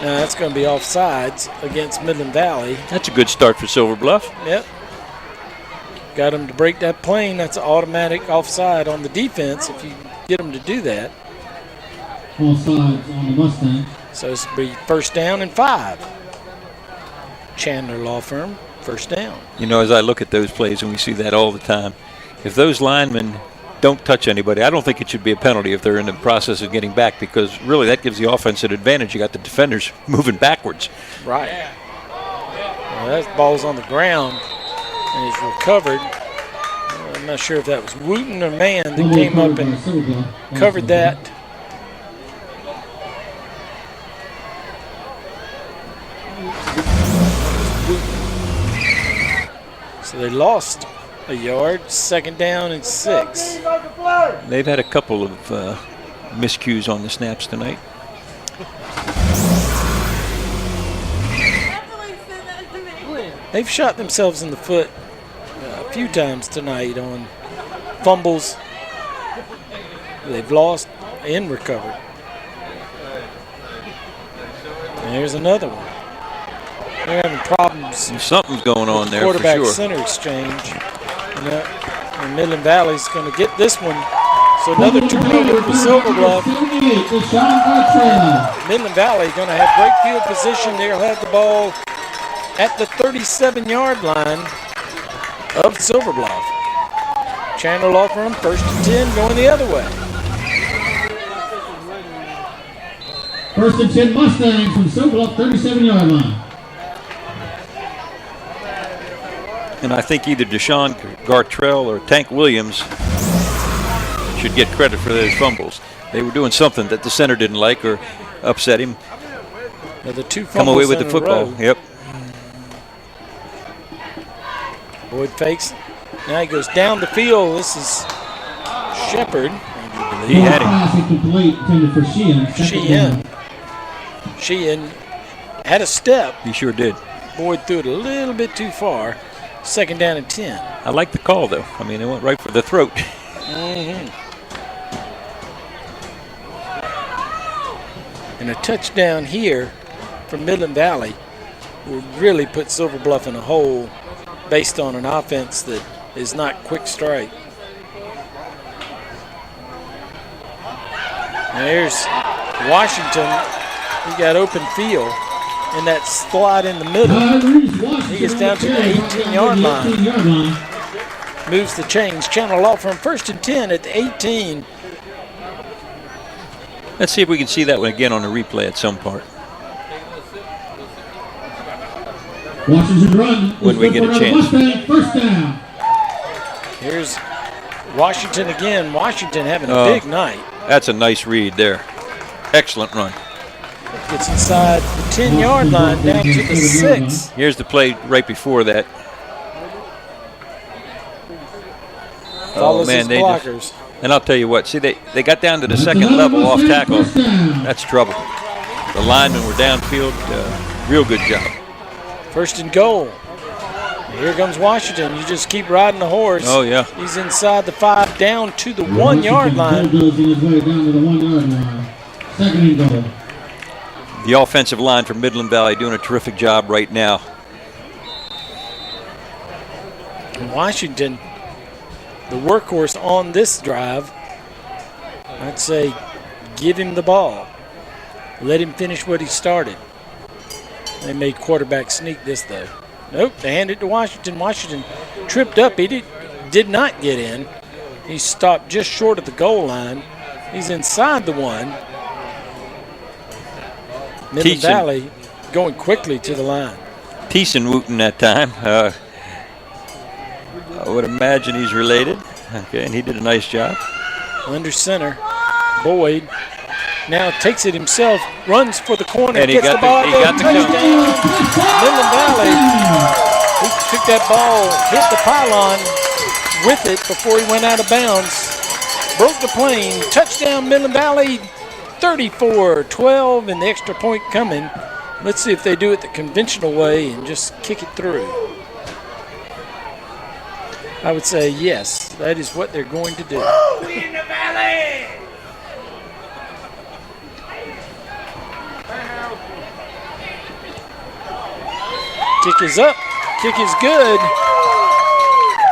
Now that's going to be offsides against Midland Valley. That's a good start for Silver Bluff. Yep. Got them to break that plane. That's an automatic offside on the defense if you get them to do that. Offsides on the Mustangs. So this will be 1st down and 5. Chandler Law Firm, 1st down. You know, as I look at those plays, and we see that all the time, if those linemen don't touch anybody, I don't think it should be a penalty if they're in the process of getting back, because really that gives the offense an advantage. You got the defenders moving backwards. Right. Well, that ball's on the ground and is recovered. I'm not sure if that was Wooten or Mann that came up and covered that. So they lost a yard, 2nd down and 6. They've had a couple of miscues on the snaps tonight. They've shot themselves in the foot a few times tonight on fumbles. They've lost and recovered. And there's another one. They're having problems. And something's going on there for quarterback sure. center exchange. And Midland Valley's going to get this one. So another turnover for Silver Bluff. Midland Valley going to have great field position. They'll have the ball at the 37-yard line of Silver Bluff. Chandler Law Firm, 1st and 10, going the other way. 1st and 10 Mustangs from Silver Bluff, 37-yard line. And I think either Deshaun Gartrell or Tank Williams should get credit for those fumbles. They were doing something that the center didn't like or upset him. Now the two Come away with the in a football. row. Yep. Boyd fakes. Now he goes down the field. This is Shepard. He had him. Pass incomplete, intended for Sheehan. Sheehan had a step. He sure did. Boyd threw it a little bit too far. 2nd down and 10. I like the call, though. I mean, it went right for the throat. And a touchdown here from Midland Valley will really put Silver Bluff in a hole based on an offense that is not quick strike. And there's Washington. He got open field in that slot in the middle. He gets down to the 18-yard line. Moves the chains. Chandler Law Firm 1st and 10 at the 18. Let's see if we can see that one again on the replay at some part. Washington run. When we get a chance. Mustang, 1st down. Here's Washington again. Washington having a big night. That's a nice read there. Excellent run. Gets inside the 10-yard line down to the 6. Here's the play right before that. Follows his blockers. And I'll tell you what, see, they got down to the 2nd level off tackle. That's trouble. The linemen were downfield. Real good job. 1st and goal. Here comes Washington. You just keep riding the horse. Oh, yeah. He's inside the 5, down to the 1-yard line. Bulldozing his way down to the 1-yard line. 2nd and goal. The offensive line for Midland Valley doing a terrific job right now. Washington, the workhorse on this drive, I'd say give him the ball. Let him finish what he started. They made quarterback sneak this, though. Nope, they handed it to Washington. Washington tripped up. He did not get in. He stopped just short of the goal line. He's inside the 1. Midland Valley going quickly to the line. Thiessen Wooten that time. I would imagine he's related. Okay, and he did a nice job. Under center, Boyd now takes it himself, runs for the corner, and gets the ball, touchdown. Midland Valley. He took that ball, hit the pylon with it before he went out of bounds. Broke the plane. Touchdown, Midland Valley. 34-12, and the extra point coming. Let's see if they do it the conventional way and just kick it through. I would say yes, that is what they're going to do. We in the valley! Kick is up, kick is good.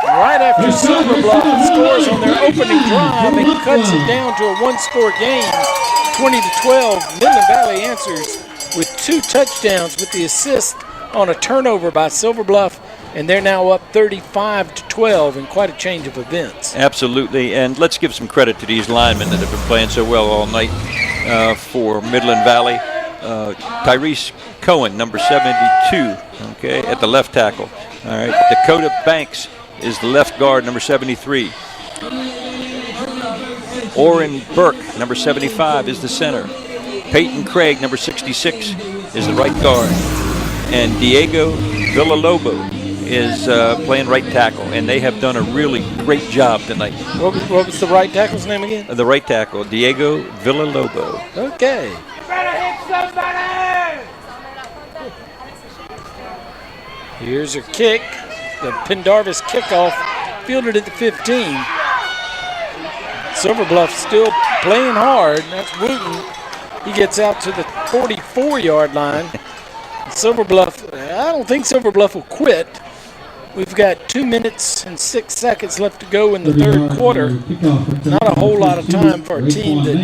Right after Silver Bluff scores on their opening drive and cuts it down to a 1-score game. 20-12, Midland Valley answers with 2 touchdowns with the assist on a turnover by Silver Bluff, and they're now up 35-12 in quite a change of events. Absolutely, and let's give some credit to these linemen that have been playing so well all night for Midland Valley. Tyrese Cohen, number 72, okay, at the left tackle. All right, Dakota Banks is the left guard, number 73. Orrin Burke, number 75, is the center. Peyton Craig, number 66, is the right guard. And Diego Villalobos is playing right tackle, and they have done a really great job tonight. What was the right tackle's name again? The right tackle, Diego Villalobos. Okay. You better hit somebody! Here's her kick. The Pendarvis kickoff fielded at the 15. Silver Bluff still playing hard. That's Wooten. He gets out to the 44-yard line. Silver Bluff, I don't think Silver Bluff will quit. We've got 2 minutes and 6 seconds left to go in the third quarter. Not a whole lot of time for a team that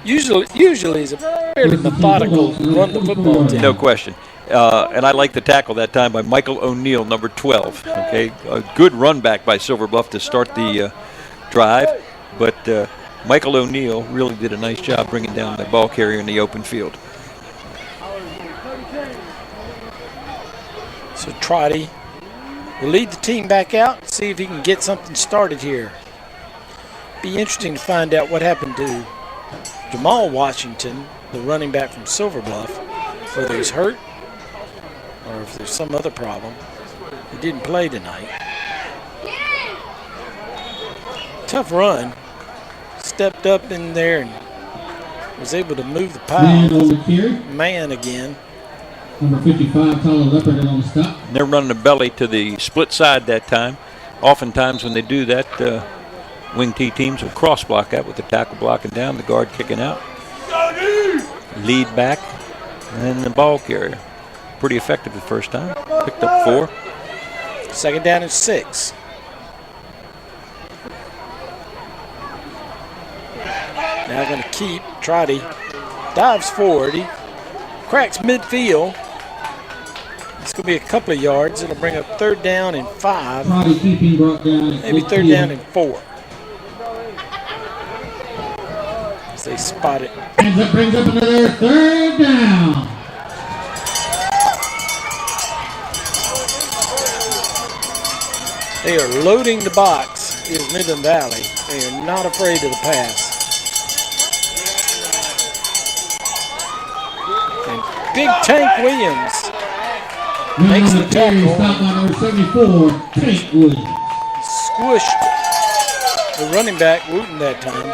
usually is a fairly methodical run the football team. No question. And I like the tackle that time by Michael O'Neill, number 12. Okay, a good run back by Silver Bluff to start the drive, but Michael O'Neill really did a nice job bringing down the ball carrier in the open field. So Trotty will lead the team back out and see if he can get something started here. Be interesting to find out what happened to Jamal Washington, the running back from Silver Bluff, whether he's hurt or if there's some other problem. He didn't play tonight. Tough run. Stepped up in there and was able to move the pile. Man again. Number 55, Tyler Leopard on the stop. They're running the belly to the split side that time. Oftentimes when they do that, wing T teams will cross block that with the tackle blocking down, the guard kicking out. Lead back, and then the ball carrier. Pretty effective the first time. Picked up 4. Second down and 6. Now going to keep. Trotty dives forward. He cracks midfield. It's going to be a couple of yards. It'll bring up third down and 5. Trotty keeping brought down. Maybe third down and 4. As they spot it. And that brings up another third down. They are loading the box, is Midland Valley. They are not afraid of the pass. And Big Tank Williams makes the tackle. Stop by number 74, Tank Williams. Squished the running back, Wooten, that time.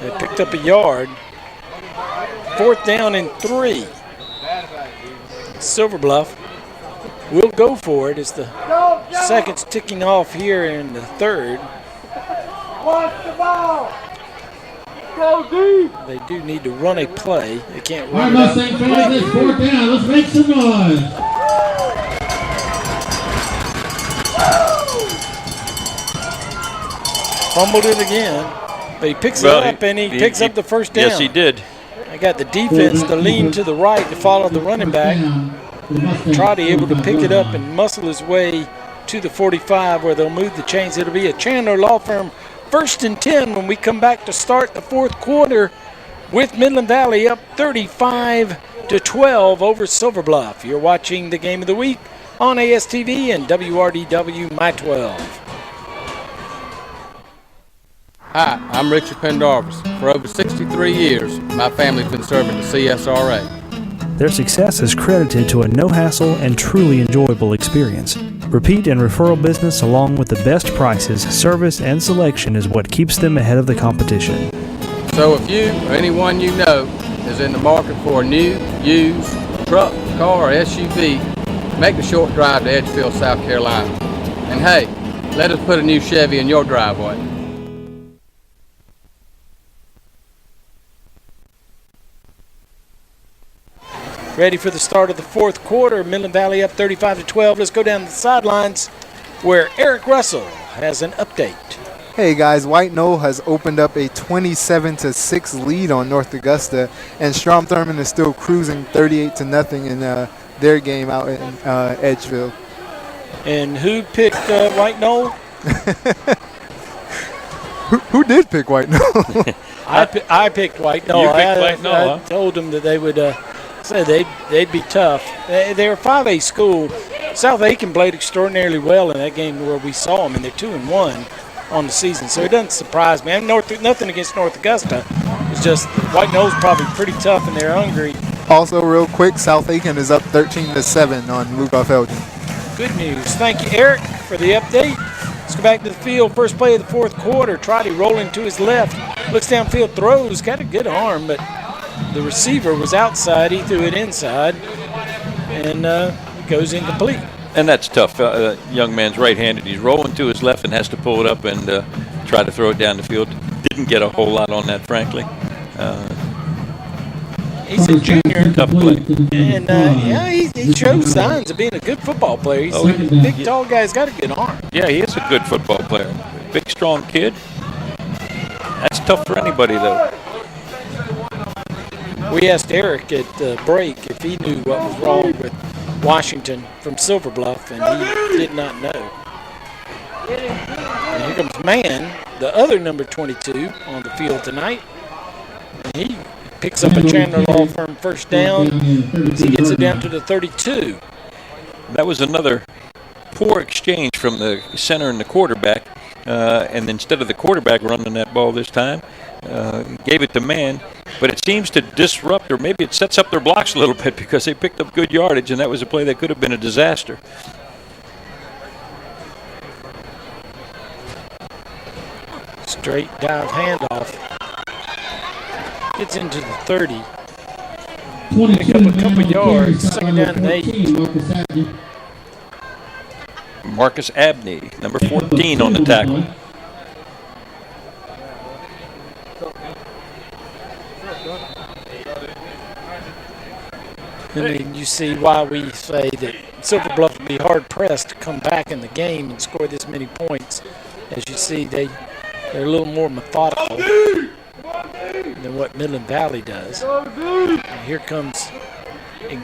They picked up a yard. Fourth down and 3. Silver Bluff will go for it as the seconds ticking off here in the third. Watch the ball. Go deep. They do need to run a play. They can't All right, run it up. Mustang fans, it's 4th down. Let's make some noise. Fumbled it again, but he picks it up and he picks up the first down. Yes, he did. I got the defense to lean to the right to follow the running back. Trotty able to pick it up and muscle his way to the 45 where they'll move the chains. It'll be a Chandler Law Firm 1st and 10 when we come back to start the fourth quarter with Midland Valley up 35-12 over Silver Bluff. You're watching the game of the week on ASTV and WRDW My12. Hi, I'm Richard Pendarvis. For over 63 years, my family's been serving the CSRA. Their success is credited to a no-hassle and truly enjoyable experience. Repeat and referral business along with the best prices, service, and selection is what keeps them ahead of the competition. So if you or anyone you know is in the market for a new, used truck, car, or SUV, make the short drive to Edgefield, South Carolina. And hey, let us put a new Chevy in your driveway. Ready for the start of the fourth quarter. Midland Valley up 35-12. Let's go down the sidelines where Eric Russell has an update. Hey guys, White Knoll has opened up a 27-6 lead on North Augusta, and Strom Thurmond is still cruising 38-0 in their game out in Edgefield. And who picked White Knoll? Who did pick White Knoll? I picked White Knoll. I told them that they would. Said they'd be tough. They're a 5A school. South Aiken played extraordinarily well in that game where we saw them, and they're 2-1 on the season. So it doesn't surprise me. Nothing against North Augusta. It's just White Knoll's probably pretty tough, and they're hungry. Also, real quick, South Aiken is up 13-7 on Rudolph Elgin. Good news. Thank you, Eric, for the update. Let's go back to the field. First play of the fourth quarter. Trotty rolling to his left. Looks downfield, throws. Got a good arm, but the receiver was outside. He threw it inside. And goes incomplete. And that's tough. Young man's right-handed. He's rolling to his left and has to pull it up and try to throw it down the field. Didn't get a whole lot on that, frankly. He's a junior. Tough play. And, he shows signs of being a good football player. He's a big, tall guy. He's got a good arm. Yeah, he is a good football player. Big, strong kid. That's tough for anybody, though. We asked Eric at the break if he knew what was wrong with Washington from Silver Bluff, and he did not know. And here comes Mann, the other number 22 on the field tonight. And he picks up a Chandler Law Firm first down as he gets it down to the 32. That was another poor exchange from the center and the quarterback. And instead of the quarterback running that ball this time, gave it to Mann. But it seems to disrupt, or maybe it sets up their blocks a little bit because they picked up good yardage, and that was a play that could have been a disaster. Straight dive handoff. Gets into the 30. Pick up a couple yards. Second down and 8. Marcus Abney, number 14 on the tackle. I mean, you see why we say that Silver Bluff would be hard-pressed to come back in the game and score this many points. As you see, they're a little more methodical than what Midland Valley does. And here comes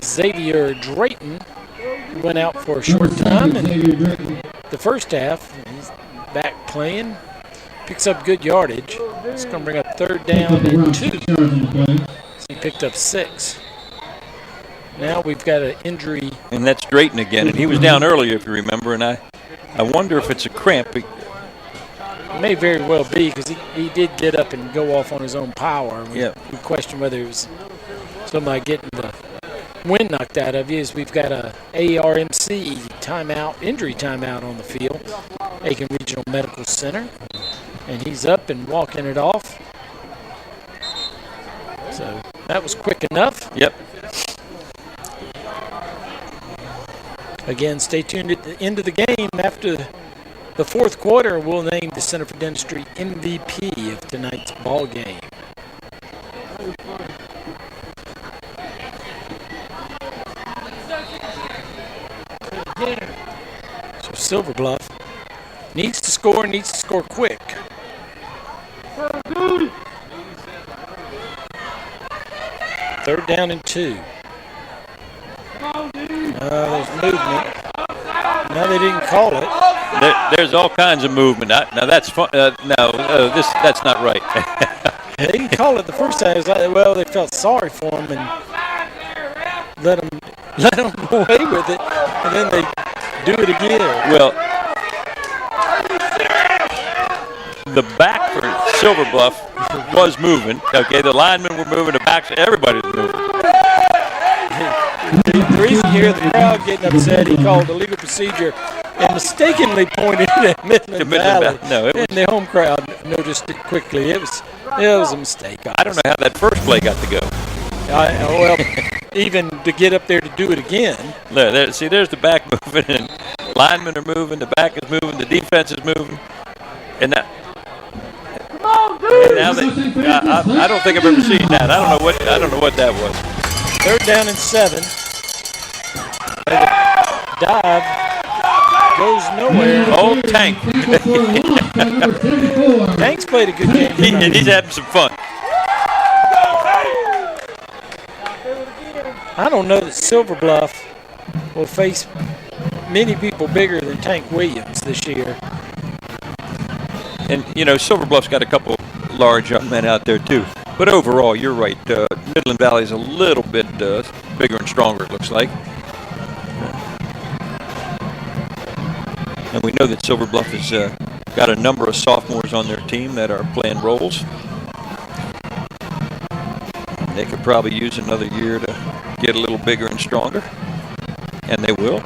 Xavier Drayton, who went out for a short time in the first half. He's back playing, picks up good yardage. It's going to bring up third down and 2. So he picked up 6. Now we've got an injury. And that's Drayton again, and he was down earlier, if you remember, and I wonder if it's a cramp. It may very well be, because he did get up and go off on his own power. We question whether it was somebody getting the wind knocked out of you. As we've got a ARMC timeout, injury timeout on the field, Aiken Regional Medical Center, and he's up and walking it off. So that was quick enough. Yep. Again, stay tuned at the end of the game. After the fourth quarter, we'll name the Center for Dentistry MVP of tonight's ball game. So Silver Bluff needs to score quick. Third down and 2. There's movement. No, they didn't call it. There's all kinds of movement. Now that's fun. That's not right. They didn't call it the first time. It was like, well, they felt sorry for him and let him go away with it, and then they do it again. Well, the back for Silver Bluff was moving. Okay, the linemen were moving. The backs, everybody was moving. The reason you hear the crowd getting upset, he called illegal procedure and mistakenly pointed at Midland Valley. And the home crowd noticed it quickly. It was a mistake. I don't know how that first play got to go. Well, even to get up there to do it again. See, there's the back moving, and linemen are moving, the back is moving, the defense is moving, and that. I don't think I've ever seen that. I don't know what that was. Third down and 7. Dive goes nowhere. Oh, Tank. Tank's played a good game. He's having some fun. I don't know that Silver Bluff will face many people bigger than Tank Williams this year. And, Silver Bluff's got a couple large young men out there, too. But overall, you're right. Midland Valley's a little bit bigger and stronger, it looks like. And we know that Silver Bluff has got a number of sophomores on their team that are playing roles. They could probably use another year to get a little bigger and stronger. And they will.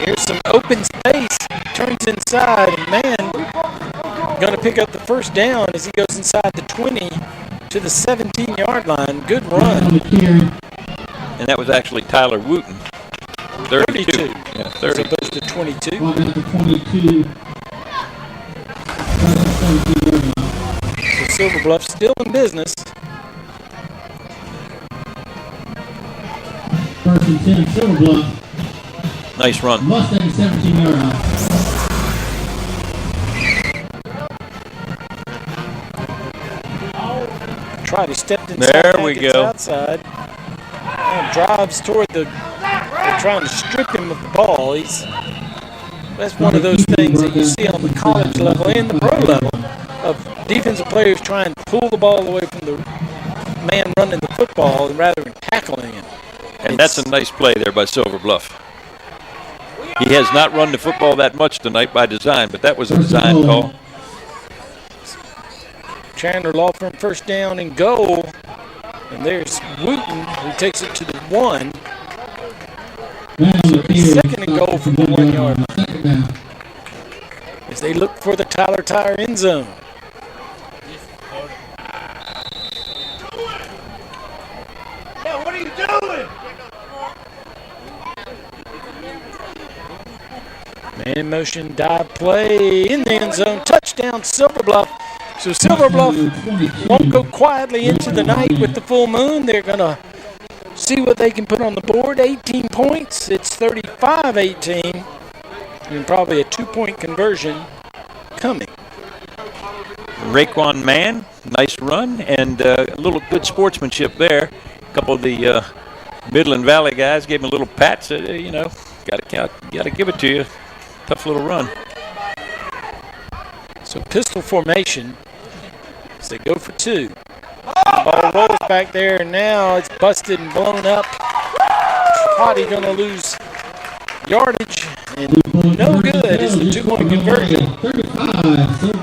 Here's some open space. Turns inside, and man, going to pick up the first down as he goes inside the 20 to the 17-yard line. Good run. And that was actually Tyler Wooten. 32. Yeah, 30. As opposed to 22. So Silver Bluff still in business. First and 10, Silver Bluff. Nice run. Mustang 17-yard line. Try to step inside. There we go. Outside. And drives toward the. They're trying to strip him of the ball. That's one of those things that you see on the college level and the pro level of defensive players trying to pull the ball away from the man running the football rather than tackling him. And that's a nice play there by Silver Bluff. He has not run the football that much tonight by design, but that was a design call. Chandler Law Firm first down and goal. And there's Wooten who takes it to the 1. So second and goal from the 1-yard line. As they look for the Tyler Tire end zone. Yeah, what are you doing? Man in motion, dive play in the end zone. Touchdown, Silver Bluff. So Silver Bluff won't go quietly into the night with the full moon. They're going to see what they can put on the board. 18 points. It's 35-18. And probably a 2-point conversion coming. Raekwon Mann, nice run, and a little good sportsmanship there. A couple of the Midland Valley guys gave him a little pat, said, you know, got to give it to you. Tough little run. So pistol formation as they go for 2. Ball rolls back there, and now it's busted and blown up. Trotty going to lose yardage, and no good. It's the 2-point conversion.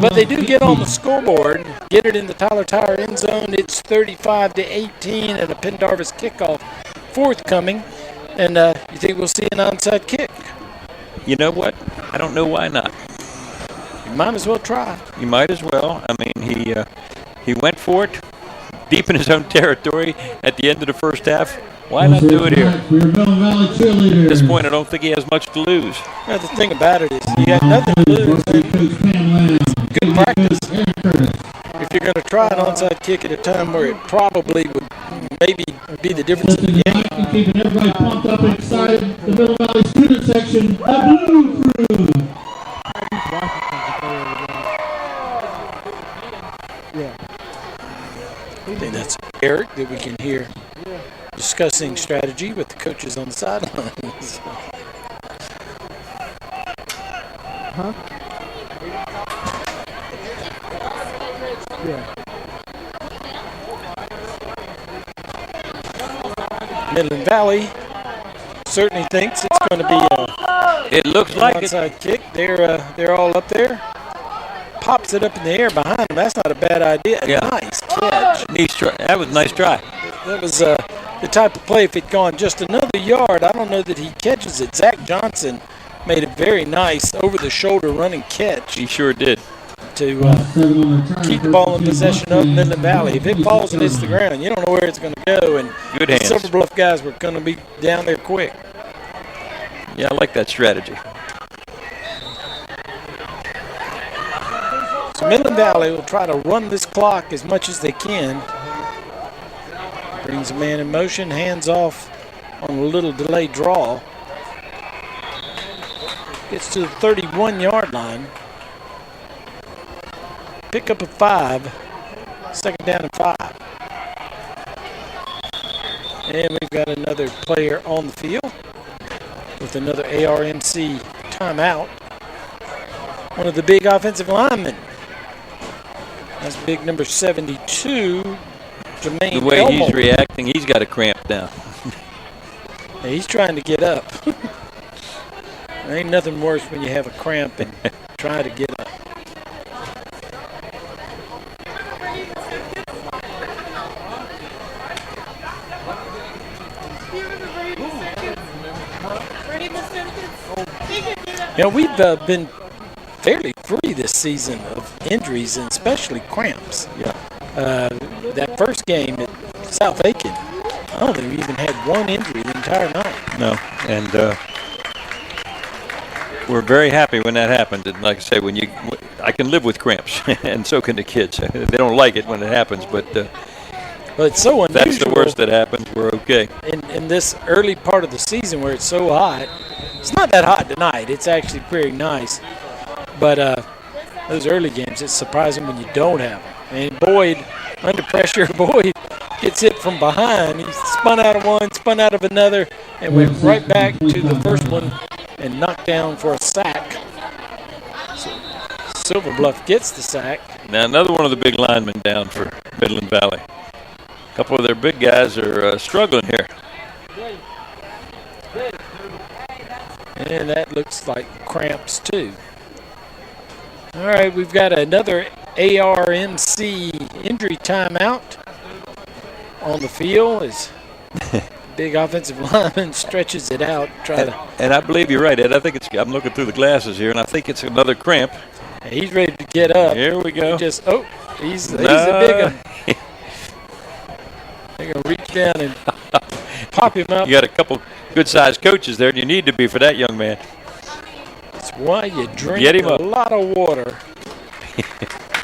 But they do get on the scoreboard, get it in the Tyler Tire end zone. It's 35-18, and a Pendarvis kickoff forthcoming. And you think we'll see an onside kick? You know what? I don't know why not. You might as well try. You might as well. I mean, he went for it deep in his own territory at the end of the first half. Why not do it here? At this point, I don't think he has much to lose. Well, the thing about it is you got nothing to lose. It's good practice. If you're going to try an onside kick at a time where it probably would maybe be the difference in the game. Keeping everybody pumped up and excited. The Middle Valley student section, the Blue Crew. I think that's Eric that we can hear discussing strategy with the coaches on the sidelines. Huh? Yeah. Midland Valley certainly thinks it's going to be it looks like an onside kick. They're all up there. Pops it up in the air behind him. That's not a bad idea. Yeah. Nice catch. That was a nice try. That was the type of play, if it gone just another yard, I don't know that he catches it. Zach Johnson made a very nice over-the-shoulder running catch. He sure did. To keep the ball in possession of Midland Valley. If it falls and hits the ground, you don't know where it's going to go. And good the hands. Silver Bluff guys were going to be down there quick. Yeah, I like that strategy. So Midland Valley will try to run this clock as much as they can. Brings a man in motion, hands off on a little delayed draw. Gets to the 31-yard line. Pick up a 5. Second down and 5. And we've got another player on the field with another ARMC timeout. One of the big offensive linemen. That's big number 72, Jermaine The way Elmo. he's reacting, he's got a cramp down. Yeah, he's trying to get up. There ain't nothing worse when you have a cramp and try to get up. You know, we've been fairly free this season of injuries and especially cramps. Yeah. That first game at South Aiken, I don't think we even had one injury the entire night. No, and we're very happy when that happens. And like I say, I can live with cramps, and so can the kids. They don't like it when it happens, but it's so unusual. That's the worst that happens. We're okay. In this early part of the season where it's so hot, it's not that hot tonight. It's actually pretty nice. But those early games, it's surprising when you don't have them. And Boyd, under pressure, Boyd gets hit from behind. He spun out of one, spun out of another, and went right back to the first one and knocked down for a sack. So Silver Bluff gets the sack. Now another one of the big linemen down for Midland Valley. A couple of their big guys are struggling here. And that looks like cramps too. All right, we've got another ARMC injury timeout on the field as big offensive lineman stretches it out. And I believe you're right, Ed. I think I'm looking through the glasses here, and I think it's another cramp. He's ready to get up. Here we go. He's a big one. They're going to reach down and pop him up. You got a couple good-sized coaches there, and you need to be for that young man. That's why you drink a lot of water.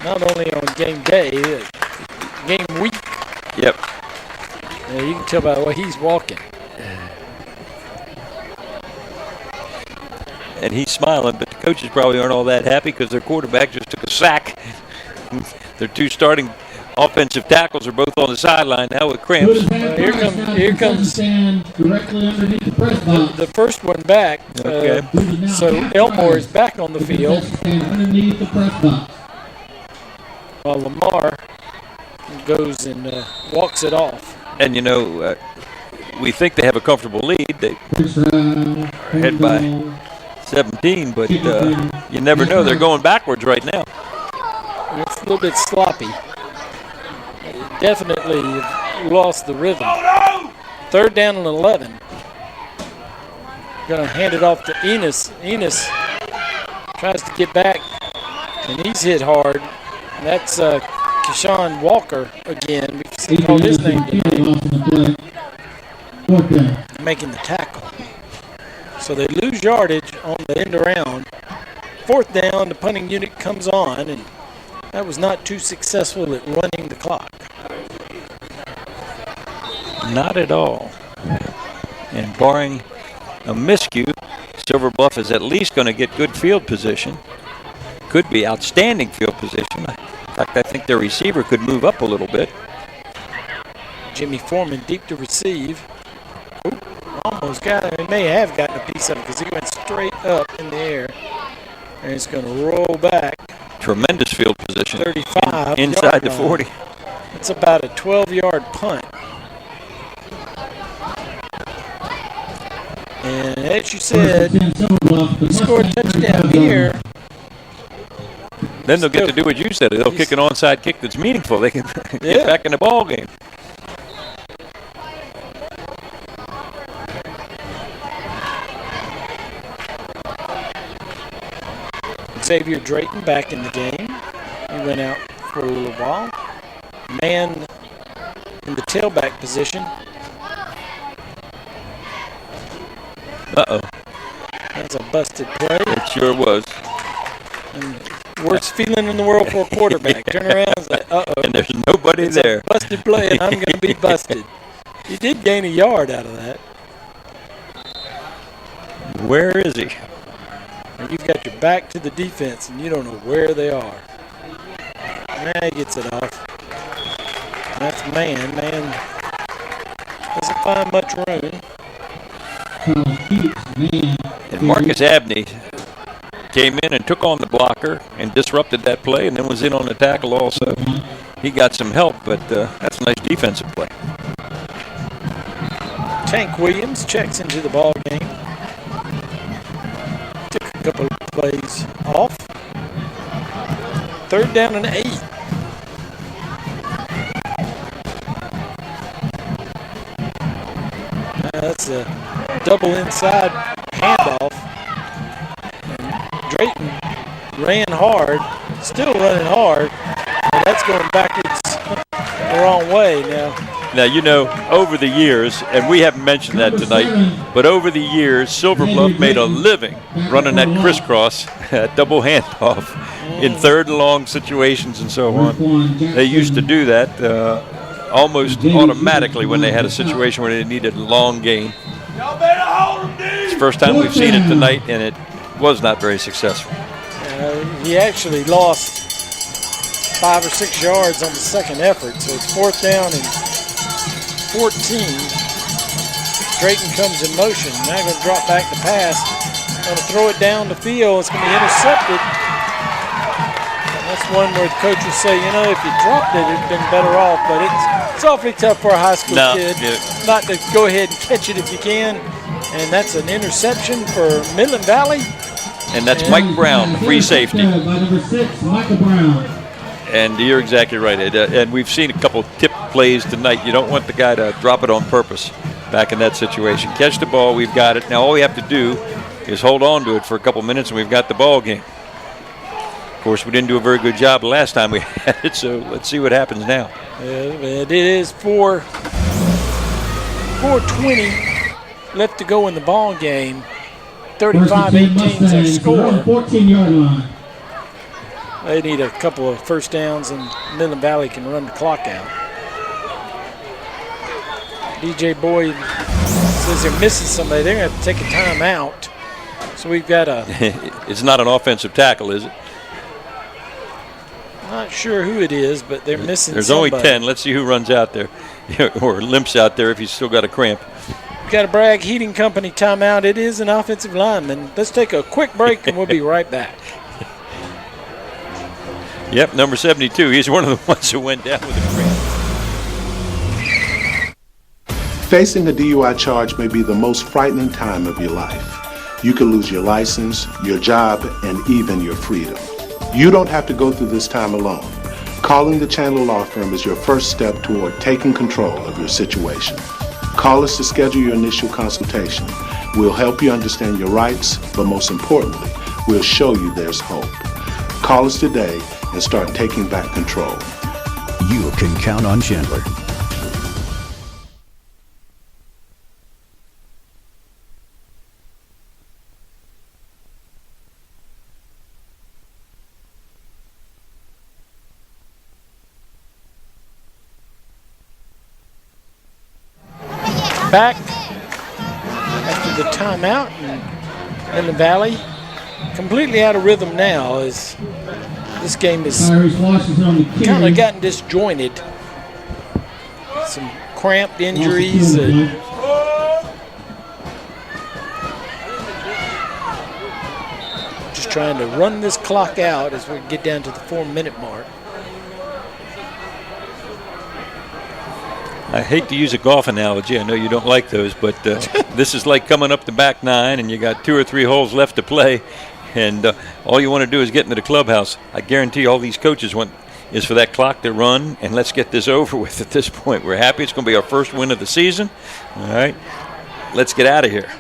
Not only on game day, game week. Yep. Yeah, you can tell by the way he's walking. And he's smiling, but the coaches probably aren't all that happy because their quarterback just took a sack. Their two starting offensive tackles are both on the sideline now with cramps. Here comes the first one back. Okay. So Elmore is back on the field. While Lamar goes and walks it off. And, we think they have a comfortable lead. They are ahead by 17, but you never know. They're going backwards right now. It's a little bit sloppy. Definitely lost the rhythm. Third down and 11. Going to hand it off to Enos. Enos tries to get back, and he's hit hard. And that's Keshawn Walker again. He called his name tonight. Making the tackle. So they lose yardage on the end around. Fourth down, the punting unit comes on, and that was not too successful at running the clock. Not at all. And barring a miscue, Silver Bluff is at least going to get good field position. Could be outstanding field position. In fact, I think their receiver could move up a little bit. Jimmy Foreman deep to receive. Oop, almost got him. He may have gotten a piece of it because he went straight up in the air. And it's going to roll back. Tremendous field position. 35. Inside the 40. It's about a 12-yard punt. And as you said, he scored a touchdown here. Then they'll get to do what you said. They'll kick an onside kick that's meaningful. They can get back in the ball game. Xavier Drayton back in the game. He went out for a little while. Man in the tailback position. Uh-oh. That's a busted play. It sure was. And worst feeling in the world for a quarterback. Turn around and say, uh-oh. And there's nobody there. A busted play, and I'm going to be busted. He did gain a yard out of that. Where is he? And you've got your back to the defense, and you don't know where they are. Now he gets it off. And that's Man. Man doesn't find much room. And Marcus Abney came in and took on the blocker and disrupted that play and then was in on the tackle also. He got some help, but that's a nice defensive play. Tank Williams checks into the ball game. Took a couple of plays off. Third down and 8. That's a double inside handoff. And Drayton ran hard, still running hard, and that's going backwards the wrong way now. Now, you know, over the years, and we haven't mentioned that tonight, but over the years, Silver Bluff made a living running that crisscross, double handoff in third and long situations and so on. They used to do that almost automatically when they had a situation where they needed a long gain. It's the first time we've seen it tonight, and it was not very successful. He actually lost 5 or 6 yards on the second effort, so it's 4th down and 14. Drayton comes in motion. Now going to drop back the pass. Going to throw it down the field. It's going to be intercepted. That's one where the coach will say, you know, if you dropped it, it'd been better off. But it's awfully tough for a high school kid not to go ahead and catch it if you can. And that's an interception for Midland Valley. And that's Mike Brown, free safety. By number 6, Michael Brown. And you're exactly right, Ed. And we've seen a couple tip plays tonight. You don't want the guy to drop it on purpose back in that situation. Catch the ball, we've got it. Now all we have to do is hold on to it for a couple minutes, and we've got the ball game. Of course, we didn't do a very good job the last time we had it, so let's see what happens now. It is 4:20 left to go in the ball game. 35-18 is their score. 14-yard line. They need a couple of first downs, and Midland Valley can run the clock out. DJ Boyd says they're missing somebody. They're going to have to take a timeout. So we've got a... It's not an offensive tackle, is it? Not sure who it is, but they're missing There's somebody. only 10. Let's see who runs out there or limps out there if he's still got a cramp. We've got a Bragg Heating Company timeout. It is an offensive lineman. Let's take a quick break, and we'll be right back. Yep, number 72. He's one of the ones who went down with a cramp. Facing a DUI charge may be the most frightening time of your life. You could lose your license, your job, and even your freedom. You don't have to go through this time alone. Calling the Chandler Law Firm is your first step toward taking control of your situation. Call us to schedule your initial consultation. We'll help you understand your rights, but most importantly, we'll show you there's hope. Call us today and start taking back control. You can count on Chandler. Back after the timeout, and Midland Valley completely out of rhythm now as this game is kind of gotten disjointed. Some cramped injuries. Just trying to run this clock out as we get down to the 4-minute mark. I hate to use a golf analogy. I know you don't like those, but this is like coming up the back nine and you got 2 or 3 holes left to play, and all you want to do is get into the clubhouse. I guarantee all these coaches want is for that clock to run, and let's get this over with at this point. We're happy. It's going to be our first win of the season. All right, let's get out of here.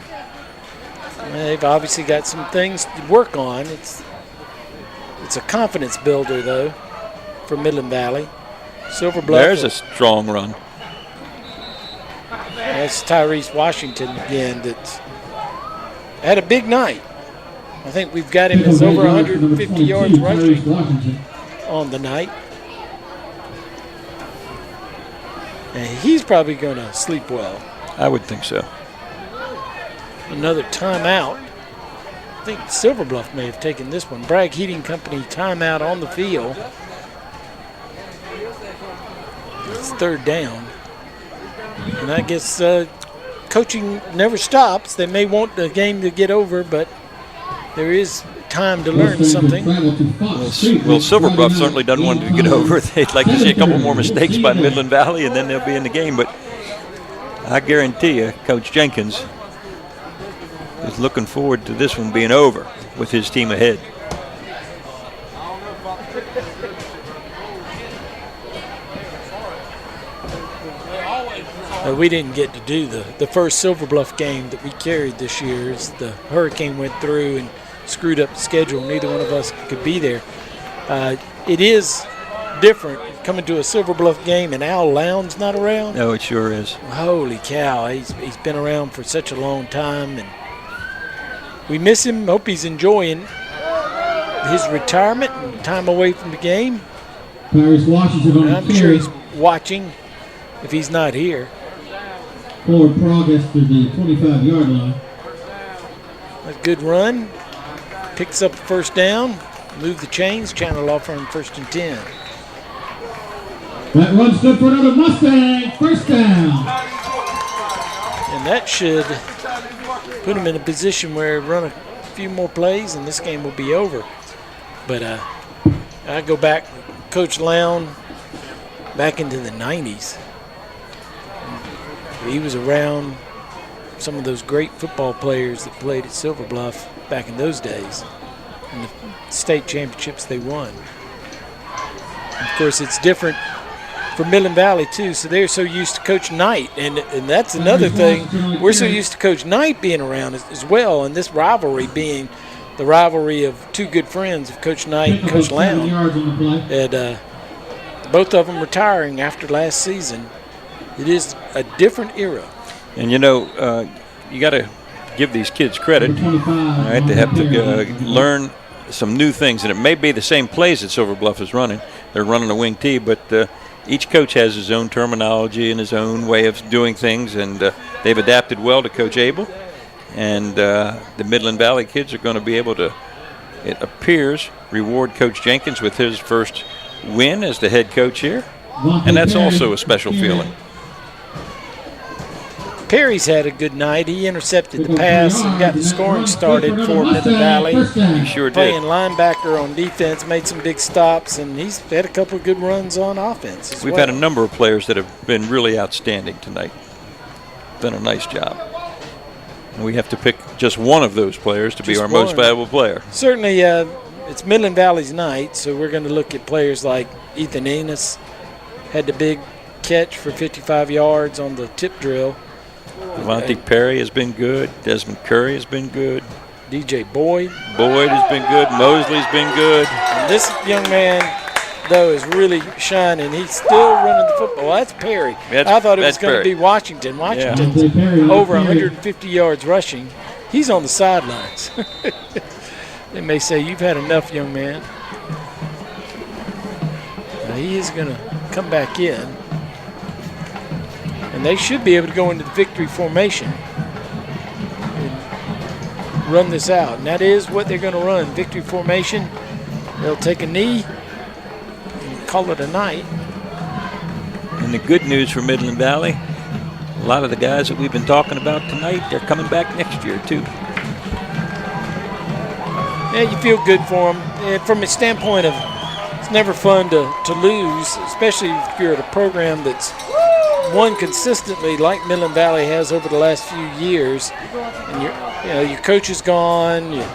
They've obviously got some things to work on. It's a confidence builder, though, for Midland Valley. Silver Bluff. There's a strong run. That's Tyrese Washington again that's had a big night. I think we've got him as over 150 yards rushing on the night. And he's probably going to sleep well. I would think so. Another timeout. I think Silver Bluff may have taken this one. Bragg Heating Company timeout on the field. It's 3rd down. And I guess coaching never stops. They may want the game to get over, but there is time to learn something. Well, Silver Bluff certainly doesn't want it to get over. They'd like to see a couple more mistakes by Midland Valley, and then they'll be in the game. But I guarantee you, Coach Jenkins is looking forward to this one being over with his team ahead. We didn't get to do the first Silver Bluff game that we carried this year as the hurricane went through and screwed up the schedule. Neither one of us could be there. It is different coming to a Silver Bluff game and Al Lowndes not around. No, it sure is. Holy cow, he's been around for such a long time, and we miss him. Hope he's enjoying his retirement and time away from the game. I'm sure he's watching if he's not here. Forward progress to the 25-yard line. A good run. Picks up the first down. Move the chains. Chandler Law Firm 1st and 10. That run's good for another Mustang. First down. And that should put him in a position where run a few more plays and this game will be over. But I go back, Coach Lown, back into the 90s. He was around some of those great football players that played at Silver Bluff back in those days and the state championships they won. And of course, it's different for Midland Valley, too, so they're so used to Coach Knight, and that's another thing. We're so used to Coach Knight being around as well, and this rivalry being the rivalry of two good friends of Coach Knight and Coach Lown. And both of them retiring after last season. It is a different era. And, you know, you got to give these kids credit. All right, they have to learn some new things, and it may be the same plays that Silver Bluff is running. They're running a wing tee, but each coach has his own terminology and his own way of doing things, and they've adapted well to Coach Abel. And the Midland Valley kids are going to be able to, it appears, reward Coach Jenkins with his first win as the head coach here. And that's also a special feeling. Perry's had a good night. He intercepted the pass and got the scoring started for Midland Valley. He sure did. Playing linebacker on defense, made some big stops, and he's had a couple of good runs on offense as We've had a number of players that have been really outstanding tonight. Done a nice job. And we have to pick just one of those players to be our most valuable player. Certainly, it's Midland Valley's night, so we're going to look at players like Ethan Enos, had the big catch for 55 yards on the tip drill. Devontae Perry has been good. Desmond Curry has been good. DJ Boyd has been good. Mosley's been good. And this young man, though, is really shining. He's still running the football. Well, that's Perry. I thought it was going to be Washington. Washington's over 150 yards rushing. He's on the sidelines. They may say, you've had enough, young man. Now, he is going to come back in. And they should be able to go into the victory formation and run this out. And that is what they're going to run, victory formation. They'll take a knee and call it a night. And the good news for Midland Valley, a lot of the guys that we've been talking about tonight, they're coming back next year too. Yeah, you feel good for them. From a standpoint of it's never fun to lose, especially if you're at a program that's won consistently like Midland Valley has over the last few years. And your coach is gone, your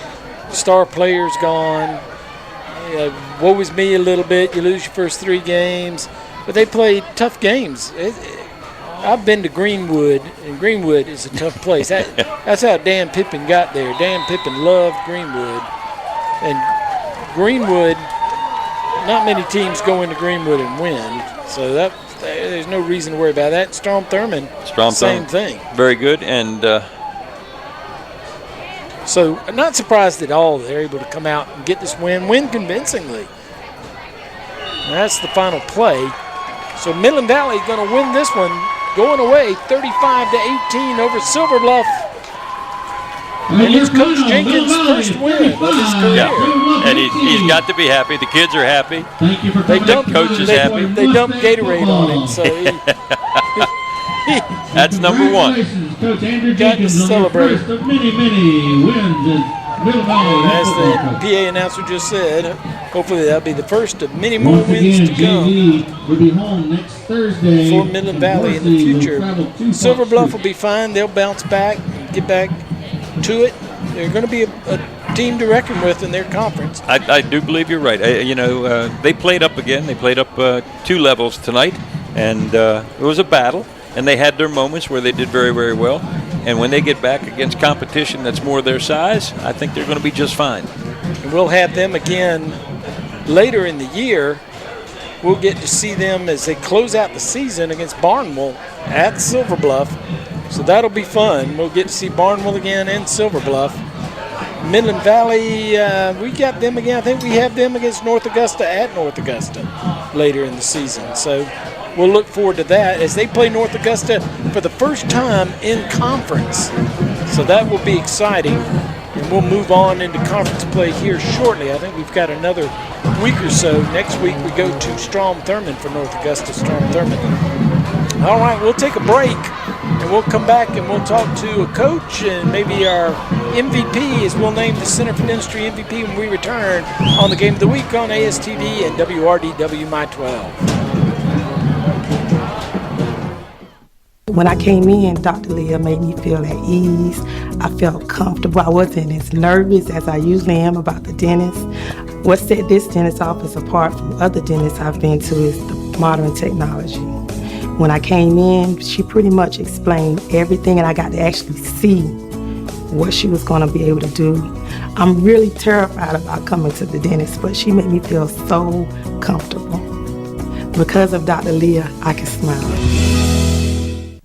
star player's gone. Woe is me a little bit. You lose your first 3 games. But they played tough games. I've been to Greenwood, and Greenwood is a tough place. That's how Dan Pippin got there. Dan Pippin loved Greenwood. And Greenwood, not many teams go into Greenwood and win. So there's no reason to worry about that. Strom Thurmond, same thing. Very good. And so I'm not surprised at all they're able to come out and get this win convincingly. And that's the final play. So Midland Valley is going to win this one, going away 35-18 over Silver Bluff. And it's Coach Jenkins' first win of his career. Yeah. And he's got to be happy. The kids are happy. The coach is happy. They dumped Gatorade on him, so that's number one. Coach Andrew got to celebrate. First of many wins As the PA announcer just said, hopefully that'll be the first of many more wins to come will be home next Thursday for Midland Valley in the future. Silver Bluff will be fine. They'll bounce back and get back to it. They're going to be a team to reckon with in their conference. I do believe you're right. They played up again. They played up 2 levels tonight, and it was a battle. and they had their moments where they did very, very well. And when they get back against competition that's more their size, I think they're going to be just fine. And we'll have them again later in the year. We'll get to see them as they close out the season against Barnwell at Silver Bluff. So that'll be fun. We'll get to see Barnwell again and Silver Bluff. Midland Valley, we got them again. I think we have them against North Augusta at North Augusta later in the season. So we'll look forward to that as they play North Augusta for the first time in conference. So that will be exciting. And we'll move on into conference play here shortly. I think we've got another week or so. Next week we go to Strom-Thurmond for North Augusta Strom-Thurmond. All right, we'll take a break, and we'll come back and we'll talk to a coach and maybe our MVP, as we'll name the Center for Dentistry MVP when we return on the Game of the Week on ASTV and WRDW My12. When I came in, Dr. Leah made me feel at ease. I felt comfortable. I wasn't as nervous as I usually am about the dentist. What set this dentist office apart from other dentists I've been to is the modern technology. When I came in, she pretty much explained everything, and I got to actually see what she was going to be able to do. I'm really terrified about coming to the dentist, but she made me feel so comfortable. Because of Dr. Leah, I can smile.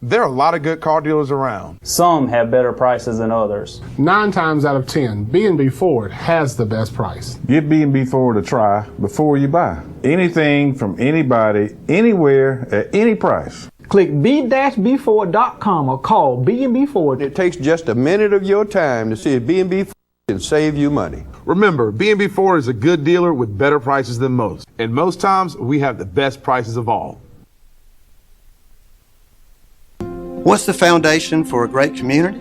There are a lot of good car dealers around. Some have better prices than others. 9 times out of 10, B&B Ford has the best price. Give B&B Ford a try before you buy. Anything from anybody, anywhere, at any price. Click b-bford.com or call B&B Ford. It takes just a minute of your time to see if B&B Ford can save you money. Remember, B&B Ford is a good dealer with better prices than most. And most times, we have the best prices of all. What's the foundation for a great community?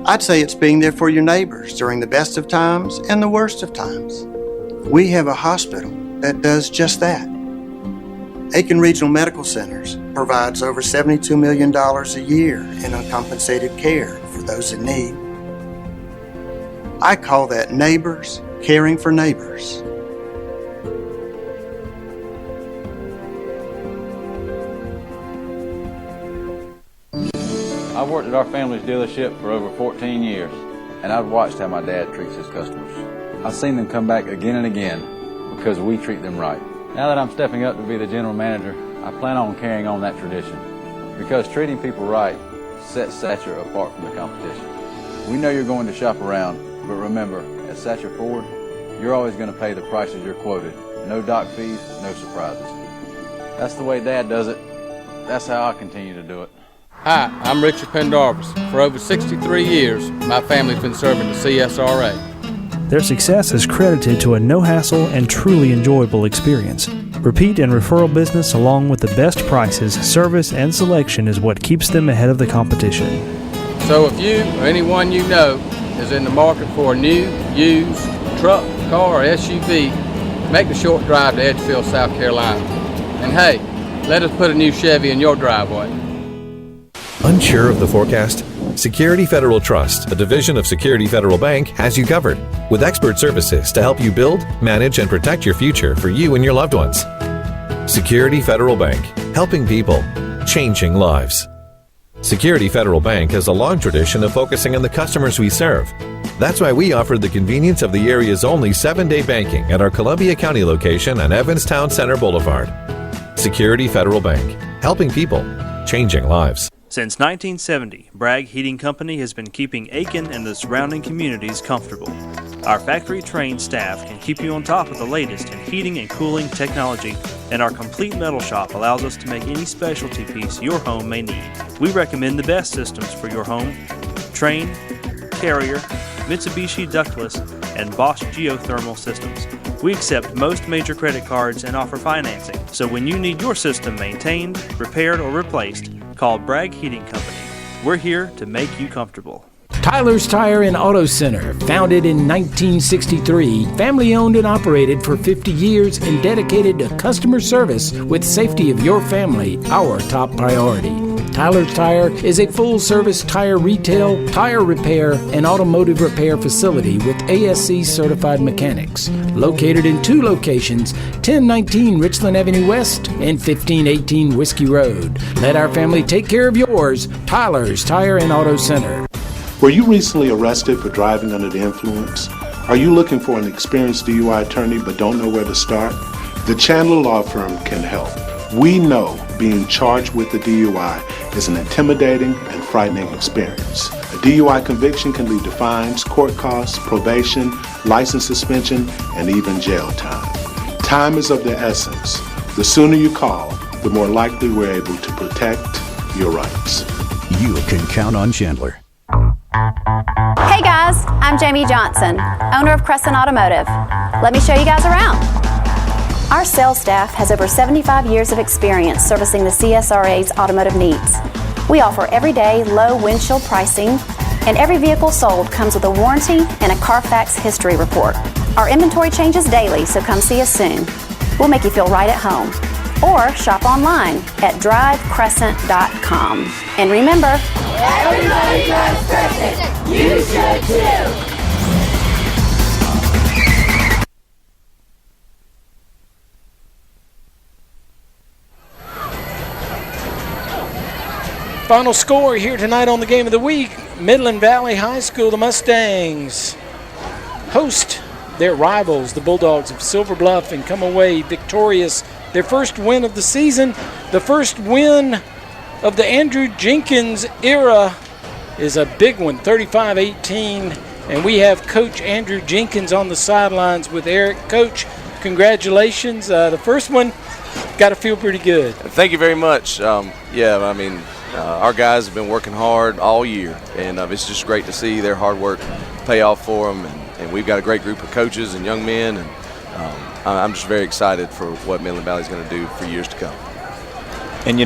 I'd say it's being there for your neighbors during the best of times and the worst of times. We have a hospital that does just that. Aiken Regional Medical Centers provides over $72 million a year in uncompensated care for those in need. I call that neighbors caring for neighbors. I've worked at our family's dealership for over 14 years, and I've watched how my dad treats his customers. I've seen them come back again and again because we treat them right. Now that I'm stepping up to be the general manager, I plan on carrying on that tradition because treating people right sets Satcher apart from the competition. We know you're going to shop around, but remember, at Satcher Ford, you're always going to pay the prices you're quoted. No dock fees, no surprises. That's the way Dad does it. That's how I continue to do it. Hi, I'm Richard Pendarvis. For over 63 years, my family's been serving the CSRA. Their success is credited to a no-hassle and truly enjoyable experience. Repeat and referral business along with the best prices, service, and selection is what keeps them ahead of the competition. So if you or anyone you know is in the market for a new, used truck, car, or SUV, make the short drive to Edgefield, South Carolina. And hey, let us put a new Chevy in your driveway. Unsure of the forecast? Security Federal Trust, a division of Security Federal Bank, has you covered with expert services to help you build, manage, and protect your future for you and your loved ones. Security Federal Bank, helping people, changing lives. Security Federal Bank has a long tradition of focusing on the customers we serve. That's why we offered the convenience of the area's only 7-day banking at our Columbia County location on Evanstown Center Boulevard. Security Federal Bank, helping people, changing lives. Since 1970, Bragg Heating Company has been keeping Aiken and the surrounding communities comfortable. Our factory-trained staff can keep you on top of the latest in heating and cooling technology, and our complete metal shop allows us to make any specialty piece your home may need. We recommend the best systems for your home: Trane, Carrier, Mitsubishi Ductless, and Bosch geothermal systems. We accept most major credit cards and offer financing, so when you need your system maintained, repaired, or replaced, call Bragg Heating Company. We're here to make you comfortable. Tyler's Tire and Auto Center, founded in 1963, family owned and operated for 50 years and dedicated to customer service with safety of your family, our top priority. Tyler's Tire is a full-service tire retail, tire repair, and automotive repair facility with ASC certified mechanics. Located in 2 locations, 1019 Richland Avenue West and 1518 Whiskey Road. Let our family take care of yours. Tyler's Tire and Auto Center. Were you recently arrested for driving under the influence? Are you looking for an experienced DUI attorney but don't know where to start? The Chandler Law Firm can help. We know being charged with a DUI is an intimidating and frightening experience. A DUI conviction can lead to fines, court costs, probation, license suspension, and even jail time. Time is of the essence. The sooner you call, the more likely we're able to protect your rights. You can count on Chandler. Hey guys, I'm Jamie Johnson, owner of Crescent Automotive. Let me show you guys around. Our sales staff has over 75 years of experience servicing the CSRA's automotive needs. We offer everyday low windshield pricing, and every vehicle sold comes with a warranty and a Carfax history report. Our inventory changes daily, so come see us soon. We'll make you feel right at home. Or shop online at drivecrescent.com. And remember, everybody drives Crescent. You should too. Final score here tonight on the Game of the Week. Midland Valley High School, the Mustangs, host their rivals, the Bulldogs of Silver Bluff, and come away victorious. Their first win of the season, the first win of the Andrew Jenkins era, is a big one, 35-18. And we have Coach Andrew Jenkins on the sidelines with Eric. Coach, congratulations. The first one, got to feel pretty good. Thank you very much. Our guys have been working hard all year, and it's just great to see their hard work pay off for them. And we've got a great group of coaches and young men, and I'm just very excited for what Midland Valley is going to do for years to come. And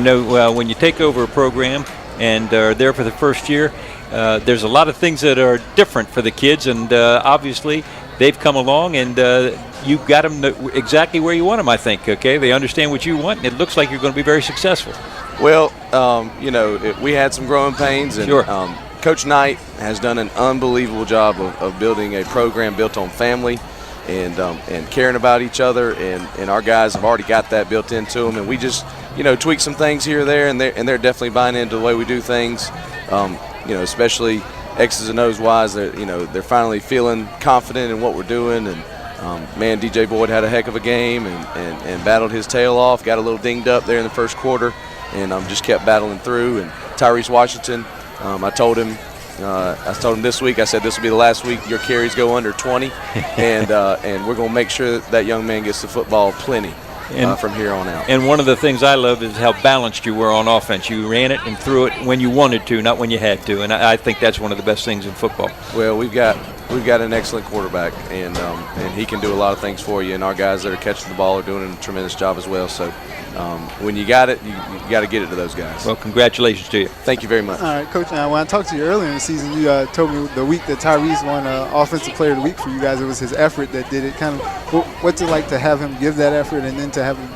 when you take over a program and are there for the first year, there's a lot of things that are different for the kids, and obviously they've come along and you've got them exactly where you want them, I think, okay? They understand what you want, and it looks like you're going to be very successful. Well, we had some growing pains, and sure. Coach Knight has done an unbelievable job of building a program built on family and caring about each other, and our guys have already got that built into them, and we just, tweak some things here or there, and they're definitely buying into the way we do things, especially X's and O's wise. They're finally feeling confident in what we're doing, and DJ Boyd had a heck of a game and battled his tail off, got a little dinged up there in the first quarter, and just kept battling through. And Tyrese Washington, I told him this week, I said this will be the last week your carries go under 20, and we're going to make sure that young man gets the football plenty from here on out. And one of the things I love is how balanced you were on offense. You ran it and threw it when you wanted to, not when you had to, and I think that's one of the best things in football. Well, we've got an excellent quarterback, and he can do a lot of things for you, and our guys that are catching the ball are doing a tremendous job as well. So when you got it, you got to get it to those guys. Well, congratulations to you. Thank you very much. All right, Coach, when I talked to you earlier in the season, you told me the week that Tyrese won Offensive Player of the Week for you guys, it was his effort that did it. Kind of, what's it like to have him give that effort and then to have him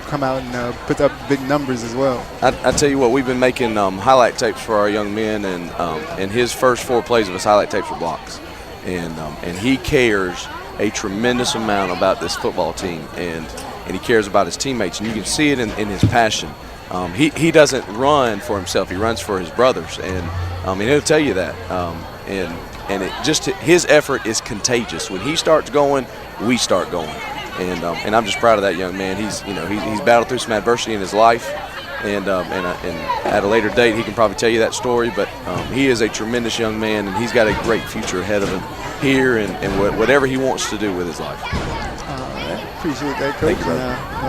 come out and put up big numbers as well? I tell you what, we've been making highlight tapes for our young men, and his first 4 plays of his highlight tapes were blocks. And he cares a tremendous amount about this football team, and he cares about his teammates, and you can see it in his passion. He doesn't run for himself; he runs for his brothers, and he'll tell you that. And it just his effort is contagious. When he starts going, we start going, and I'm just proud of that young man. He's battled through some adversity in his life. And at a later date, he can probably tell you that story. But he is a tremendous young man, and he's got a great future ahead of him here and whatever he wants to do with his life. Appreciate that, Coach.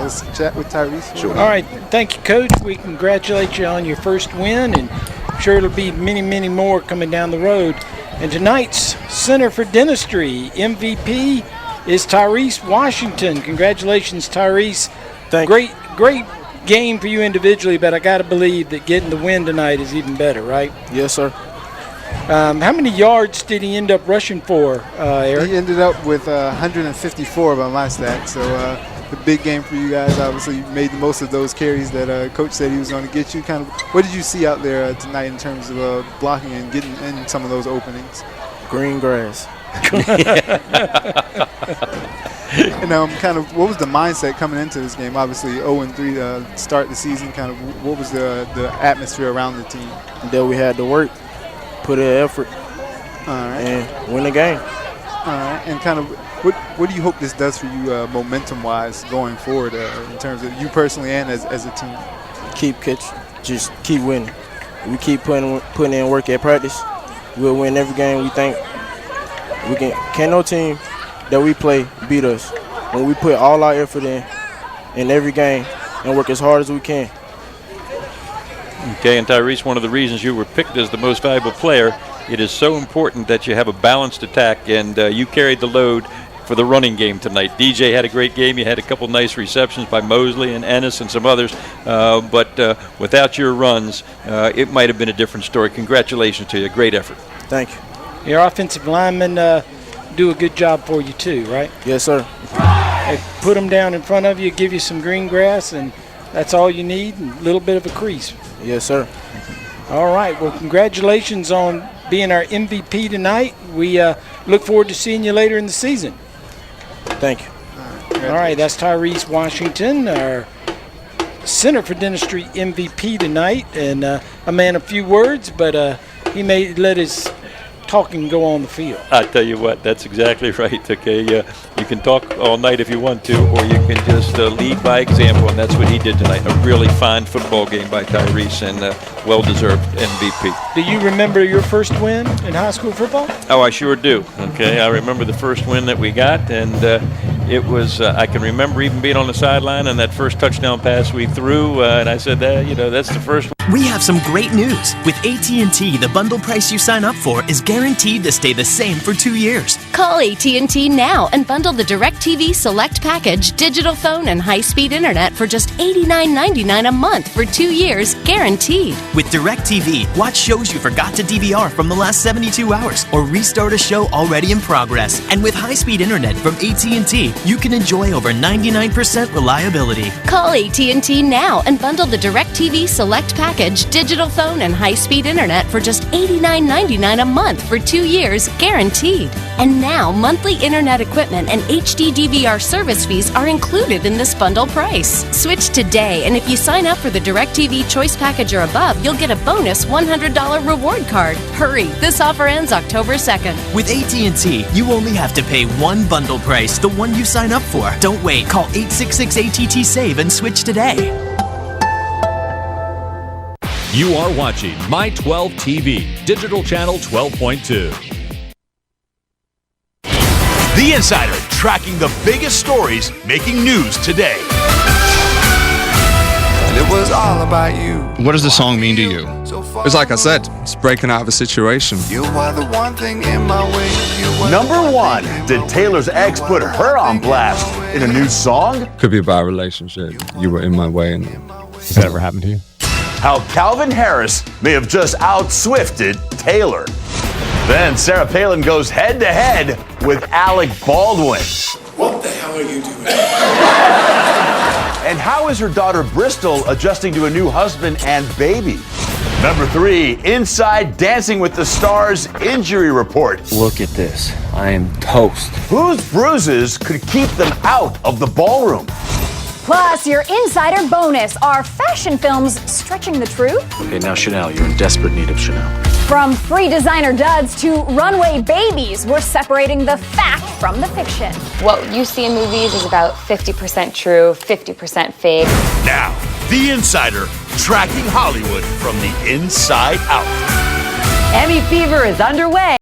Let's chat with Tyrese. Sure. All right. Thank you, Coach. We congratulate you on your first win, and I'm sure it'll be many, many more coming down the road. And tonight's Center for Dentistry MVP is Tyrese Washington. Congratulations, Tyrese. Great game for you individually, but I got to believe that getting the win tonight is even better, right? Yes, sir. How many yards did he end up rushing for, Eric? He ended up with 154 by my stats. So a big game for you guys. Obviously, you made the most of those carries that Coach said he was going to get you. Kind of, what did you see out there tonight in terms of blocking and getting in some of those openings? Green grass. And kind of, what was the mindset coming into this game? Obviously, 0-3 to start the season. Kind of, what was the atmosphere around the team? That we had to work, put in effort, and win the game. All right, and kind of, what do you hope this does for you momentum-wise going forward in terms of you personally and as a team? Keep catching, just keep winning. We keep putting in work at practice. We'll win every game we think we can. Can't no team that we play beat us when we put all our effort in every game and work as hard as we can. Okay, and Tyrese, one of the reasons you were picked as the most valuable player, it is so important that you have a balanced attack, and you carried the load for the running game tonight. DJ had a great game. You had a couple nice receptions by Mosley and Ennis and some others, but without your runs, it might have been a different story. Congratulations to you. Great effort. Thank you. Your offensive linemen do a good job for you too, right? Yes, sir. They put them down in front of you, give you some green grass, and that's all you need, and a little bit of a crease. Yes, sir. All right. Well, congratulations on being our MVP tonight. We look forward to seeing you later in the season. Thank you. All right. That's Tyrese Washington, our Center for Dentistry MVP tonight, and a man of few words, but he may let his talking go on the field. I tell you what, that's exactly right. Okay, you can talk all night if you want to, or you can just lead by example, and that's what he did tonight. A really fine football game by Tyrese, and well-deserved MVP. Do you remember your first win in high school football? Oh, I sure do. Okay, I remember the first win that we got, and it was. I can remember even being on the sideline and that first touchdown pass we threw, and I said, that's the first one. We have some great news. With AT&T, the bundle price you sign up for is guaranteed to stay the same for 2 years. Call AT&T now and bundle the DirecTV Select package, digital phone, and high-speed internet for just $89.99 a month for 2 years, guaranteed. With DirecTV, watch shows you forgot to DVR from the last 72 hours or restart a show already in progress. And with high-speed internet from AT&T, you can enjoy over 99% reliability. Call AT&T now and bundle the DirecTV Select package, digital phone, and high-speed internet for just $89.99 a month for 2 years, guaranteed. And now, monthly internet equipment and HD DVR service fees are included in this bundle price. Switch today, and if you sign up for the DirecTV Choice Package or above, you'll get a bonus $100 reward card. Hurry, this offer ends October 2nd. With AT&T, you only have to pay one bundle price, the one you sign up for. Don't wait. Call 866-ATT-SAVE and switch today. You are watching My12 TV, digital channel 12.2. The Insider, tracking the biggest stories making news today. And it was all about you. What does the song mean to you? It's like I said, it's breaking out of a situation. You are the one thing in my way. Number one, did Taylor's ex put her on blast in a new song? Could be about a relationship. You were in my way. And has that ever happened to you? How Calvin Harris may have just out-swifted Taylor. Then Sarah Palin goes head-to-head with Alec Baldwin. What the hell are you doing? And how is her daughter Bristol adjusting to a new husband and baby? Number three, inside Dancing with the Stars injury report. Look at this. I am toast. Whose bruises could keep them out of the ballroom? Plus, your insider bonus, are fashion films stretching the truth? Okay, now Chanel, you're in desperate need of Chanel. From free designer duds to runway babies, we're separating the fact from the fiction. What you see in movies is about 50% true, 50% fake. Now, The Insider, tracking Hollywood from the inside out. Emmy fever is underway.